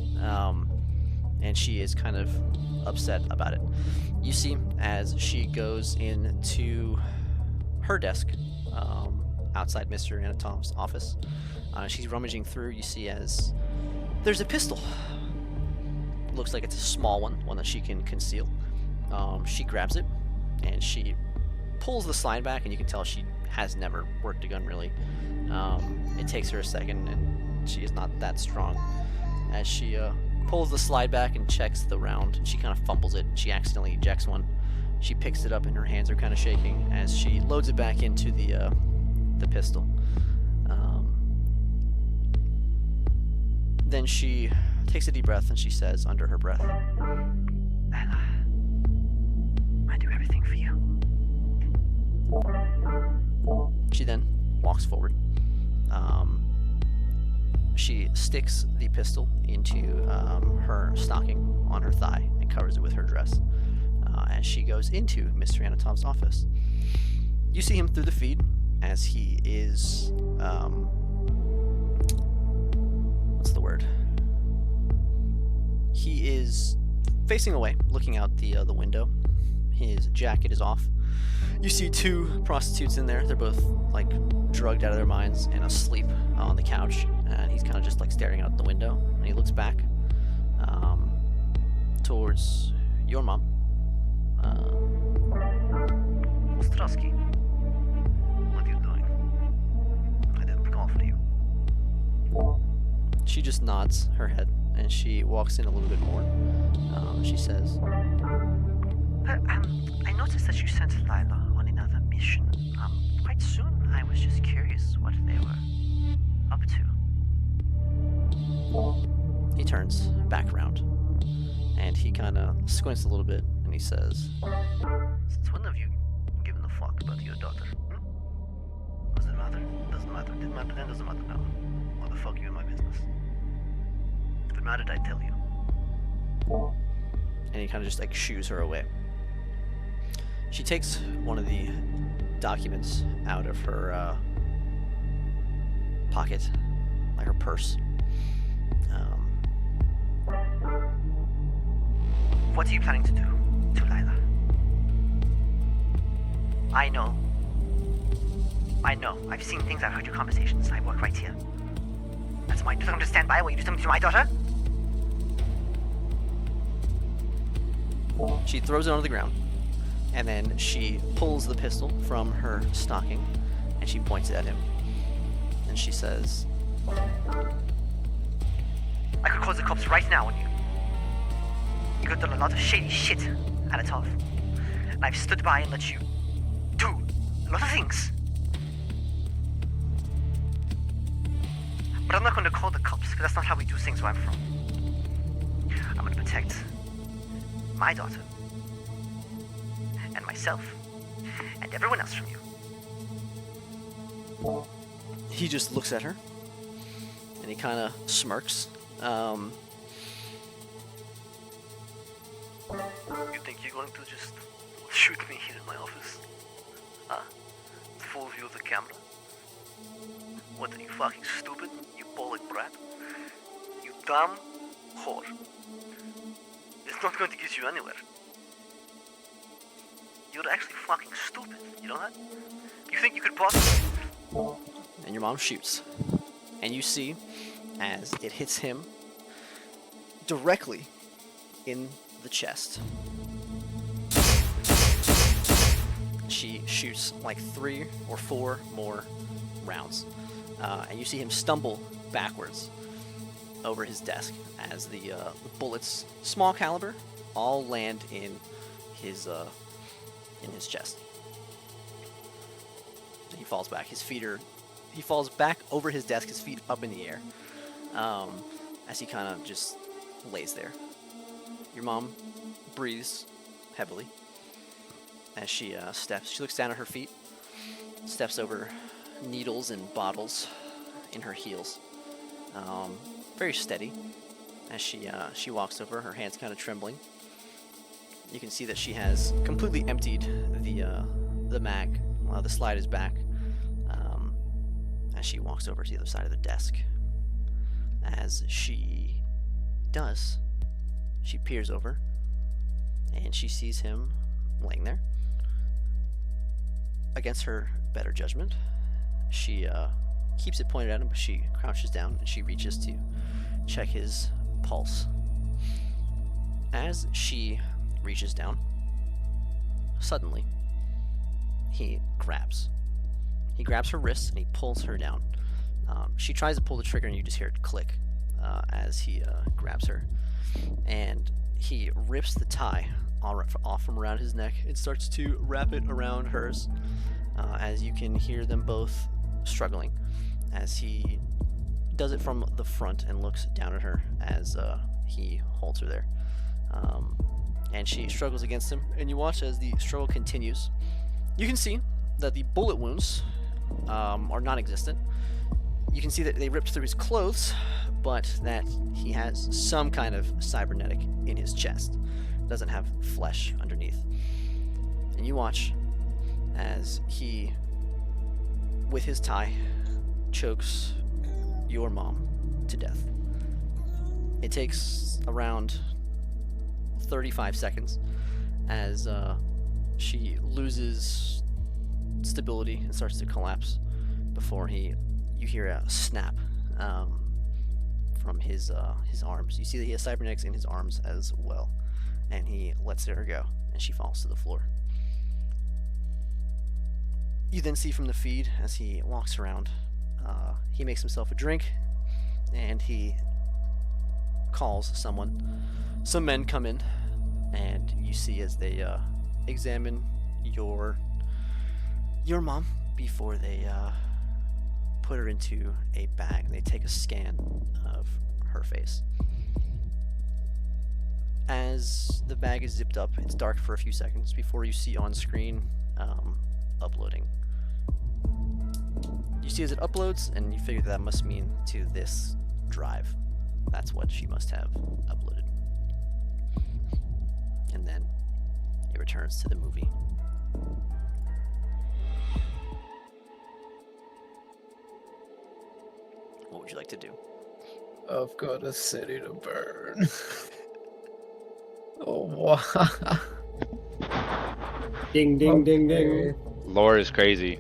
And she is kind of upset about it. You see, as she goes into her desk, outside Mr. Anatom's office, she's rummaging through. You see as there's a pistol. Looks like it's a small one that she can conceal. She grabs it, and she pulls the slide back, and you can tell she has never worked a gun really. It takes her a second, and she is not that strong. As she pulls the slide back and checks the round, and she kind of fumbles it. She accidentally ejects one. She picks it up, and her hands are kind of shaking as she loads it back into the pistol. Then she takes a deep breath, and she says under her breath, Lila, I do everything for you. She then walks forward. She sticks the pistol into her stocking on her thigh and covers it with her dress as she goes into Mr. Anatom's office. You see him through the feed as he is, what's the word? He is facing away, looking out the window. His jacket is off. You see two prostitutes in there. They're both like drugged out of their minds and asleep on the couch. And he's kind of just like staring out the window. And he looks back towards your mom. Ostrowski, what are you doing? I didn't call for you. She just nods her head and she walks in a little bit more. She says, I noticed that you sent Lila on another mission. Quite soon. I was just curious what they were up to. he turns back around and he kind of squints a little bit and he says, Since when have you given a fuck about your daughter? Does it matter? Doesn't matter. Did my plan doesn't matter now. Why the fuck are you in my business? If it mattered, I'd tell you. and he kind of just like shoos her away. She takes one of the documents out of her pocket, like her purse. What are you planning to do to Lila? I know. I've seen things, I've heard your conversations. I work right here. That's my... You don't understand why? Will you do something to my daughter? She throws it onto the ground, and then she pulls the pistol from her stocking, and she points it at him. And she says, I could call the cops right now on you. You have done a lot of shady shit, Anatov. And I've stood by and let you do a lot of things. But I'm not going to call the cops, because that's not how we do things where I'm from. I'm going to protect my daughter, and myself, and everyone else from you. he just looks at her, and he kind of smirks. You think you're going to just shoot me here in my office? Huh? Full view of the camera? What, are you fucking stupid? You Pollock brat? You dumb whore. It's not going to get you anywhere. You're actually fucking stupid, you know that? You think you could possibly... And your mom shoots. And you see, as it hits him, directly in the chest. She shoots like 3 or 4 more rounds. And you see him stumble backwards over his desk as the bullets, small caliber, all land in his chest. He falls back. He falls back over his desk, his feet up in the air, as he kind of just lays there. Your mom breathes heavily as she steps. She looks down at her feet, steps over needles and bottles in her heels. Very steady as she walks over, her hands kind of trembling. You can see that she has completely emptied the mag. The slide is back. as she walks over to the other side of the desk. As she does, she peers over and she sees him laying there. Against her better judgment, she keeps it pointed at him, but she crouches down and she reaches to check his pulse. As she reaches down, suddenly he grabs her wrists and he pulls her down. She tries to pull the trigger and you just hear it click as he grabs her, and he rips the tie off from around his neck and starts to wrap it around hers, as you can hear them both struggling as he does it from the front and looks down at her as he holds her there. And she struggles against him, and you watch as the struggle continues. You can see that the bullet wounds are non-existent. You can see that they ripped through his clothes, but that he has some kind of cybernetic in his chest. Doesn't have flesh underneath. And you watch as he, with his tie, chokes your mom to death. It takes around 35 seconds as she loses stability and starts to collapse before you hear a snap from his arms. You see that he has cybernetics in his arms as well, and he lets her go and she falls to the floor. You then see from the feed as he walks around, he makes himself a drink and he calls someone. Some men come in, and you see as they examine your mom before they put her into a bag. They take a scan of her face. As the bag is zipped up, it's dark for a few seconds before you see on screen uploading. You see as it uploads, and you figure that must mean to this drive. That's what she must have uploaded. And then it returns to the movie. What would you like to do? I've got a city to burn. Oh, wow. Ding, ding, ding, ding. Lore is crazy.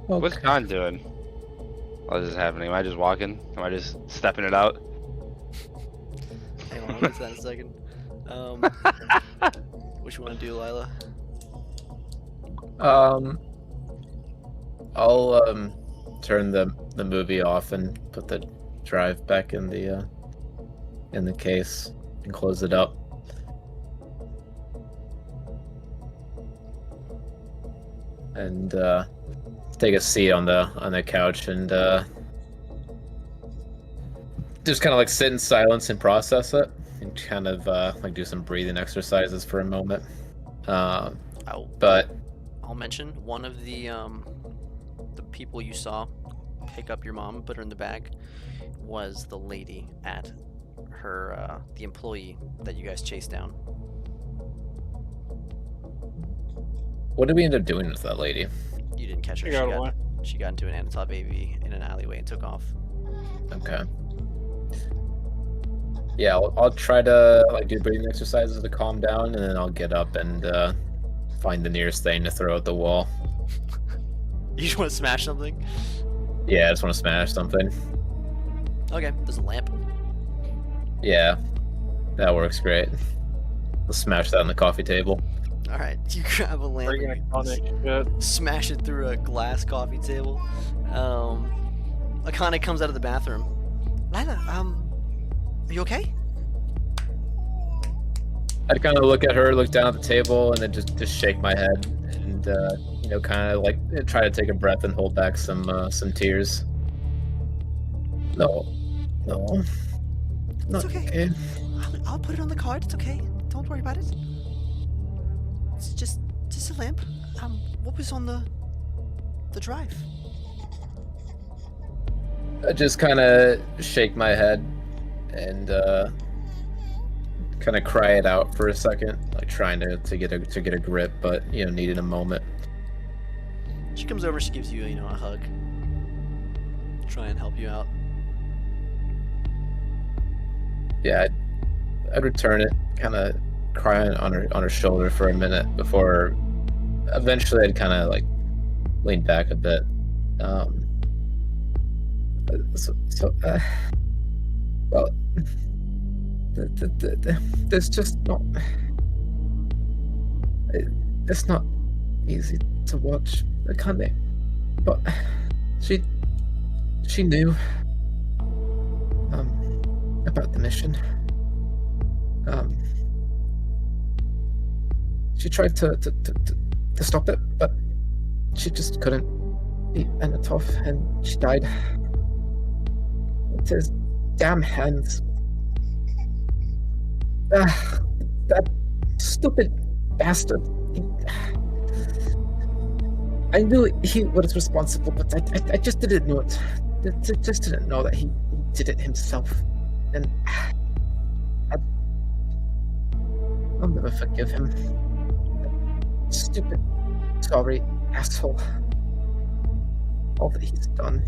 What's Okay. Khan doing? What is happening? Am I just walking? Am I just stepping it out? Hang on, I'll get to that in a second. What you want to do, Lila? I'll turn the movie off and put the drive back in the case and close it up. And take a seat on the couch and just kind of like sit in silence and process it, and kind of like do some breathing exercises for a moment. But I'll mention one of the people you saw pick up your mom, put her in the bag, was the lady at her the employee that you guys chased down. what did we end up doing with that lady? You didn't catch her. She got away. She got into an Anatov AV in an alleyway and took off. Okay. Yeah, I'll try to like do breathing exercises to calm down, and then I'll get up and find the nearest thing to throw at the wall. You just want to smash something? Yeah, I just want to smash something. Okay, there's a lamp. Yeah, that works great. Let's smash that on the coffee table. All right, you grab a lamp, Pretty and you iconic shit. smash it through a glass coffee table. Akane comes out of the bathroom. Lila, are you okay? I'd kind of look at her, look down at the table, and then just shake my head, and kind of like try to take a breath and hold back some tears. No, not okay. okay. I'll put it on the card. It's okay. Don't worry about it. It's just a lamp. What was on the drive? I just kind of shake my head and kind of cry it out for a second, like trying to get a grip, but needing a moment. She comes over, she gives you, a hug. try and help you out. Yeah, I'd return it, kind of crying on her shoulder for a minute before eventually I'd kind of like lean back a bit. Well, there's just not. It's not easy to watch, can they? But she knew about the mission. She tried to stop it, but she just couldn't beat Anatov, and she died. With his damn hands. That stupid bastard. I knew he was responsible, but I just didn't know it. Just didn't know that he did it himself. And I'll never forgive him. That stupid, sorry asshole. All that he's done.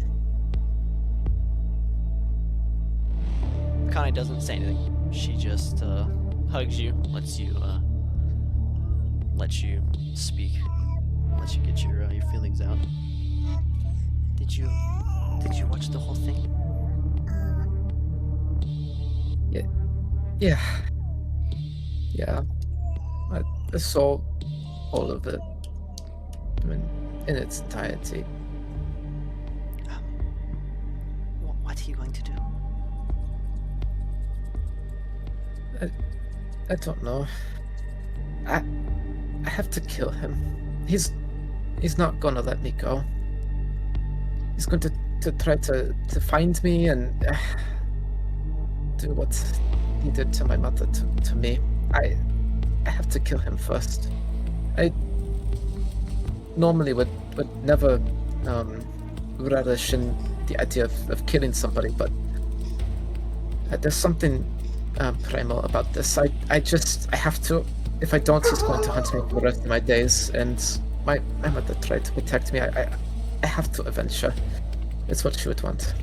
Connie doesn't say anything. She just hugs you, lets you speak, lets you get your feelings out. Did you watch the whole thing? Yeah. I saw all of it. I mean, in its entirety. What are you going to do? I don't know. I have to kill him. He's not gonna let me go. He's going to try to find me and do what he did to my mother to me. I have to kill him first. I normally would never relish in the idea of killing somebody, but there's something primal about this. I have to. If I don't, he's going to hunt me for the rest of my days, and my mother tried to protect me. I have to avenge her. It's what she would want.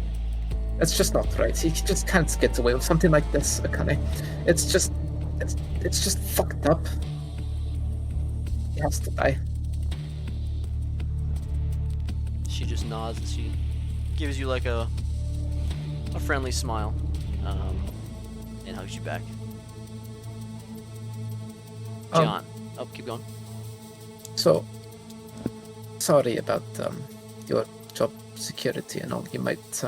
It's just not right. He just can't get away with something like this, Akane. It's just fucked up. He has to die. She just nods and she gives you like a friendly smile, and hugs you back. John, keep going. So, sorry about your job security and all. You might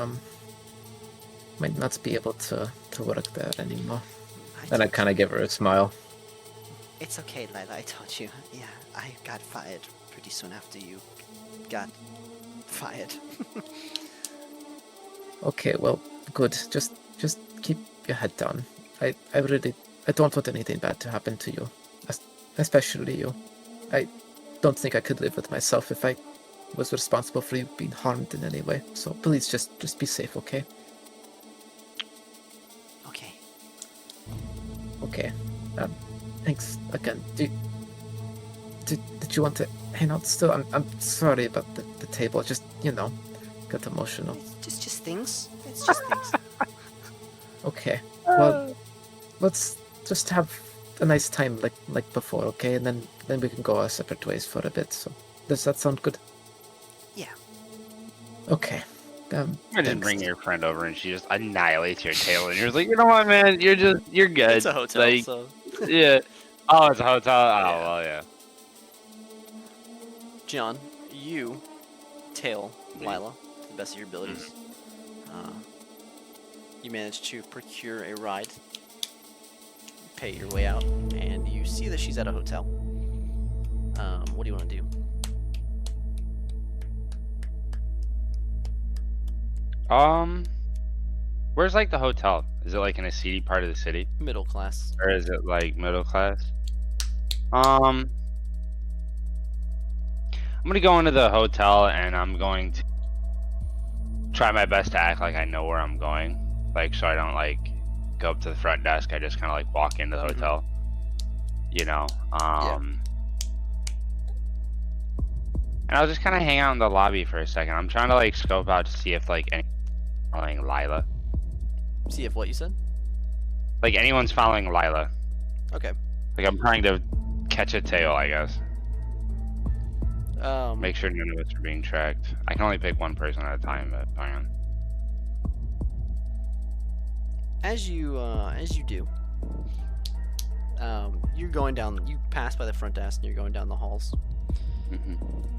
not be able to work there anymore. And I kind of give her a smile. It's okay, Lila. I told you. Yeah, I got fired pretty soon after you got fired. Okay, well, good. Just keep your head down. I don't want anything bad to happen to you, especially you. I don't think I could live with myself if I was responsible for you being harmed in any way. So please just be safe, okay? Okay. Okay. Thanks again. Did you want to hang out still? I'm sorry about the table. Just got emotional. It's just things. It's just things. Okay. Well, let's just have a nice time like before, okay? And then we can go our separate ways for a bit. So does that sound good? Yeah. Okay. I didn't thanks. bring your friend over and she just annihilates your tail and you're like, you know what, man? You're good. It's a hotel, like, so. Yeah. Oh, it's a hotel. Oh, Yeah. well, yeah. John, you tail Lila to the best of your abilities. You manage to procure a ride, pay your way out, and you see that she's at a hotel. What do you want to do? Where's like the hotel? Is it like in a seedy part of the city? Middle class. Or is it like middle class? I'm gonna go into the hotel and I'm going to try my best to act like I know where I'm going. Like, so I don't like go up to the front desk. I just kind of like walk into the hotel. And I'll just kind of hang out in the lobby for a second. I'm trying to like scope out to see if like any following Lila. See if what you said? Like anyone's following Lila. Okay. Like I'm trying to catch a tail, I guess. Make Make sure none of us are being tracked. I can only pick one person at a time, but hang on. as you do, you're going down. You pass by the front desk and you're going down the halls.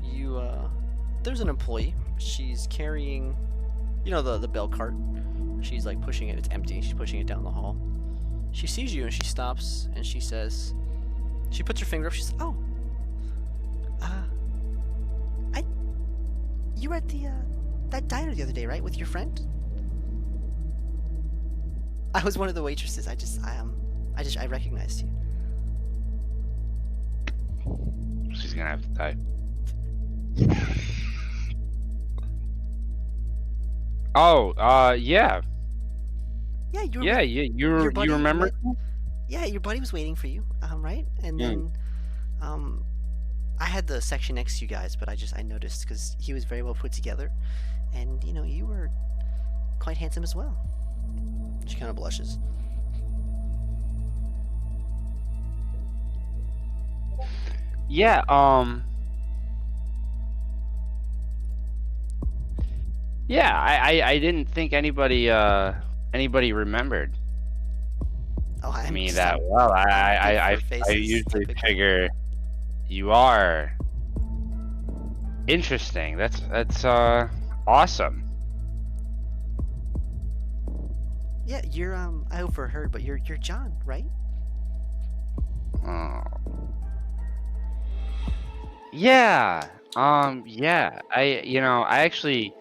You there's an employee. She's carrying, you know, the bell cart. She's like pushing it. It's empty. She's pushing it down the hall. She sees you and she stops and she says, she puts her finger up. She says, "Oh, you were at the that diner the other day, right, with your friend?" "I was one of the waitresses. I recognized you." She's gonna have to die. Oh, yeah. Yeah, you. Yeah, you your buddy remember? Yeah, your buddy was waiting for you, right? And then, I had the section next to you guys, but I noticed because he was very well put together, and you know you were quite handsome as well. She kind of blushes. Yeah, yeah, I didn't think anybody remembered Oh, me that well. I faces, usually typically. figure you are interesting. That's awesome. Yeah, you're I overheard, but you're John, right? Oh. Yeah. Yeah. I actually,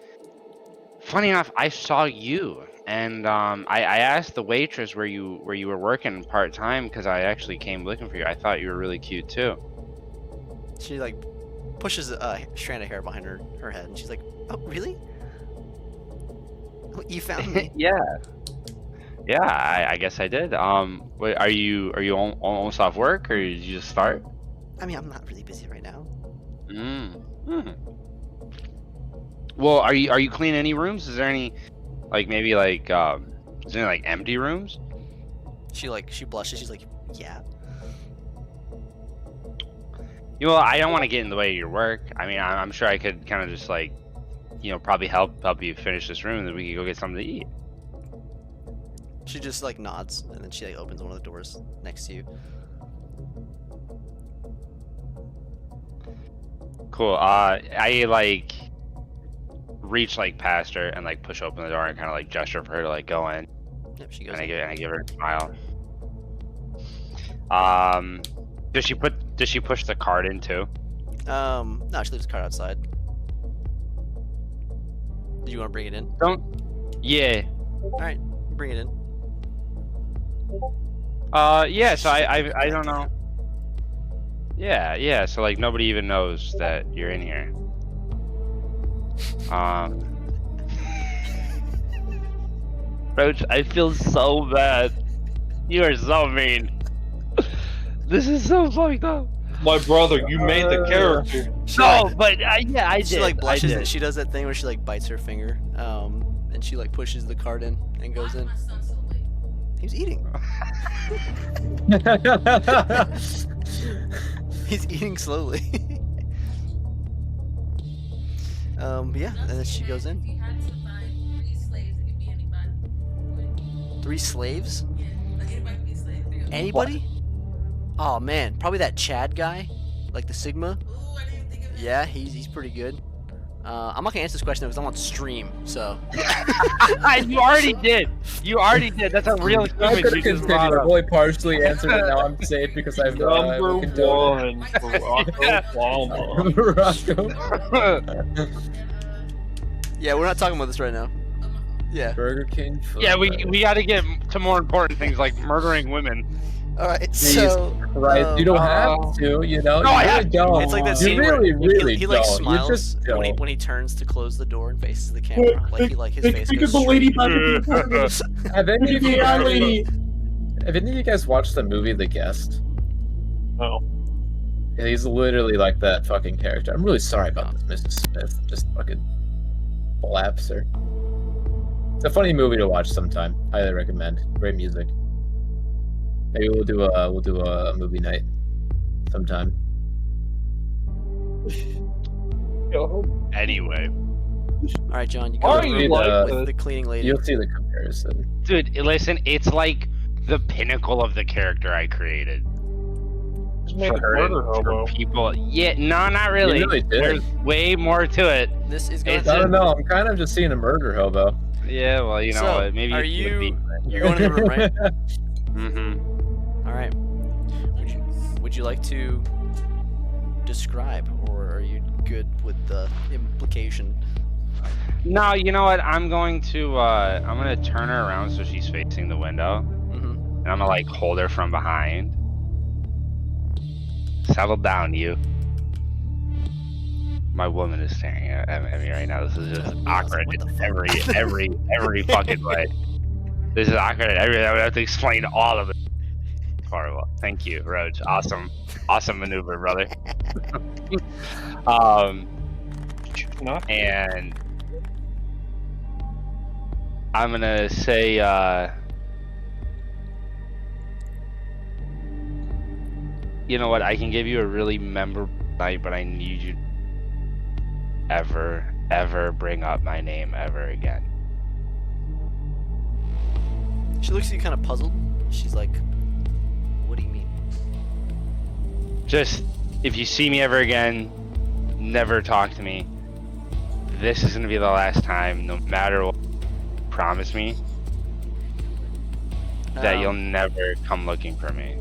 funny enough, I saw you, and I asked the waitress where you were working part time because I actually came looking for you. I thought you were really cute too. She like pushes a strand of hair behind her head, and she's like, "Oh, really? Oh, you found me?" Yeah. Yeah. I guess I did. Wait, are you almost off work, or did you just start? I mean, I'm not really busy right now. Well, are you cleaning any rooms? Is there any, like maybe like is there any like empty rooms? She blushes. She's like, "Yeah." I don't want to get in the way of your work. I mean, I'm sure I could kind of just like, probably help you finish this room, and then we could go get something to eat. She just like nods, and then she like opens one of the doors next to you. Cool. I like reach like past her and like push open the door and kind of like gesture for her to like go in, Yep, she goes. and in. I give her a smile. Does she push the card in too? No, she leaves the card outside. Do you want to bring it in? Yeah. All right, bring it in. Yeah. So I don't know. Yeah. So like nobody even knows that you're in here. Roach, I feel so bad. You are so mean. This is so fucked up. My brother, you made the character. No, but yeah, I did. She like blushes. I did. She does that thing where she like bites her finger, and she like pushes the card in and goes in. He's eating. He's eating slowly. Yeah, and then she goes in. Three slaves? Anybody? Oh man, probably that Chad guy, like the Sigma. Yeah, he's pretty good. I'm not gonna answer this question because I'm on stream, so. You already did. That's a real I human. could You have just continued. brought I've up. only partially answered it. Now I'm safe because I've Number condoned one, Barack Obama. Barack Yeah, we're not talking about this right now. Yeah. Burger King. Food Yeah, we Fight. got to get to more important things like murdering women. All right. Jeez, So. Right, you don't have to, you know. No, you I really have to. don't. It's like that You scene really, where really he like don't. smiles You just don't. when he turns to close the door and faces the camera. Like his face Think goes of the lady straight. by the Have any of you Yeah, lady. have any of you guys watched the movie The Guest? No. Yeah, he's literally like that fucking character. I'm really sorry about this, Mrs. Smith. Just fucking blaps her. It's a funny movie to watch sometime. Highly recommend. Great music. Maybe we'll do a movie night sometime. Anyway, All right, John, you Why go are to you the room like with this? the cleaning lady. You'll see the comparison. dude, listen, it's like the pinnacle of the character I created. Just make a For murder hobo. people. Yeah, no, not really. really did. There's way more to it. This is going It's I to. don't know. I'm kind of just seeing a murder hobo. Yeah, well, you know So, what? Maybe are it's you? You're going to the room, right? Mm-hmm. All right. Would you like to describe, or are you good with the implication? No, you know what? I'm gonna turn her around so she's facing the window, Mm-hmm. and I'm gonna like hold her from behind. Settle down, you. My woman is staring at me right now. This is just awkward What the in fuck? every fucking way. This is awkward. I would have to explain all of it. Horrible. Thank you, Roach. Awesome maneuver, brother. Not And I'm gonna say, you know what? I can give you a really memorable night, but I need you to ever bring up my name ever again. She looks at you kind of puzzled. She's like, "What do you mean?" Just, if you see me ever again, never talk to me. This is gonna be the last time, no matter what. Promise me that you'll never come looking for me.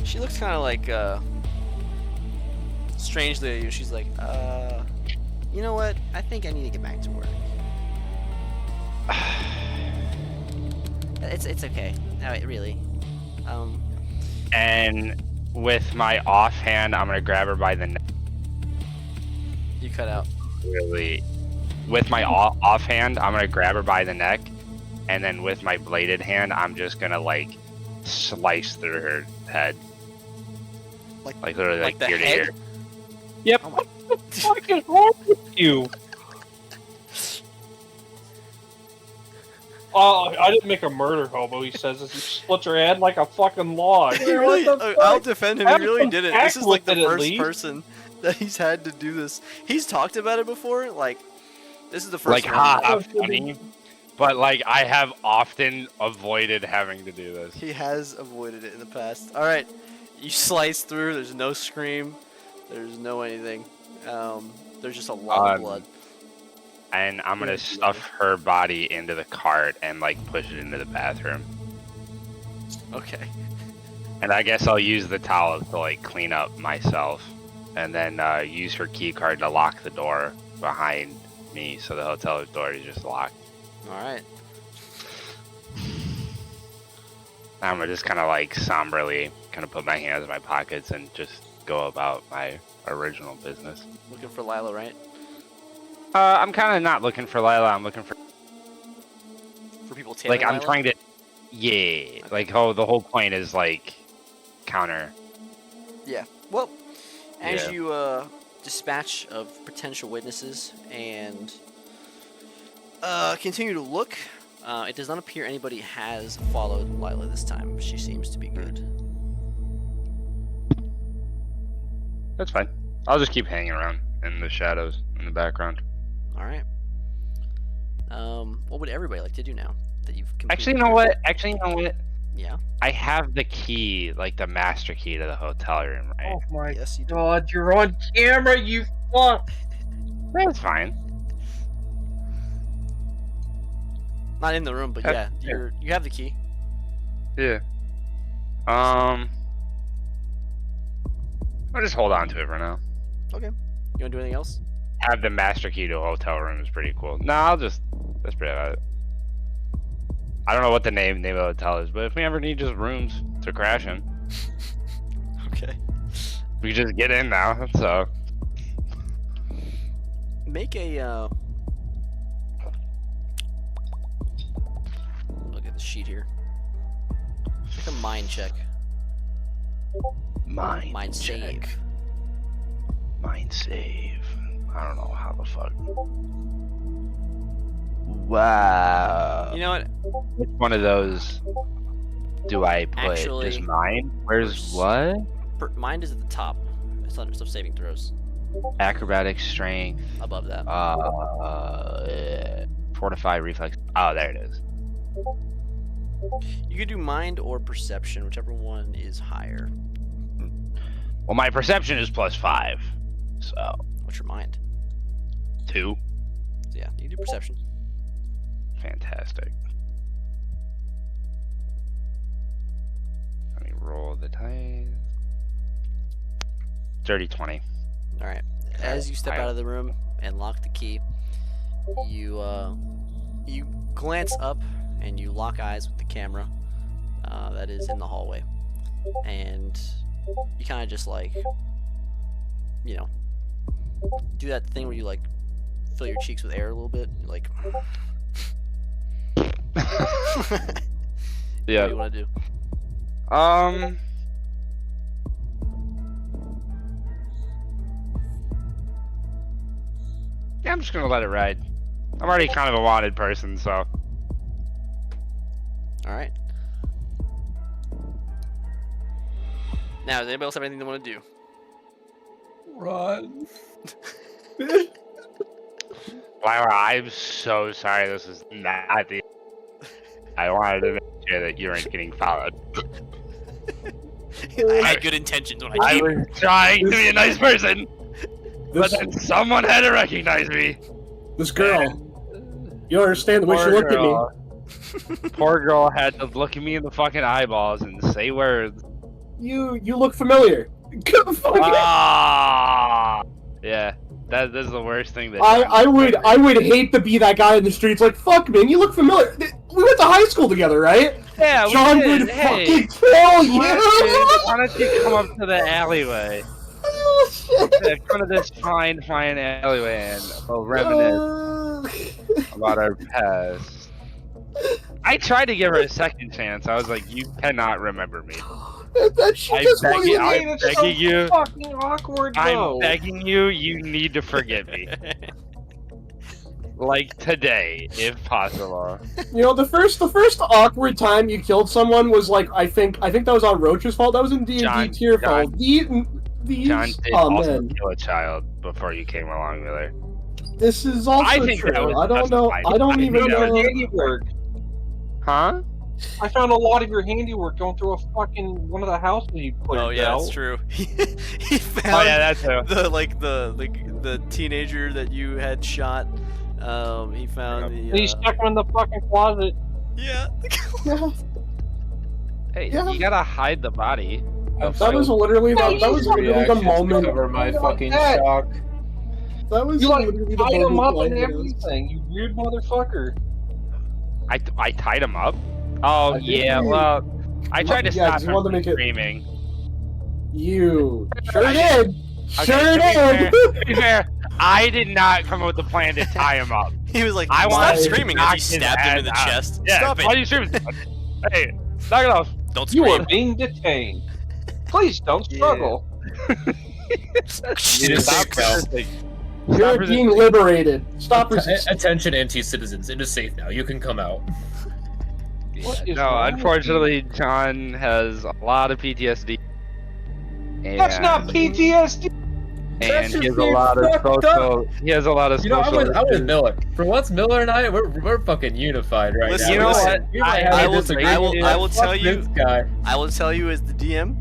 She looks kind of like strangely at you. She's like, you know what? I think I need to get back to work. It's okay. No, it really. And with my offhand, I'm gonna grab her by the neck. You cut out. Really, with my offhand, I'm gonna grab her by the neck, and then with my bladed hand, I'm just gonna like slice through her head, like literally like like the ear to head? ear. Yep. Oh my- What the fuck is wrong with you? Oh, I didn't make a murder hobo. He says as he splits her head like a fucking log. He really, I'll defend him. He Have really some did it. tact This is like the with it at first least. person that he's had to do this. He's talked about it before. Like, this is the first Like, one. ha, funny. But like, I have often avoided having to do this. He has avoided it in the past. All right, you slice through. There's no scream. There's no anything. There's just a lot of blood. And I'm gonna stuff her body into the cart and like push it into the bathroom. Okay. And I guess I'll use the towel to like clean up myself, and then use her key card to lock the door behind me, so the hotel door is just locked. All right. I'm gonna just kind of like somberly kind of put my hands in my pockets and just go about my original business. Looking for Lila, right? I'm kind of not looking for Lila. I'm looking for For people tailing like I'm Lila? trying to, yeah. Like the whole point is like counter. Yeah. Well, as Yeah. you dispatch of potential witnesses and continue to look, it does not appear anybody has followed Lila this time. She seems to be good. That's fine. I'll just keep hanging around in the shadows in the background. All right. What would everybody like to do now that you've completed Actually, you know what? Yeah. I have the key, like the master key to the hotel room, right? Oh my Yes, you do. god, you're on camera, you fuck! That's fine. Not in the room, but yeah, you have the key. Yeah. I'll just hold on to it for now. Okay. You wanna do anything else? Have the master key to a hotel room is pretty cool. No, that's pretty about it. I don't know what the name of the hotel is, but if we ever need just rooms to crash in, Okay. we just get in now. So Make a look at the sheet here. Make a mind check. Mind save. Mind save. I don't know how the fuck. Wow. You know what? Which one of those do I put? Actually, Just mine? Where's what? Mind is at the top. It's under stuff saving throws. Acrobatic strength. Above that. Fortify reflex. Oh, there it is. You could do mind or perception, whichever one is higher. Well, my perception is +5, so What's your mind? 2. So yeah, you can do perception. Fantastic. Let me roll the dice. Dirty 20. All right. As you step out of the room and lock the key, you glance up and you lock eyes with the camera that is in the hallway, and you kind of just like, you know, do that thing where you like fill your cheeks with air a little bit. You're like, what do you want to do? Yeah, I'm just gonna let it ride. I'm already kind of a wanted person, so. All right. Now, does anybody else have anything they want to do? Run. Lyra, I'm so sorry. This is not the. I wanted to make sure that you weren't getting followed. I had good intentions when I I came. was trying to be a nice person, but then someone had to recognize me. This girl. You don't understand the way she looked at me. Poor girl had to look at me in the fucking eyeballs and say words. You look familiar. Ah, yeah. This is the worst thing that. I would hate to be that guy in the streets. Like, fuck, man, you look familiar. We went to high school together, right? Yeah, we John did. would Hey, fucking kill you. why don't you come up to the alleyway? Oh, shit. Yeah, come to this fine alleyway and we'll reminisce about our past. I tried to give her a second chance. I was like, you cannot remember me. That she I'm just begging, wanted I'm begging you. Fucking awkward, I'm begging you. You need to forgive me. Like today, if possible. You know, the first awkward time you killed someone was like, I think that was on Roach's fault. That was in D&D Tierfall. These, John did oh also man, kill a child before you came along, Miller. this is also I think true. that was I don't know. justified. I don't I even think that was know. handiwork. Huh? I found a lot of your handiwork going through a fucking one of the houses you put. Oh yeah, that's true. He found Oh yeah, that's true. the teenager that you had shot. He found the. He stuck him in the fucking closet. Yeah. Hey, Yeah. you gotta hide the body. That was literally the moment. Cover my fucking that. shock. That was You like literally the tied him moment. up and like, everything. You weird motherfucker. I tied him up. Oh I did. yeah, well, I tried to Yeah, stop just him wanted to from make it- screaming. You sure I- did. Okay, Sure to be fair- did. to be fair, I did not come up with the plan to tie him up. He was like, I stop wanted to screaming as knock he his stabbed him in the ass out. chest. Yeah, Stop why it. are you screaming? Hey, knock it off. Don't You scream. are being detained. Please don't struggle. Stop Stop You're resisting. being liberated. Stop resisting. Attention, anti-citizens. It is safe now. You can come out. What is No, wrong with unfortunately, John has a lot of PTSD. you? That's not PTSD. And he has a lot of social. He has a lot of You know, social. I'm with issues. Miller. For once, Miller and I, we're fucking unified right Listen, now. You know listen, what? We might have I a will- disagreement, I will but tell fuck you- this guy. I will tell you as the DM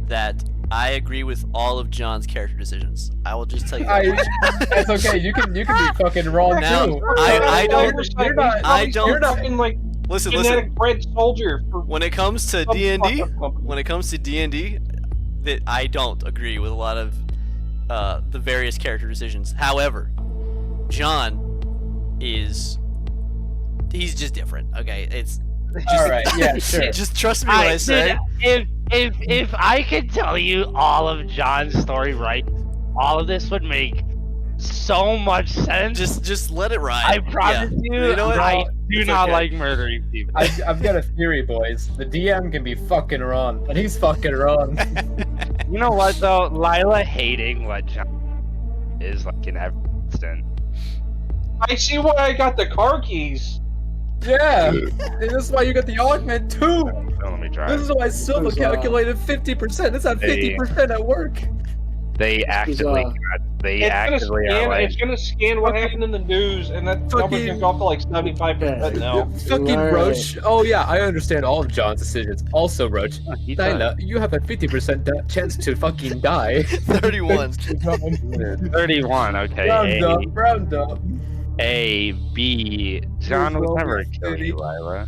that I agree with all of John's character decisions. I will just tell you that. That's okay. You can be fucking wrong Now, too. I don't- You're not. I don't- You're not. Fucking like Listen, genetic bred soldier for When it comes to some D&D, fucking company. when it comes to D&D, that I don't agree with a lot of the various character decisions. However, John he's just different. Okay, it's All right. Yeah. Sure. just trust me when I say. If I could tell you all of John's story right, all of this would make so much sense. Just let it ride. I promise Yeah. you, You know what? I do It's not okay. like murdering people. I've got a theory, boys. The DM can be fucking wrong, and he's fucking wrong. You know what though? Lila hating what John is like in every instant. I see why I got the car keys. Yeah, and this is why you got the augment too. Let me try. This is why Silva There's, calculated 50%. It's at 50% at work. They actively, It's gonna scan what happened in the news, and that number's Fucking- gonna go up to like 75% now. Fucking Alright. Roach. Oh yeah, I understand all of John's decisions. Also, Roach, He does. Dinah, you have a 50% chance to fucking die. 31. 31. Okay. Round up, round up. A, B. John Here's would never Roman kill City. you, Lila.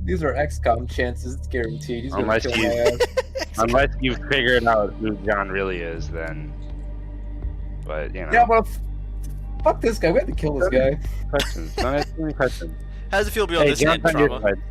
These are XCOM chances, it's guaranteed. He's gonna Unless kill you- my ass. Unless you figured out who John really is, then. But you know. Yeah, well, fuck this guy. We have to kill this guy. Questions. Don't ask me questions. How does it feel to be on Hey, this John's end, on your Trauma? side.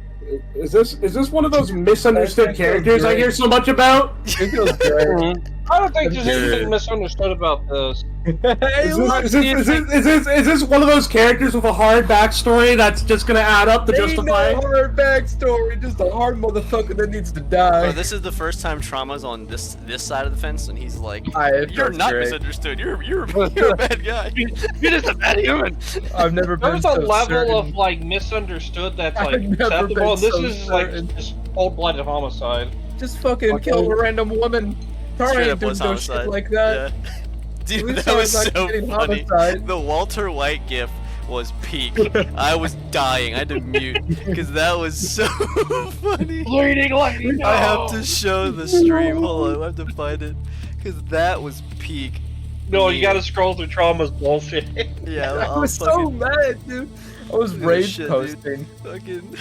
Is this one of those misunderstood characters I hear so much about? It feels great. I don't think there's Sure. anything misunderstood about this. Hey, look, Is this one of those characters with a hard backstory that's just gonna add up to ain't justify? no hard backstory, just a hard motherfucker that needs to die. Bro, this is the first time Trauma's on this side of the fence, and he's like, It "You're feels not great. misunderstood. You're a bad guy." You're just a bad human. I've never been There's so a level certain. of like misunderstood that's I've like never acceptable. been And this so is like certain. just cold-blooded homicide. Just fucking kill a random woman. Straight Sorry, up do was no homicide. shit like that. Yeah. At Dude, least that I was not so committing funny. homicide. The Walter White gif was peak. I was dying. I had to mute because that was so funny. Bleeding like I have to show the stream. Hold on, I have to find it because that was peak. No, you gotta scroll through Trauma's bullshit. Yeah, I I'll was so fucking, mad, dude. I was Look at this rage shit, dude. posting. fucking.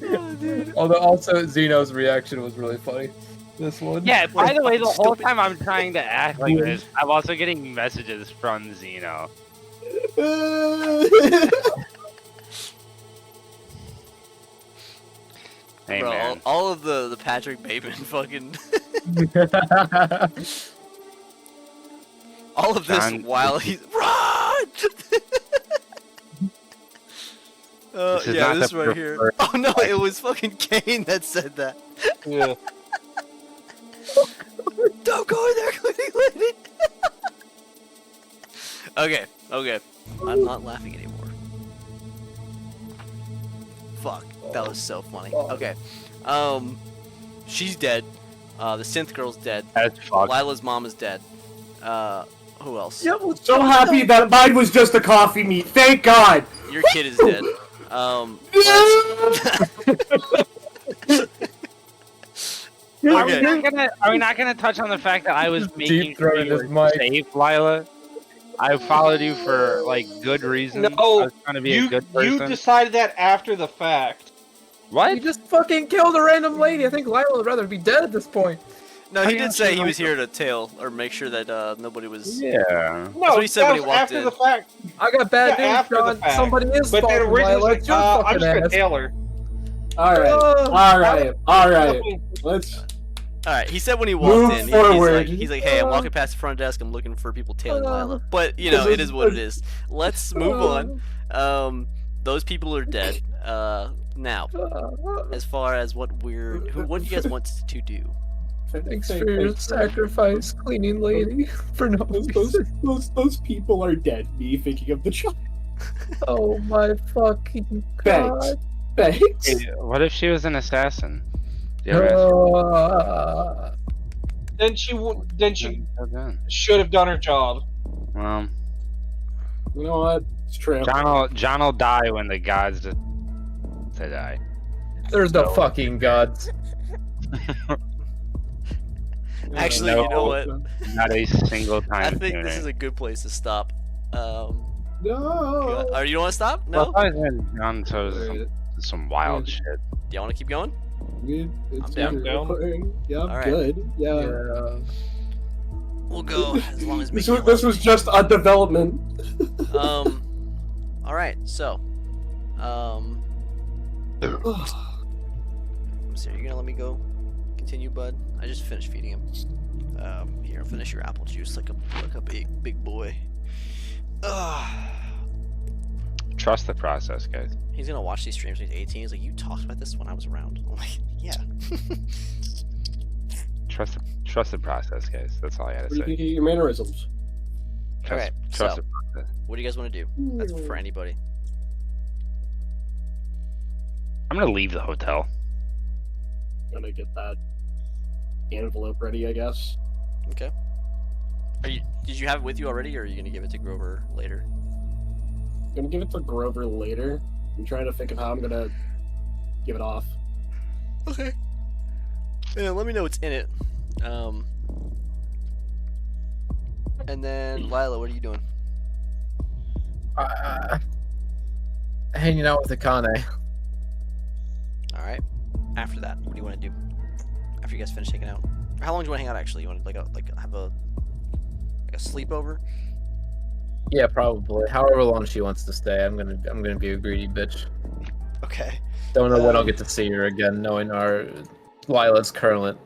Oh, dude. Although also Zeno's reaction was really funny. This one. Yeah, by the way, the whole Stupid. time I'm trying to act like this, I'm also getting messages from Zeno. Hey, Bro, man. all of the Patrick Bateman fucking all of this John- while he's run. This is Yeah, not this the right here. preferred- Oh no, it was fucking Kane that said that. Yeah. Don't go in there, Clinty. Okay. I'm not laughing anymore. Fuck, that was so funny. Okay. She's dead. The synth girl's dead. That's fucked. Lila's mom is dead. Who else? Yeah, well, So happy that mine was just a coffee meat. Thank God. Your kid is dead. Okay. Are we not gonna touch on the fact that I was Just making deep throating sure his you were mic. safe, Lila? I followed you for like good reasons. I No, was trying to be a good person. you decided that after the fact. You What? just fucking killed a random lady. I think Lila would rather be dead at this point. No, How he do you did say he actually was here to tail or make sure that nobody was. Yeah. No, what he said that when he was walked after in. the fact. I got bad Yeah, news, after the John. fact. Somebody is But then faulting Lila. originally, It's your I'm fucking just gonna ass. Taylor. All right. Let's. All right, he said when he walked Move in, forward. he's like, "Hey, I'm walking past the front desk. I'm looking for people tailing Lila." But you know, it is what it is. Let's move on. Those people are dead. Now, as far as what do you guys want to do? Thanks for your sacrifice, cleaning lady. For no reason. Those people are dead. Me thinking of the child. Oh my fucking Thanks. god. Thanks. Hey, what if she was an assassin? Do you ever Then she should have done her job. Well, You know what? It's true. John will die when the gods to die. There's no fucking gods. Actually, No. you know what? Not a single I time. think this is a good place to stop. No. Or you don't want to stop? No. Well, I was when John chose some wild shit. Do you want to keep going? It's down. Yeah, I'm Alright. good. Yeah. We'll go as long as This Mickey was loves me. just a development. All right. So, so you're gonna let me go? Continue, bud. I just finished feeding him. Here, finish your apple juice like a big boy. Trust the process, guys. He's gonna watch these streams when he's 18. He's like, "You talked about this when I was around." I'm like, "Yeah." Trust the process, guys. That's all I gotta Where do you say. think you get your mannerisms? Okay, trust so it. what do you guys want to do? That's for anybody. I'm gonna leave the hotel. Gonna get that envelope ready, I guess. Okay. Did you have it with you already, or are you gonna give it to Grover later? Gonna give it to Grover later. I'm trying to think of how I'm gonna give it off. Okay. Yeah, let me know what's in it. And then Lila, what are you doing? Hanging out with Akane. All right. After that, what do you want to do? After you guys finish hanging out, or how long do you want to hang out? Actually, you want to have a sleepover? Yeah, probably. However long she wants to stay, I'm gonna be a greedy bitch. Okay. Don't know when I'll get to see her again, knowing our Lila's current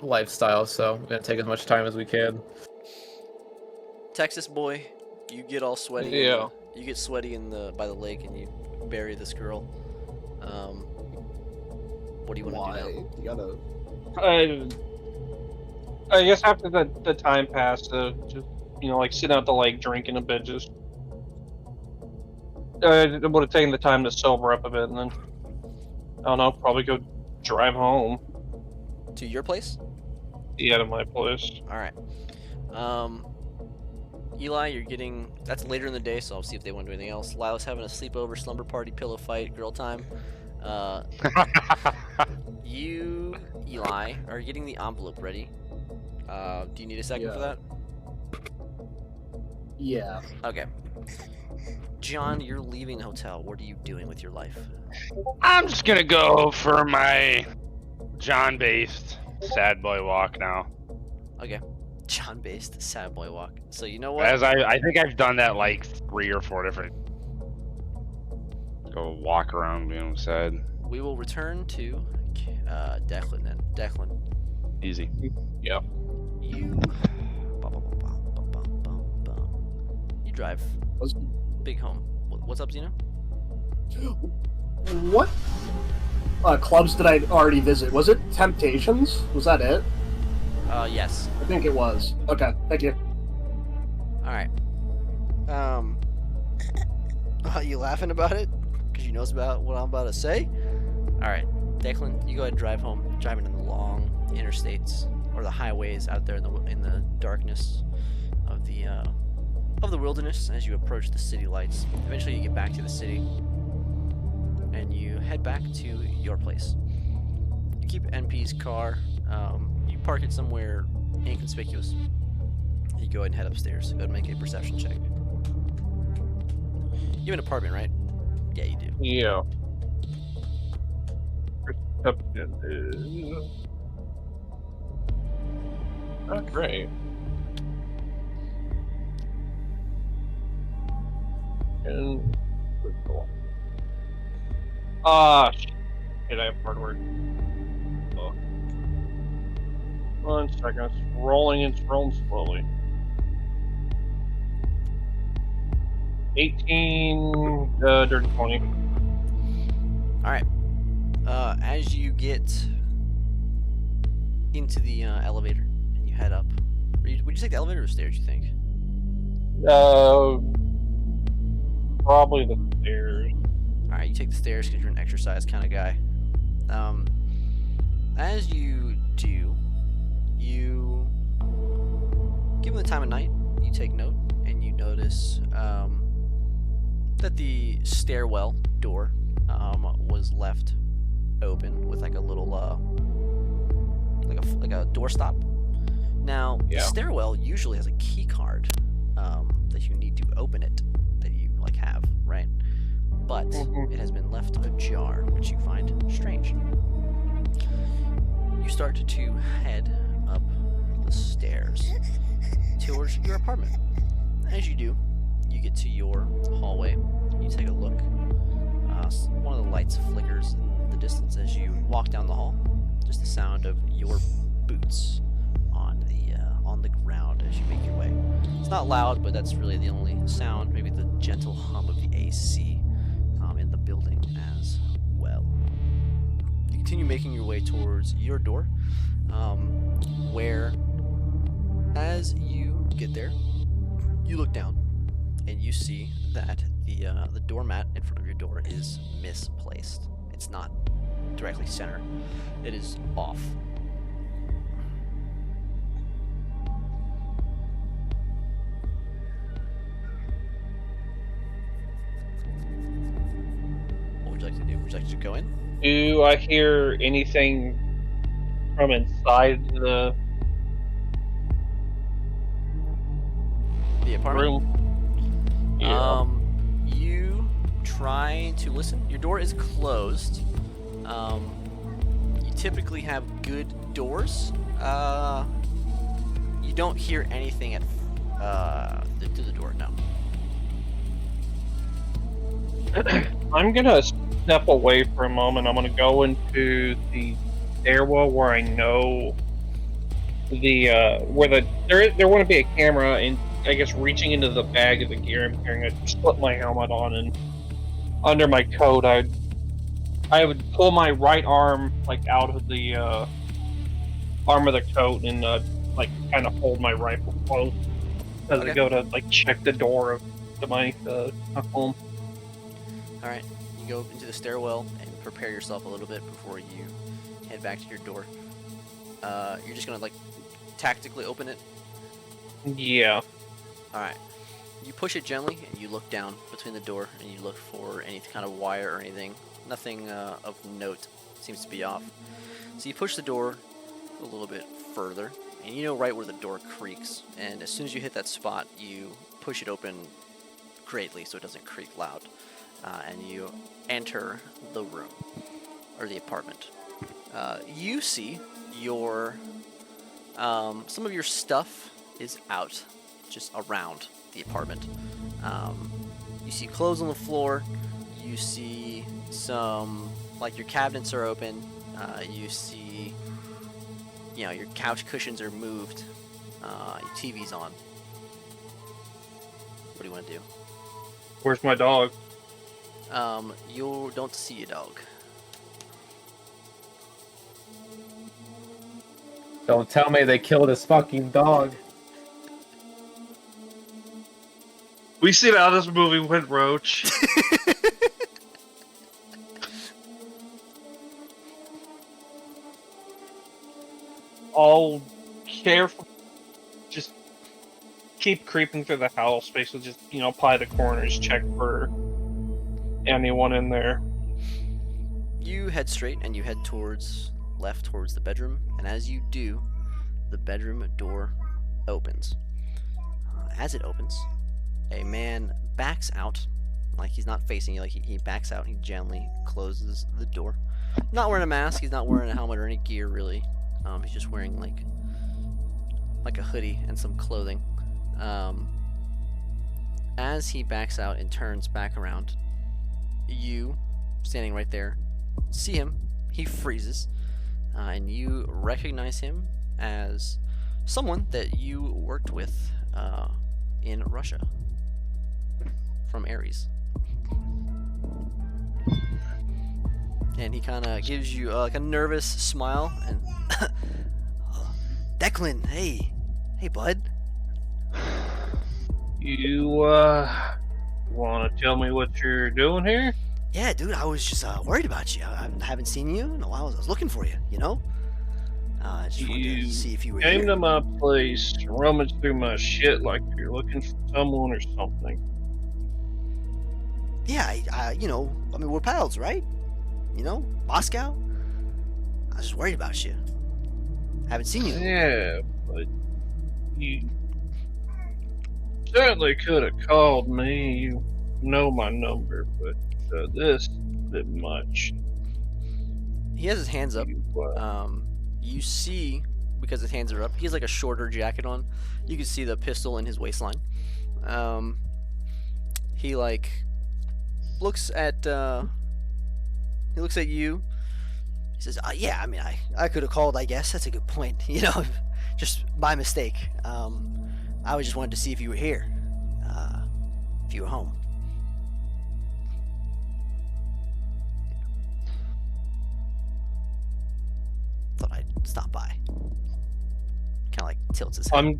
lifestyle. So we're gonna take as much time as we can. Texas boy, you get all sweaty. Yeah. You get sweaty by the lake, and you bury this girl. What do you want to do now? You gotta. I guess after the time passed, just like sitting out the lake drinking a bit, just it would have taken the time to sober up a bit, and then I don't know, probably go drive home. To your place? Yeah, to my place. All right. Eli, that's later in the day, so I'll see if they want to do anything else. Lila's having a sleepover, slumber party, pillow fight, girl time. You, Eli, are getting the envelope ready. Do you need a second for that? Yeah. Okay. John, you're leaving the hotel. What are you doing with your life? I'm just gonna go for my John-based sad boy walk now. Okay. John-based sad boy walk. So you know what? As I think I've done that like 3 or 4 different. Go walk around being sad. We will return to Declan then. Declan, Easy. Yep. you you drive big home. What's up, Zeno? What clubs did I already visit? Was it Temptations? Was that it? Yes. I think it was. Okay, thank you. All right. Are you laughing about it? Because you knows about what I'm about to say? All right, Declan, you go ahead and drive home. Driving in the long interstates or the highways out there in the darkness of the wilderness as you approach the city lights. Eventually, you get back to the city, and you head back to your place. You keep NP's car. You park it somewhere inconspicuous. You go ahead and head upstairs. Go ahead and make a perception check. You have an apartment, right? Yeah, you do. Yeah. Perception is not great. And shit, I have hard work. Oh. 1 second, it's rolling slowly. 18, dirty 20. Alright. As you get into the elevator and you head up, would you take the elevator or stairs, you think? Probably the stairs. Alright, you take the stairs because you're an exercise kind of guy. As you do, you, given the time of night, you take note and you notice that the stairwell door was left open with like a little like a doorstop. Now, the stairwell usually has a key card that you need to open it, that you like have, right? But it has been left ajar, which you find strange. You start to head up the stairs towards your apartment. As you do, you get to your hallway. You take a look. One of the lights flickers in the distance as you walk down the hall. Just the sound of your boots on the ground as you make your way. It's not loud, but that's really the only sound. Maybe the gentle hum of the AC in the building as well. You continue making your way towards your door, where, as you get there, You look down, and you see that the doormat in front of your door is misplaced. It's not directly center. It is off. What would you like to do? Would you like to go in? Do I hear anything from inside the apartment? room? Yeah. You try to listen. Your door is closed. You typically have good doors. You don't hear anything at through the door. No. I'm gonna step away for a moment. I'm gonna go into the stairwell where I know the where there wouldn't be a camera, and I guess reaching into the bag of the gear I'm carrying, I'd slip my helmet on, and under my coat I would pull my right arm like out of the arm of the coat and like kind of hold my rifle close as I go to like check the door to my home. All right. You go into the stairwell and prepare yourself a little bit before you head back to your door. You're just gonna like tactically open it. Yeah. All right. You push it gently and you look down between the door and you look for any kind of wire or anything. Nothing of note seems to be off. So you push the door a little bit further and you know right where the door creaks. And as soon as you hit that spot, you push it open greatly so it doesn't creak loud. And you enter the room or the apartment. You see your some of your stuff is out, just around the apartment. You see clothes on the floor. You see some, like your cabinets are open. You see, you know, your couch cushions are moved. Your TV's on. What do you want to do? Where's my dog? You don't see a dog. Don't tell me they killed his fucking dog. We see how this movie went, Roach. I'll careful, just keep creeping through the house, basically just, you know, ply the corners, check for anyone in there. You head straight and you head left towards the bedroom, and as you do, the bedroom door opens. As it opens, a man backs out, like he's not facing you, like he backs out, he gently closes the door. Not wearing a mask, he's not wearing a helmet or any gear really. He's just wearing like a hoodie and some clothing. As he backs out and turns back around, you, standing right there, see him. He freezes, and you recognize him as someone that you worked with in Russia, from Ares. And he kind of gives you like a nervous smile and Declan, hey bud. You want to tell me what you're doing here? Yeah, dude, I was just worried about you. I haven't seen you in a while. I was looking for you, you know? Just wanted to see if you were came here. to my place, rummaged through my shit like you're looking for someone or something. Yeah, I mean, we're pals, right? You know, Moscow? I was just worried about you. Haven't seen you. Yeah, but you certainly could have called me. You know my number, but this is a bit much. He has his hands up. You, You see, because his hands are up, he has like a shorter jacket on. You can see the pistol in his waistline. He like looks at you. He says, "Yeah, I mean, I could have called. I guess that's a good point. You know, just by mistake. I was just wanted to see if you were here, if you were home." Thought I'd stop by. Kind of like tilts his head.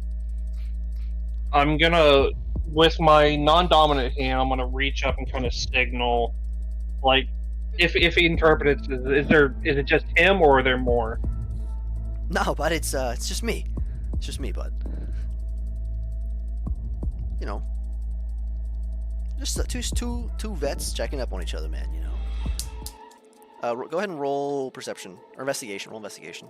I'm gonna with my non-dominant hand, I'm gonna reach up and kind of signal, like, if he interprets, is it just him or are there more? No, bud, it's just me. It's just me, bud. You know, just two vets checking up on each other, man. You know. Go ahead and roll perception or investigation. Roll investigation.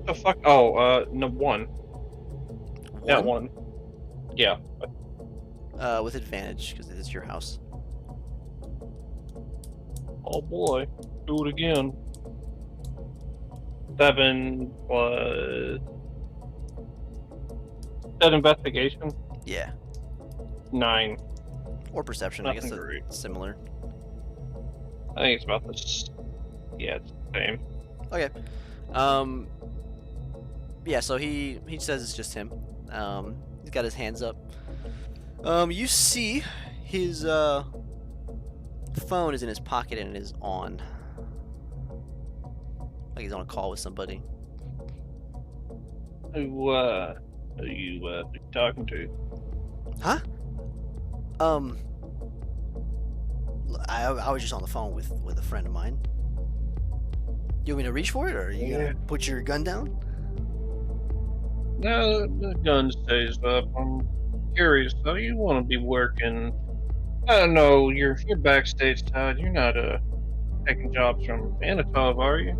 The fuck? Oh, no, one. Yeah, one. Yeah. With advantage because it's your house. Oh boy, do it again. 7 was that investigation? Yeah. 9. Or perception. Nothing I guess great. it's similar. I think it's about this. Yeah, it's the same. Okay. Yeah, so he says it's just him. He's got his hands up. You see his phone is in his pocket and it is on. Like he's on a call with somebody. Who are you talking to? Huh? I was just on the phone with a friend of mine. You want me to reach for it, or are you gonna put your gun down? No, the gun stays up. I'm curious though. You want to be working? I don't know. You're backstage, Todd. You're not taking jobs from Anatov, are you?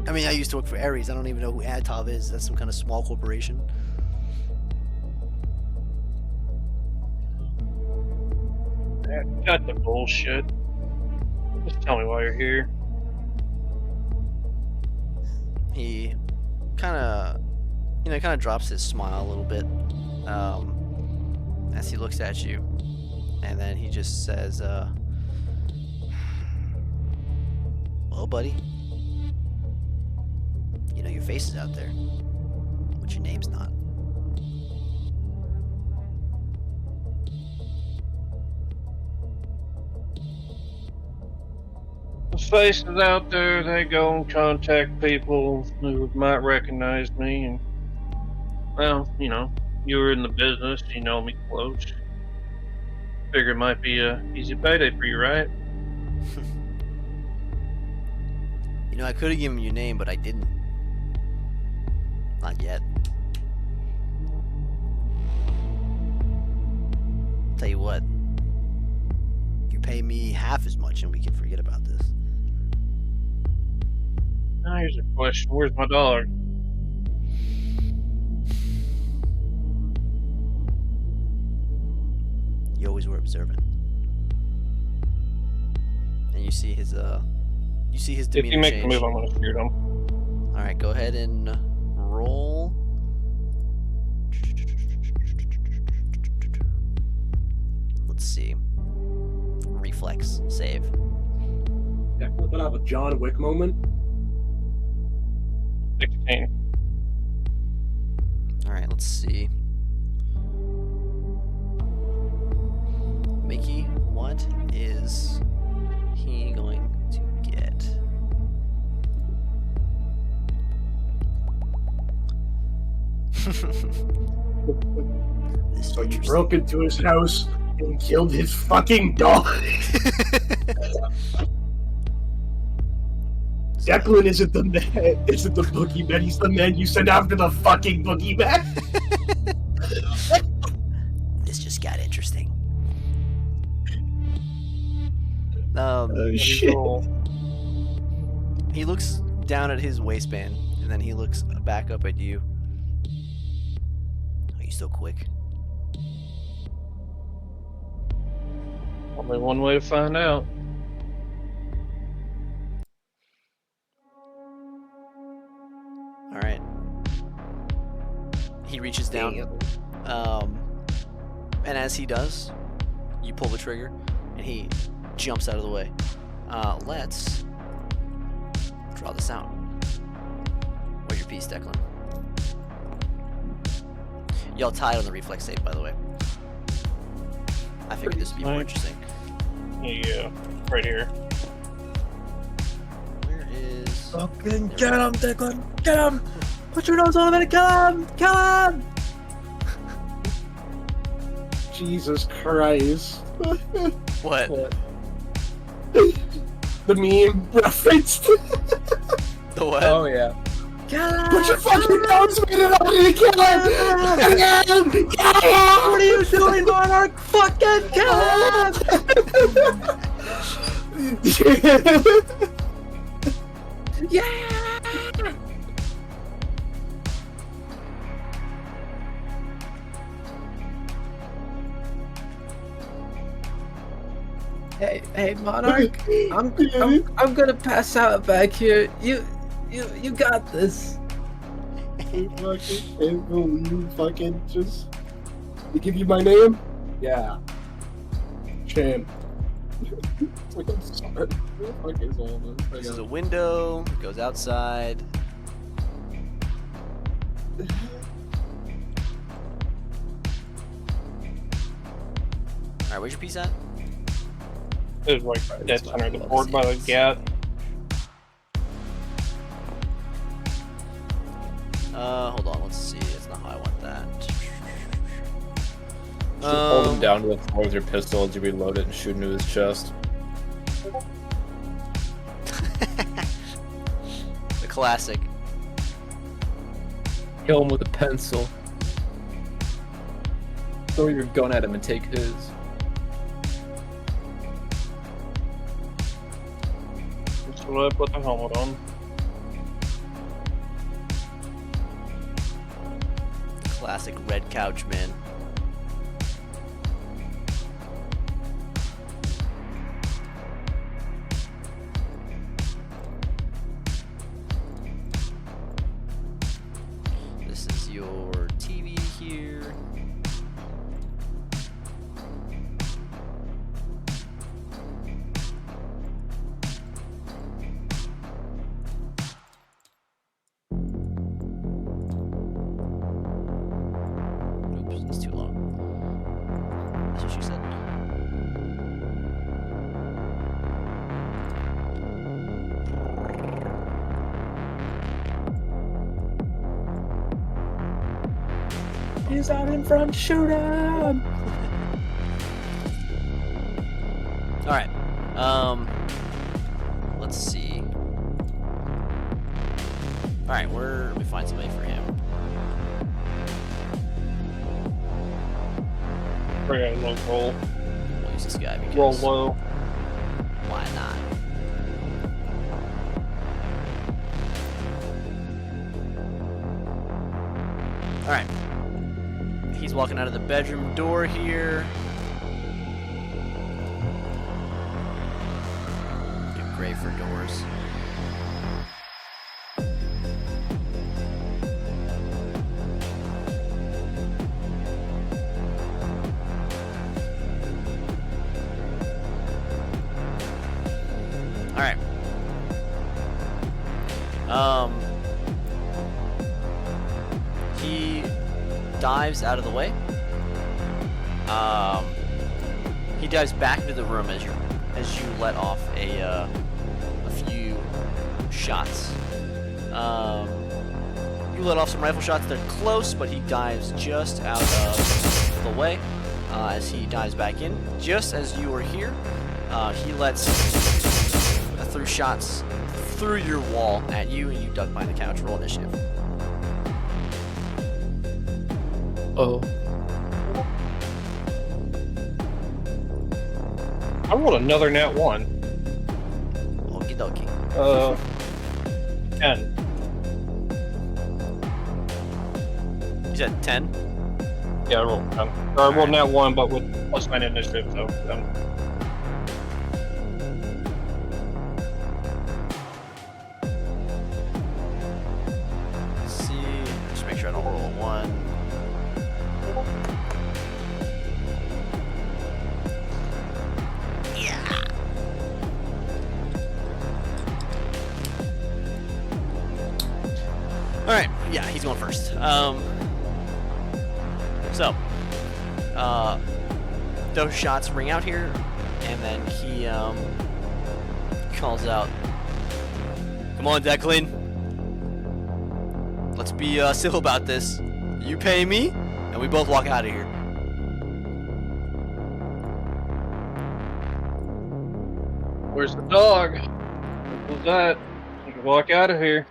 I mean, I used to work for Ares. I don't even know who Anatov is. That's some kind of small corporation. Cut the bullshit. Just tell me why you're here. He kind of drops his smile a little bit as he looks at you, and then he just says, "Well, buddy, you know your face is out there, but your name's not." The faces out there, they go and contact people who might recognize me, and, well, you know, you were in the business, you know me close. Figure it might be a easy payday for you, right? You know, I could have given you your name, but I didn't. Not yet. Tell you what, you pay me half as much and we can forget about this. Now here's a question, where's my dollar? You always were observant. And you see his If demeanor you make change. the move, I'm gonna shoot him. Alright, go ahead and roll. Let's see. Reflex save. Yeah, flipping out a John Wick moment. 16. Alright, let's see. Mickey, what is he going to get? This is So you interesting. broke into his house and killed his fucking dog. Declan isn't the man, isn't the boogeyman. He's the man you send after the fucking boogeyman. This just got interesting. Shit. He looks down at his waistband, and then he looks back up at you. Are you so quick? Only one way to find out. All right. He reaches down, and as he does, you pull the trigger, and he jumps out of the way. Let's draw this out. Where's your piece, Declan? Y'all tied on the reflex save, by the way. I figured this would be more Nice. interesting. Yeah, right here. Where is... Fucking There get we go. him, Declan! Get him! Put your nose on him and kill him! Kill him! Jesus Christ. What? The meme referenced. The what? Oh yeah. Kill him! Put your fucking nose in it and kill him! Kill him! Kill him! What are you doing, Monarch? Fucking kill him! Yeah! Hey, Monarch. I'm gonna pass out back here. You got this. Fucking just. They give you my name? Yeah. Chan. I'm sorry. This is a window. It goes outside. Alright, where's your piece at? It was like dead center of the board by the gap. Hold on, let's see. It's not how I want that. Hold him down to the floor with your pistol as you reload it and shoot into his chest. The classic. Kill him with a pencil. Throw your gun at him and take his. That's what I put the helmet on. Classic red couch man. This is your TV here. Oops, that's too long. That's what she said. He's out in front, shoot him! Alright. Let's see. Alright, let me find somebody for him. Pretty low roll. We'll use this guy because Roll low. why not? Alright. He's walking out of the bedroom door here. Get gray for doors. Alright. He dives out of the way. He dives back into the room as you let off a few shots. You let off some rifle shots. They're close, but he dives just out of the way as he dives back in. Just as you are here, he lets through shots through your wall at you, and you duck behind the couch. Roll initiative. Oh. I rolled another nat 1. Okie dokie. 10. You said 10? Yeah, I rolled 10. Or I rolled nat 1, but with plus 9 initiative, so 10. Let's see. Just make sure I don't roll a 1. Yeah. All right. Yeah, he's going first. So, those shots ring out here, and then he calls out, "Come on, Declan. Let's be civil about this. You pay me, and we both walk out of here." Where's the dog? What's that? You can walk out of here.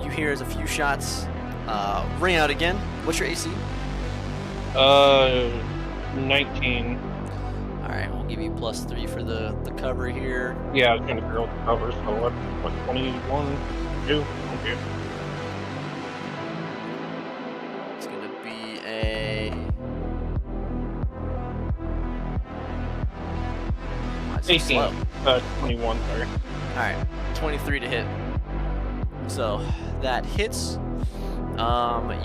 You hear as a few shots ring out again. What's your AC? 19. Alright, we'll give you +3 for the cover here. Yeah, I was trying to figure out the cover, so what, 21? 2? Okay. It's gonna be a... Why is it 18. slow? 21, sorry. Alright, 23 to hit. So, that hits.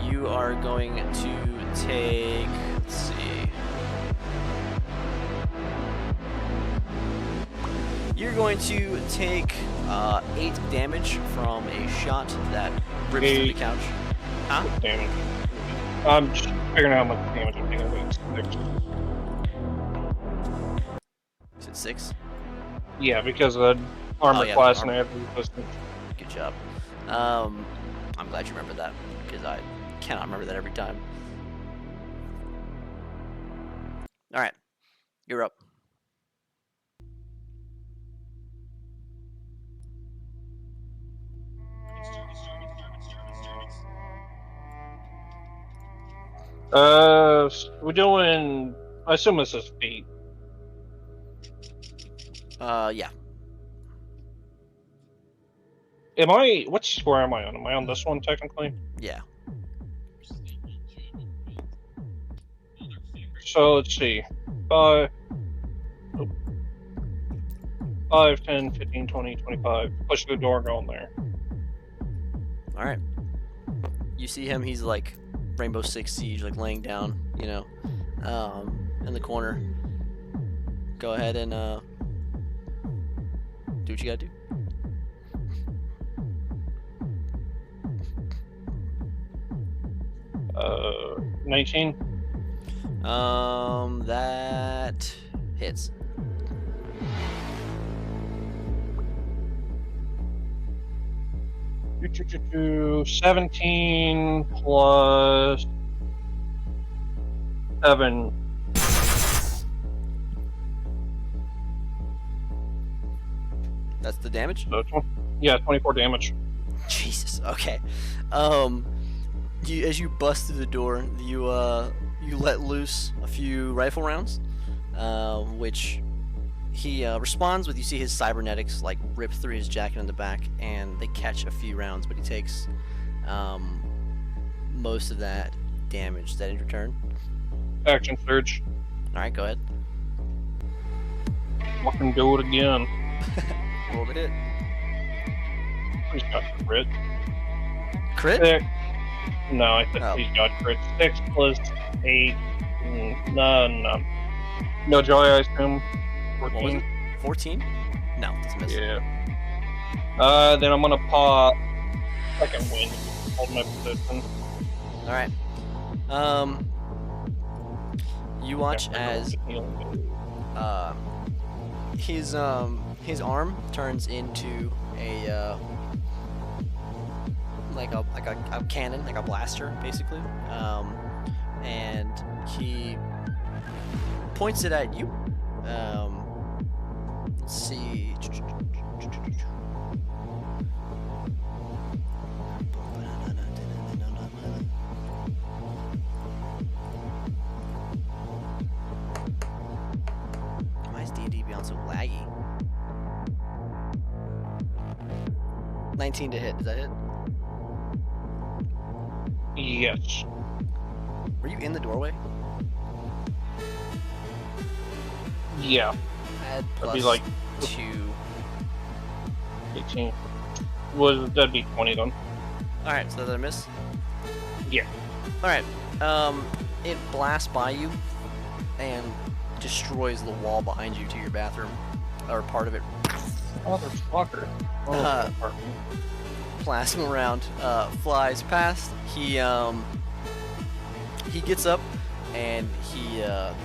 You are going to take... Let's see... You're going to take 8 damage from a shot that rips through the couch. Huh? Damage. I'm just figuring out how much damage I'm taking. Is it 6? Yeah, because of the armor yeah, class armor. and I have resistance. Good job. I'm glad you remember that, because I cannot remember that every time. Alright, you're up. We're doing. I assume this is feet. Yeah. Am I? What square am I on? Am I on this one technically? Yeah. So let's see. 5, 10, 15, 20, 25. Push the door, go in there. Alright. You see him, he's like Rainbow Six Siege, like laying down, you know, in the corner. Go ahead and do what you gotta do. Uh, 19. That hits. Do 17 plus 7. That's the damage? So yeah, 24 damage. Jesus. Okay. As you bust through the door, you let loose a few rifle rounds, which he responds with. You see his cybernetics like rip through his jacket in the back, and they catch a few rounds, but he takes most of that damage. Is that in return? Action surge. All right, go ahead. Fucking do it again. Roll the hit. Please got crit. Crit? 6. No, I said Oh. please got crit. 6 plus 8. No. No joy, I assume. What was 14. it? 14? No, that's a miss. Yeah. Then I'm gonna paw second wind. Hold my position. All right. You watch as his arm turns into a like a cannon, like a blaster, basically, and he points it at you. Let's see. Why is D&D Beyond so laggy? 19 to hit. Is that it? Yes. Were you in the doorway? Yeah. Add That'd be plus like 2. 18. That'd be 20 then. Alright, so that a miss? Yeah. Alright, it blasts by you and destroys the wall behind you to your bathroom, or part of it. Motherfucker. Uh, plasma round flies past. He gets up and he what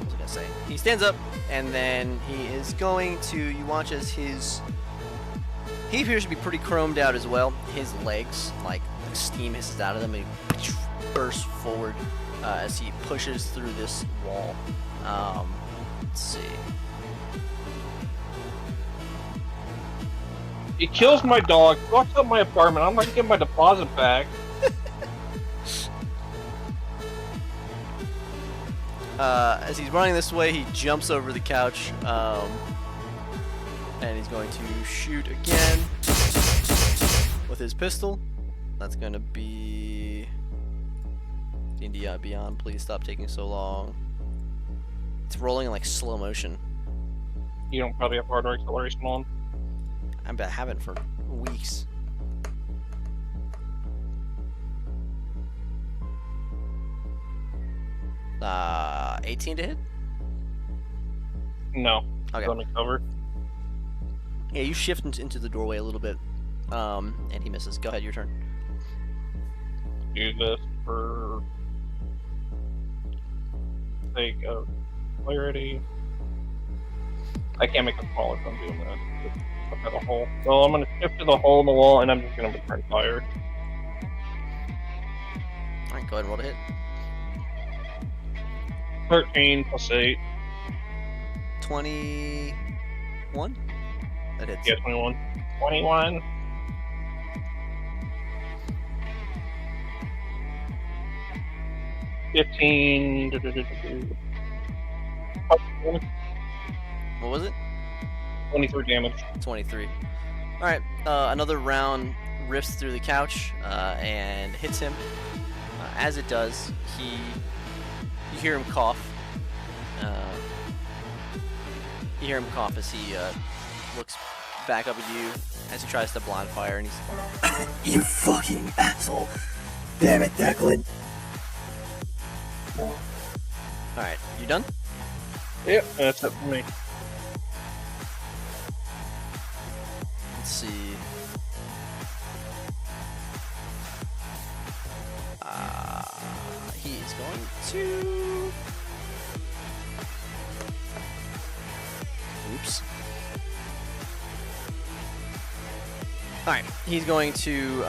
was I gonna say? He stands up and then he is going to. You watch as his. He appears to be pretty chromed out as well. His legs, like steam hisses out of them, and he bursts forward as he pushes through this wall. Let's see. He kills my dog, fucks up my apartment. I'm not gonna get my deposit back. As he's running this way, he jumps over the couch, and he's going to shoot again with his pistol. That's going to be D&D Beyond. Please stop taking so long. It's rolling in like slow motion. You don't probably have hardware acceleration on. I haven't for weeks. Uh, 18 to hit? No. Okay. Let me cover. Yeah, you shift into the doorway a little bit, and he misses. Go ahead, your turn. Do this for sake of clarity. I can't make it smaller if I'm doing that. Just look at the hole. So I'm gonna shift to the hole in the wall, and I'm just gonna return fire. Alright, go ahead and roll to hit. 13 plus 8. 21? That hits. Yeah, 21. 21. What was it? 23 damage. 23. Alright, another round rips through the couch and hits him. As it does, you hear him cough. You hear him cough as he looks back up at you as he tries to blind fire, and he's You fucking asshole. Damn it, Declan. alright. You done? Yep, that's it for me. Let's see. He is going to. Oops. Alright, he's going to.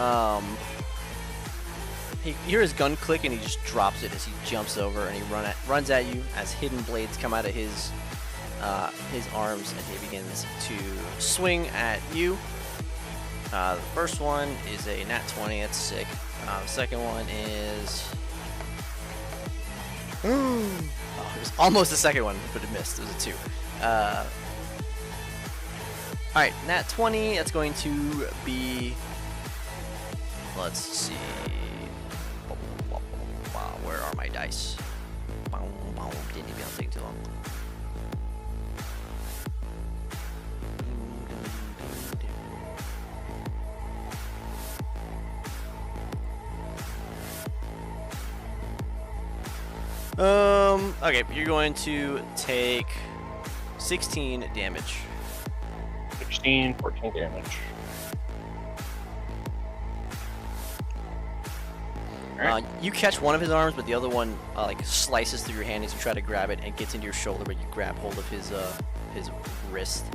You hear his gun click and he just drops it as he jumps over and he runs at you as hidden blades come out of his arms and he begins to swing at you. The first one is a nat 20, that's sick. The second one is. Oh, it was almost the second one, but it missed. It was a 2. Alright, nat 20, that's going to be. Let's see. Where are my dice? Didn't even take too long. Okay, you're going to take 16 damage. 16, 14 damage. You catch one of his arms, but the other one like slices through your hand as you try to grab it and gets into your shoulder, but you grab hold of his wrist.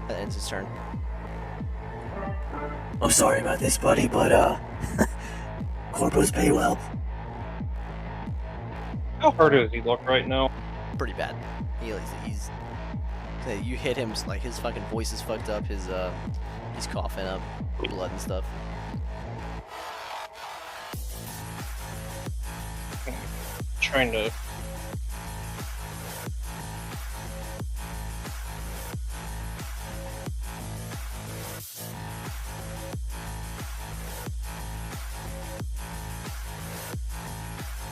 That ends his turn. I'm sorry about this, buddy, but corpos pay well. How hurt does he look right now? Pretty bad. He's you hit him, like his fucking voice is fucked up. He's coughing up blood and stuff. Trying to.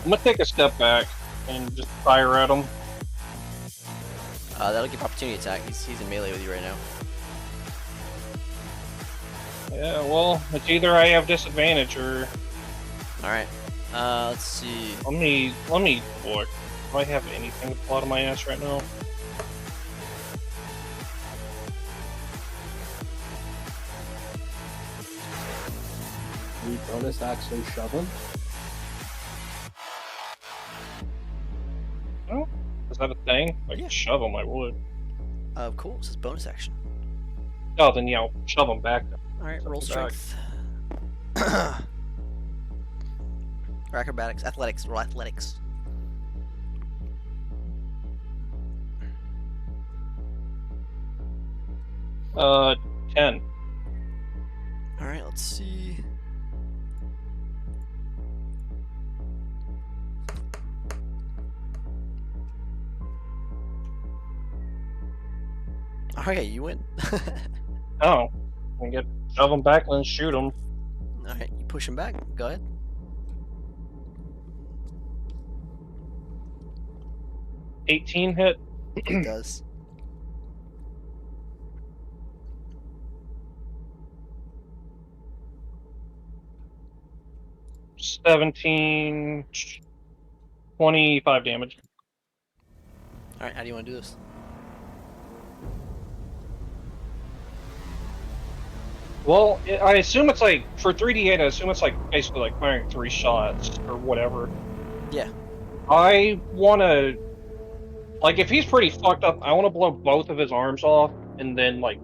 I'm gonna take a step back and just fire at him. That'll give opportunity attack. He's in melee with you right now. Yeah, well, it's either I have disadvantage or. Alright. Let's see. Let me look. Do I have anything to pull out of my ass right now? We bonus action shove him. Oh, is that a thing? Like, Yeah. shove him, I would. Cool. This is bonus action. Oh, then yeah, I'll shove him back. All right, roll Back. strength. Or acrobatics, athletics, roll athletics. Uh, 10. All right, let's see. Okay, you win. Oh, I get shove him back and then shoot him. All right, you push him back. Go ahead. 18 hit. It does. $17, 25 damage. All right, how do you want to do this? Well, I assume it's like for 3d8. I assume it's like basically like firing 3 shots or whatever. Yeah. I want to, like, if he's pretty fucked up, I want to blow both of his arms off and then like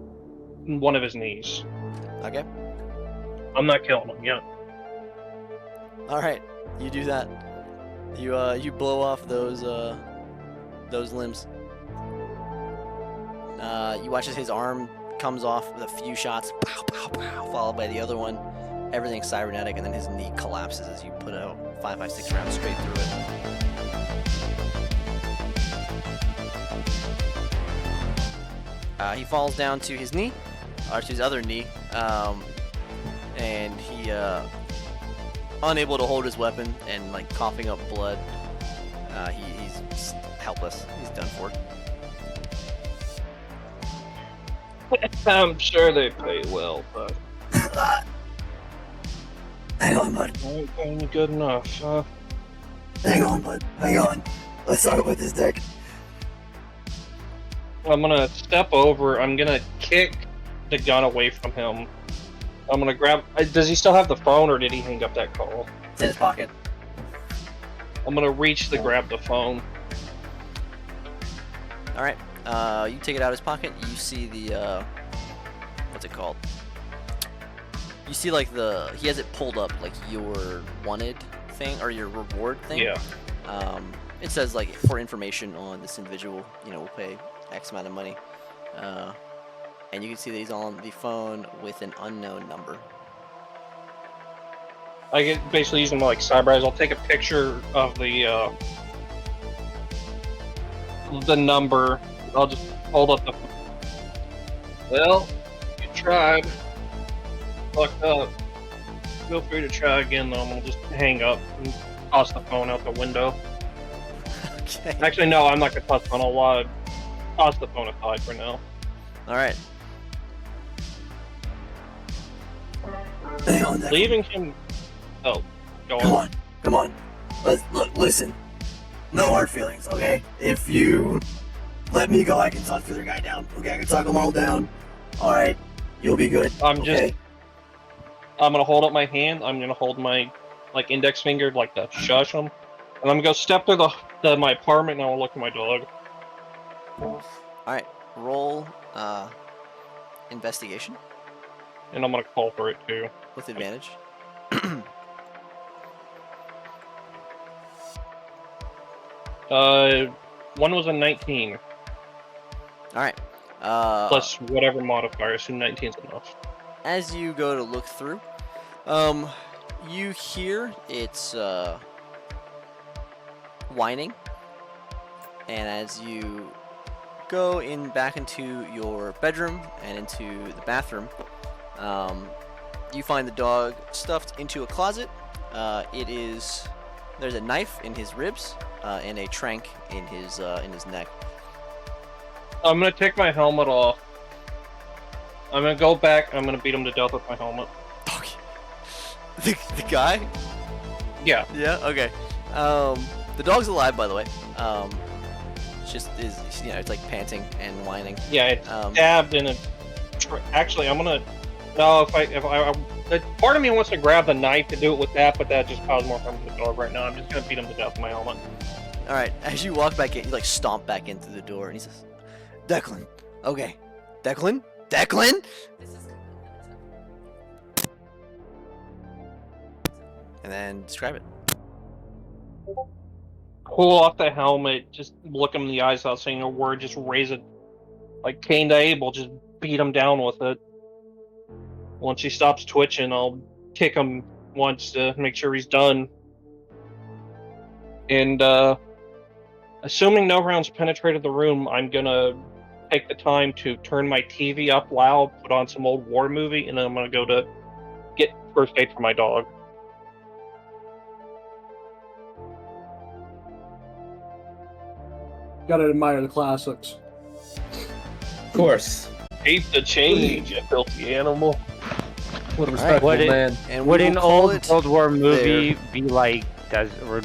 one of his knees. Okay. I'm not killing him yet. All right, you do that. You blow off those limbs. You watch as his arm comes off with a few shots, pow, pow, pow, followed by the other one. Everything's cybernetic, and then his knee collapses as you put out 5, 5, 6 rounds straight through it. He falls down to his knee, or to his other knee, and he, unable to hold his weapon and like coughing up blood, he's just helpless. He's done for. I'm sure they pay well, but Hang on, bud. ain't paying good enough. Hang on, bud. Hang on. Let's talk about this deck. I'm gonna step over. I'm gonna kick the gun away from him. I'm gonna grab. Does he still have the phone, or did he hang up that call? It's in his pocket. I'm gonna reach to grab the phone. All right, you take it out of his pocket. You see the what's it called? You see like he has it pulled up like your wanted thing or your reward thing. Yeah. It says like for information on this individual, we'll pay X amount of money. And you can see that he's on the phone with an unknown number. I get basically using my like cyber eyes. I'll take a picture of the number. I'll just hold up the. Well, you tried. Fucked up. Feel free to try again, though. I'm gonna just hang up and toss the phone out the window. Okay. Actually, no, I'm not gonna toss the phone. I'll toss the phone aside for now. All right. Hang on, Deck. Leaving him. Oh, go Come on. on. Come on. Listen. No hard feelings, okay? If you let me go, I can talk the other guy down. Okay, I can talk them all down. Alright? You'll be good. I'm okay? I'm gonna hold up my hand. I'm gonna hold my like index finger like to shush him, and I'm gonna go step through my apartment and I'll look at my dog. All right. Roll investigation And I'm gonna call for it too. with advantage. One was a 19 All right. plus whatever modifier. So 19's enough. As you go to look through, you hear it's whining, and as you go back into your bedroom and into the bathroom, you find the dog stuffed into a closet. There's a knife in his ribs and a trank in his neck. I'm gonna take my helmet off. I'm gonna go back. I'm gonna beat him to death with my helmet. Okay. The guy? Yeah. Yeah. Okay. The dog's alive, by the way. It's just it's like panting and whining. Yeah. It's Um, stabbed in a. Actually, I'm gonna. No, if I Part of me wants to grab the knife to do it with that, but that just caused more harm to the dog right now. I'm just gonna beat him to death with my helmet. All right, as you walk back in, you like stomp back in through the door, and he says, Declan. "Okay, Declan, Declan." And then describe it. Pull off the helmet, just look him in the eyes without saying a word, just raise it like Cain to Abel, just beat him down with it. Once he stops twitching, I'll kick him once to make sure he's done. And assuming no rounds penetrated the room, I'm gonna take the time to turn my TV up loud, put on some old war movie, and then I'm gonna go to get first aid for my dog. Gotta admire the classics. Of course. Hate the change, you filthy animal. What a respectable Would it- man. And Would we an will call old it World War movie be like,